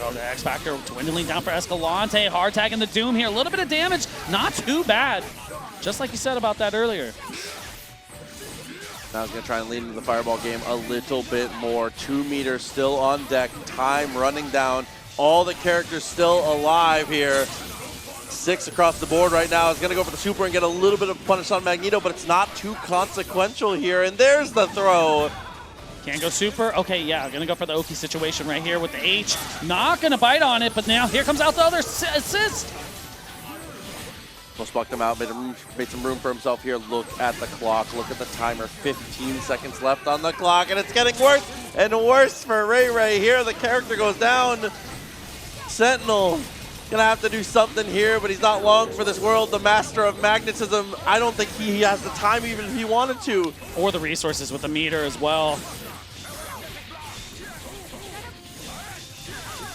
Oh, the X Factor dwindling down for Escalante. Hard tagging the Doom here. A little bit of damage. Not too bad. Just like you said about that earlier. Now he's going to try and lead into the fireball game a little bit more. 2 meters still on deck. Time running down. All the characters still alive here. 6 across the board right now. Is going to go for the super and get a little bit of punish on Magneto, but it's not too consequential here. And there's the throw. Can't go super. Okay, yeah, gonna go for the Oki situation right here with the H. Not gonna bite on it, but now here comes out the other assist. Almost bucked him out, made some room for himself here. Look at the clock, look at the timer. 15 seconds left on the clock, and it's getting worse and worse for RayRay here. The character goes down. Sentinel gonna have to do something here, but he's not long for this world. The master of magnetism, I don't think he has the time even if he wanted to. Or the resources with the meter as well.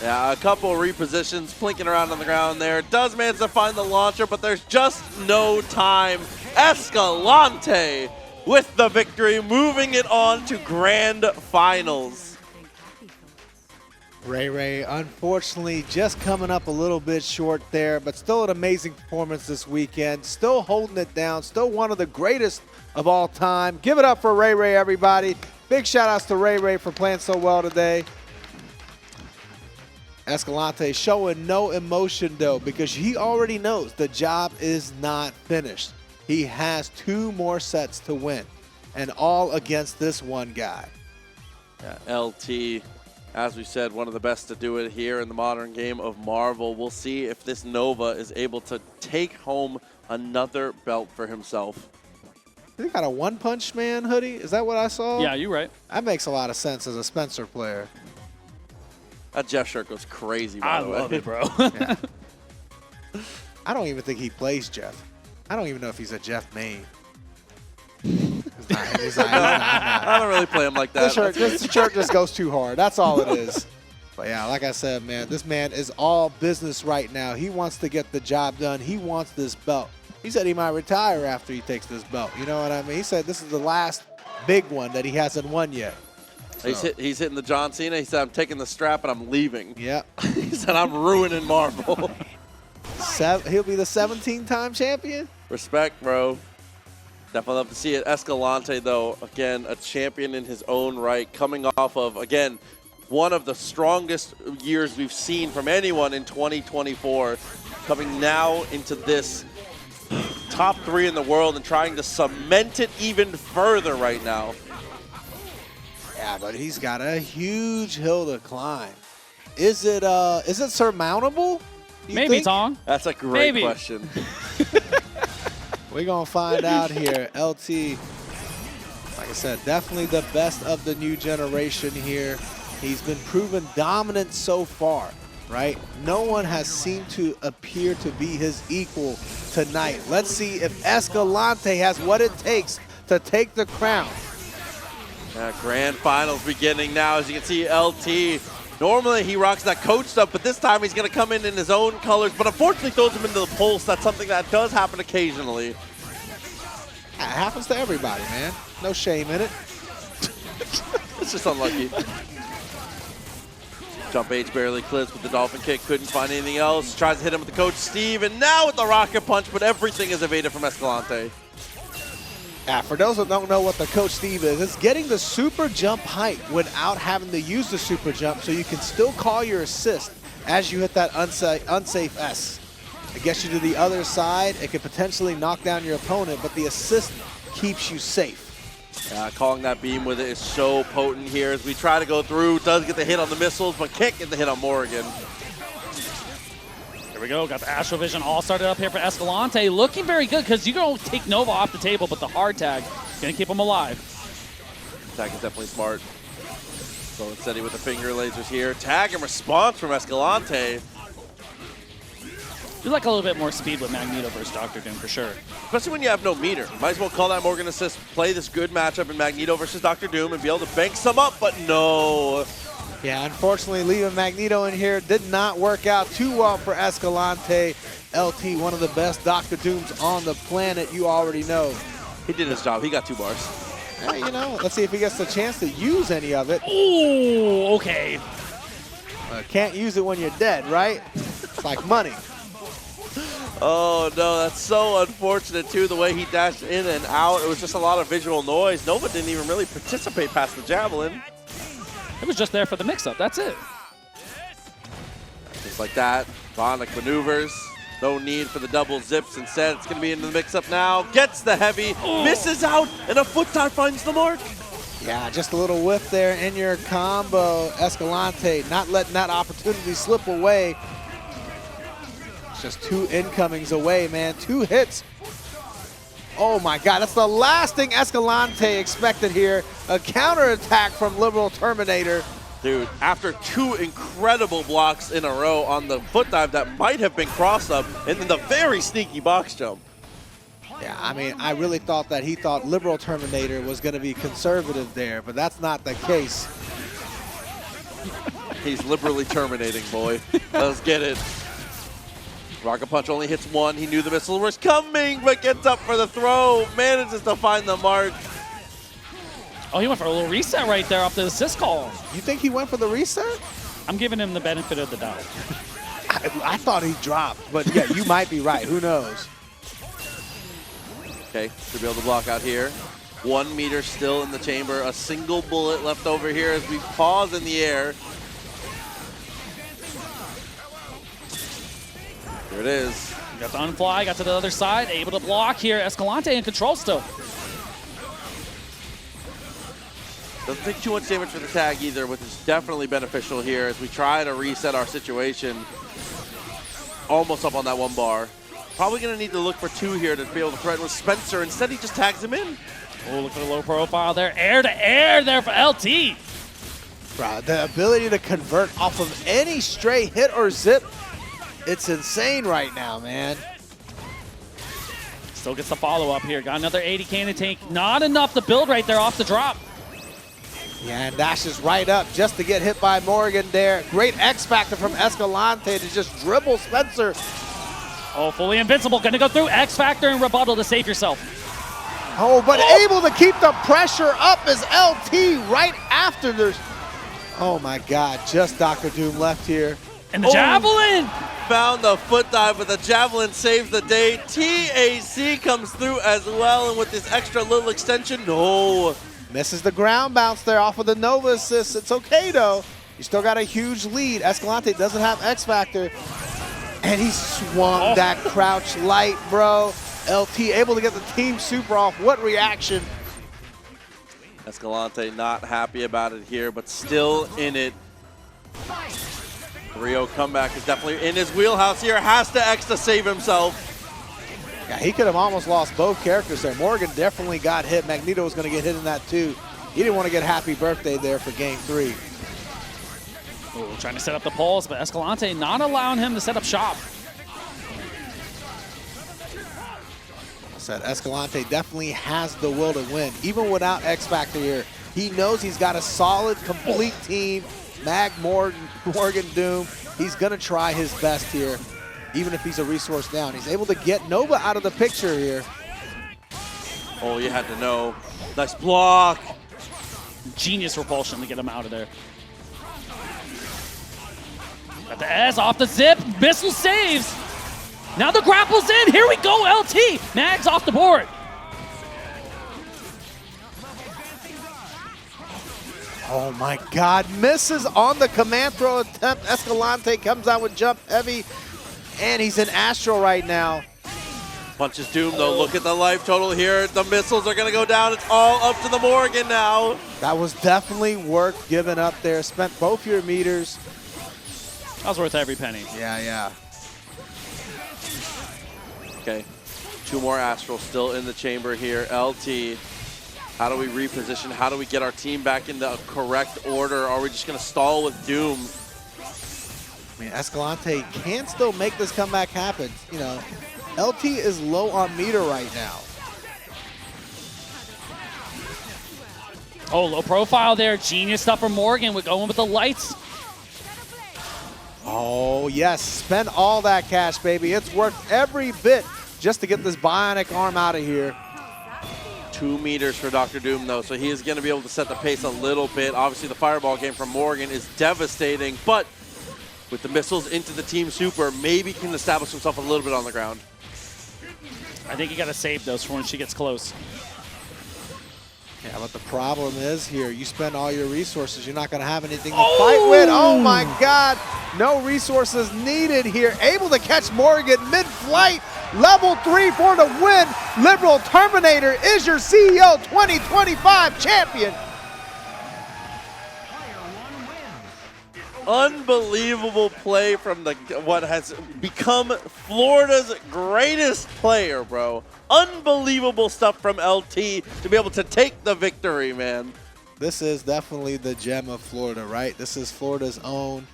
Yeah, a couple of repositions, plinking around on the ground there. Does manage to find the launcher, but there's just no time. Escalante with the victory, moving it on to grand finals. RayRay, unfortunately, just coming up a little bit short there, but still an amazing performance this weekend. Still holding it down. Still one of the greatest of all time. Give it up for RayRay, everybody. Big shout outs to RayRay for playing so well today. Escalante showing no emotion, though, because he already knows the job is not finished. He has 2 more sets to win, and all against this one guy. Yeah, LT, as we said, one of the best to do it here in the modern game of Marvel. We'll see if this Nova is able to take home another belt for himself. He got a One-Punch Man hoodie? Is that what I saw? Yeah, you're right. That makes a lot of sense as a Spencer player. That Jeff shirt goes crazy, by the way. I love it, bro. Yeah. I don't even think he plays Jeff. I don't even know if he's a Jeff main. He's not. I don't really play him like that. This shirt just goes too hard. That's all it is. But yeah, like I said, man, this man is all business right now. He wants to get the job done. He wants this belt. He said he might retire after he takes this belt. You know what I mean? He said this is the last big one that he hasn't won yet. So. He's hitting the John Cena. He said, I'm taking the strap and I'm leaving. Yep. He said, I'm ruining Marvel. He'll be the 17-time champion? Respect, bro. Definitely love to see it. Escalante, though, again, a champion in his own right, coming off of, again, one of the strongest years we've seen from anyone in 2024, coming now into this top 3 in the world and trying to cement it even further right now. Yeah, but he's got a huge hill to climb. Is it surmountable? Maybe, Tong. That's a great question. We're going to find out here. LT, like I said, definitely the best of the new generation here. He's been proven dominant so far, right? No one has seemed to appear to be his equal tonight. Let's see if Escalante has what it takes to take the crown. Grand finals beginning now. As you can see, LT, normally he rocks that coach stuff, but this time he's going to come in his own colors, but unfortunately throws him into the pulse. That's something that does happen occasionally. It happens to everybody, man. No shame in it. It's just unlucky. Jump H barely clips with the dolphin kick. Couldn't find anything else. Tries to hit him with the coach Steve, and now with the rocket punch, but everything is evaded from Escalante. Yeah, for those who don't know what the Coach Steve is, it's getting the super jump height without having to use the super jump, so you can still call your assist as you hit that unsafe S. It gets you to the other side. It could potentially knock down your opponent, but the assist keeps you safe. Calling that beam with it is so potent here as we try to go through. Does get the hit on the missiles, but can't get the hit on Morrigan. Here we go. Got the Astral Vision all started up here for Escalante. Looking very good because you're going to take Nova off the table, but the hard tag going to keep him alive. Tag is definitely smart. Going steady with the finger lasers here. Tag and response from Escalante. You like a little bit more speed with Magneto versus Dr. Doom for sure. Especially when you have no meter. Might as well call that Morgan assist, play this good matchup in Magneto versus Dr. Doom and be able to bank some up, but no. Yeah, unfortunately, leaving Magneto in here did not work out too well for Escalante. LT, one of the best Dr. Dooms on the planet, you already know. He did his job. He got 2 bars. Hey, you know, let's see if he gets the chance to use any of it. Ooh, okay. Can't use it when you're dead, right? It's like money. Oh, no, that's so unfortunate, too, the way he dashed in and out. It was just a lot of visual noise. Nova didn't even really participate past the Javelin. It was just there for the mix-up. That's it. Just like that. Bionic maneuvers. No need for the double zips. Instead, it's going to be into the mix-up now. Gets the heavy. Misses out. And a foot dive finds the mark. Yeah, just a little whiff there in your combo. Escalante not letting that opportunity slip away. It's just 2 incomings away, man. 2 hits. Oh my God, that's the last thing Escalante expected here. A counterattack from LiberalTerminator. Dude, after 2 incredible blocks in a row on the foot dive that might have been cross up, and then the very sneaky box jump. Yeah, I mean, I really thought that he thought LiberalTerminator was going to be conservative there, but that's not the case. He's liberally terminating, boy. Let's get it. Rocket Punch only hits one. He knew the missile was coming, but gets up for the throw. Manages to find the mark. Oh, he went for a little reset right there off the assist call. You think he went for the reset? I'm giving him the benefit of the doubt. I thought he dropped, but yeah, you might be right. Who knows? Okay, should be able to block out here. 1 meter still in the chamber. A single bullet left over here as we pause in the air. Here it is. Got the unfly, got to the other side, able to block here. Escalante in control still. Doesn't take too much damage for the tag either, which is definitely beneficial here as we try to reset our situation. Almost up on that 1 bar. Probably going to need to look for 2 here to be able to threaten with Spencer. Instead, he just tags him in. Oh, look at the low profile there. Air to air there for LT. Bro, the ability to convert off of any stray hit or zip, it's insane right now, man. Still gets the follow-up here. Got another 80 cannon tank. Not enough to build right there off the drop. Yeah, and dashes right up just to get hit by Morrigan there. Great X Factor from Escalante to just dribble Spencer. Oh, fully invincible. Gonna go through X Factor and rebuttal to save yourself. Oh, but able to keep the pressure up is LT right after there's... Oh my God, just Dr. Doom left here. And the javelin! Found the foot dive, but the javelin saves the day. TAC comes through as well, and with this extra little extension, no. Misses the ground bounce there off of the Nova assist. It's okay though. You still got a huge lead. Escalante doesn't have X Factor. And he swung that crouch light, bro. LT able to get the team super off. What reaction? Escalante not happy about it here, but still in it. 3-0 comeback is definitely in his wheelhouse here. Has to X to save himself. Yeah, he could have almost lost both characters there. Morgan definitely got hit. Magneto was going to get hit in that too. He didn't want to get happy birthday there for game 3. Ooh, trying to set up the pulse, but Escalante not allowing him to set up shop. I said Escalante definitely has the will to win. Even without X Factor here, he knows he's got a solid, complete team. Morgan Doom, he's going to try his best here, even if he's a resource down. He's able to get Nova out of the picture here. Oh, you had to know. Nice block. Genius repulsion to get him out of there. Got the S off the zip. Missile saves. Now the grapple's in. Here we go, LT. Mags off the board. Oh my God, misses on the command throw attempt. Escalante comes out with jump heavy, and he's in Astral right now. Punches Doom though. Look at the life total here. The missiles are going to go down. It's all up to the Morgan now. That was definitely worth giving up there. Spent both your meters. That was worth every penny. Yeah. Okay, 2 more Astrals still in the chamber here. LT, how do we reposition? How do we get our team back in the correct order? Are we just going to stall with Doom? I mean, Escalante can still make this comeback happen. You know, LT is low on meter right now. Oh, low profile there. Genius stuff from Morgan. We're going with the lights. Oh, yes. Spend all that cash, baby. It's worth every bit just to get this bionic arm out of here. 2 meters for Dr. Doom, though, so he is going to be able to set the pace a little bit. Obviously, the fireball game from Morgan is devastating, but with the missiles into the team super, maybe can establish himself a little bit on the ground. I think you got to save those for when she gets close. Yeah, but the problem is here, you spend all your resources, you're not going to have anything to fight with. Oh my God, no resources needed here. Able to catch Morgan mid-flight, level 3 for the win. LiberalTerminator is your CEO 2025 champion. Unbelievable play from what has become Florida's greatest player, bro. Unbelievable stuff from LT to be able to take the victory, man. This is definitely the gem of Florida, right? This is Florida's own.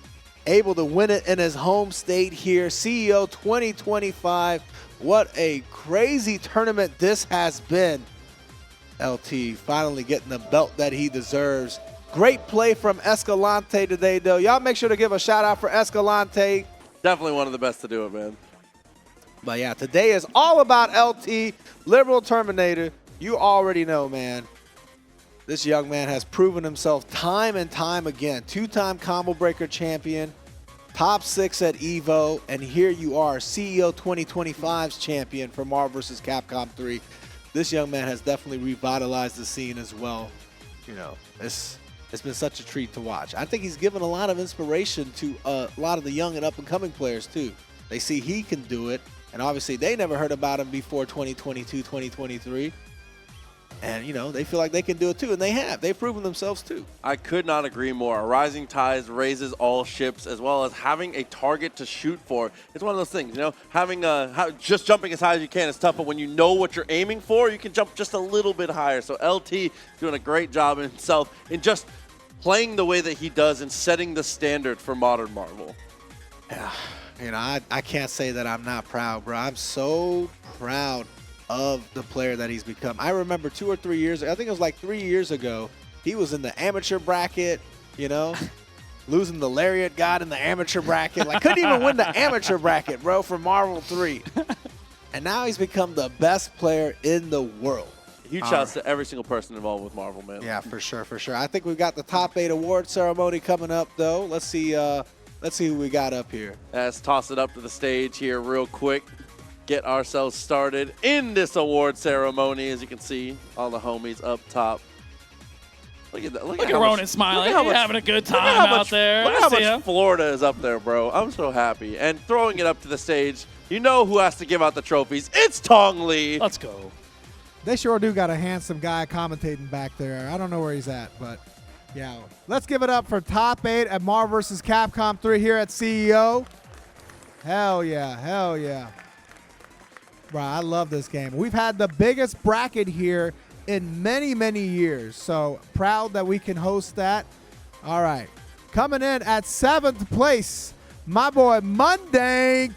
Able to win it in his home state here. CEO 2025. What a crazy tournament this has been. LT finally getting the belt that he deserves. Great play from Escalante today, though. Y'all make sure to give a shout out for Escalante. Definitely one of the best to do it, man. But yeah, today is all about LT, LiberalTerminator. You already know, man. This young man has proven himself time and time again. Two-time Combo Breaker champion, top 6 at EVO, and here you are, CEO 2025's champion for Marvel vs. Capcom 3. This young man has definitely revitalized the scene as well. You know, it's been such a treat to watch. I think he's given a lot of inspiration to a lot of the young and up-and-coming players, too. They see he can do it, and obviously they never heard about him before 2022, 2023. And, you know, they feel like they can do it, too, and they have. They've proven themselves, too. I could not agree more. A rising tide raises all ships, as well as having a target to shoot for. It's one of those things, you know, just jumping as high as you can is tough, but when you know what you're aiming for, you can jump just a little bit higher. So LT is doing a great job in himself in just playing the way that he does and setting the standard for modern Marvel. Yeah, you know, I can't say that I'm not proud, bro. I'm so proud of the player that he's become. I remember 2 or 3 years, I think it was like 3 years ago, he was in the amateur bracket, you know, losing the Lariat God in the amateur bracket. Like, couldn't even win the amateur bracket, bro, for Marvel 3. And now he's become the best player in the world. Huge shouts to every single person involved with Marvel, man. Yeah, for sure, for sure. I think we've got the top 8 award ceremony coming up, though. Let's see who we got up here. Let's toss it up to the stage here real quick. Get ourselves started in this award ceremony. As you can see, all the homies up top. Look at that. Look at Ronan smiling. He's having a good time out there. Look how much Florida is up there, bro. I'm so happy. And throwing it up to the stage, you know who has to give out the trophies. It's Tong Lee. Let's go. They sure do got a handsome guy commentating back there. I don't know where he's at, but yeah. Let's give it up for top 8 at Marvel vs. Capcom 3 here at CEO. Hell yeah, hell yeah. Bro, I love this game. We've had the biggest bracket here in many, many years. So proud that we can host that. All right. Coming in at 7th place, my boy Mundank.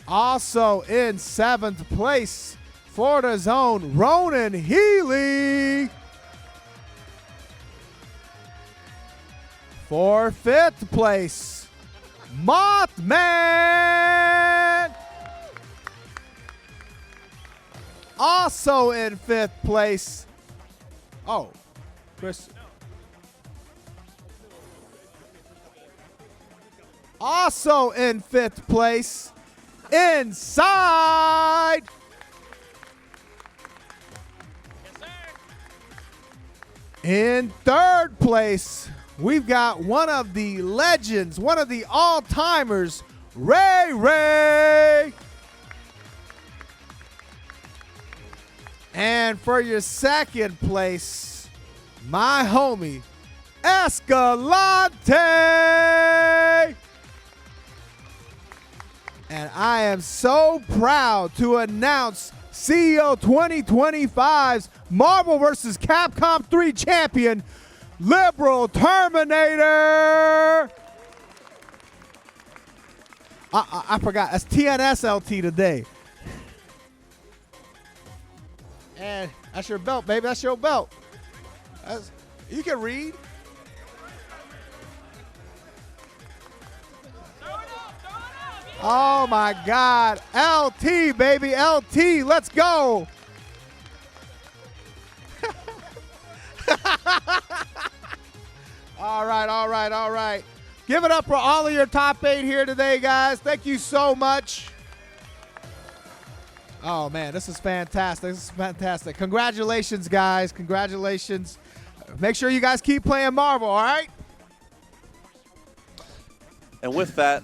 Also in 7th place, Florida's own Ronan Healy. For 5th place, MOTHMAN. Also in 5th place, oh, Chris. Also in 5th place, Inside. In 3rd place, we've got one of the legends, one of the all-timers, RayRay. And for your 2nd place, my homie, Escalante. And I am so proud to announce CEO 2025's Marvel vs. Capcom 3 champion, LiberalTerminator. I forgot. That's TNSLT today. And that's your belt, baby. That's your belt. You can read. Oh, my God. LT, baby. LT, let's go. All right, all right, all right. Give it up for all of your top 8 here today, guys. Thank you so much. Oh, man, this is fantastic. This is fantastic. Congratulations, guys. Congratulations. Make sure you guys keep playing Marvel, all right? And with that,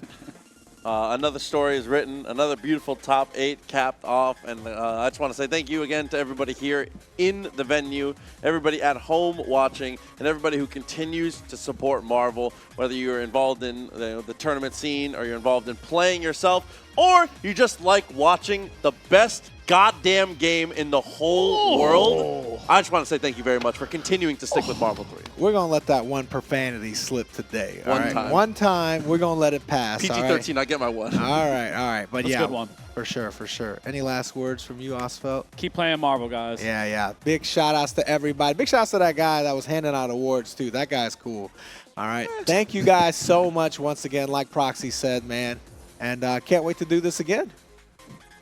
another story is written, another beautiful top 8 capped off, and I just want to say thank you again to everybody here in the venue, everybody at home watching, and everybody who continues to support Marvel, whether you're involved in the tournament scene, or you're involved in playing yourself, or you just like watching the best goddamn game in the whole world. I just want to say thank you very much for continuing to stick with Marvel 3. We're going to let that one profanity slip today. One time. One time, we're going to let it pass. PG-13, I get my one. All right, all right. But That's yeah, a good one. For sure, for sure. Any last words from you, Osfeld? Keep playing Marvel, guys. Yeah. Big shout outs to everybody. Big shout outs to that guy that was handing out awards too. That guy's cool. All right. Thank you guys so much once again, like Proxy said, man. And can't wait to do this again.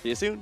See you soon.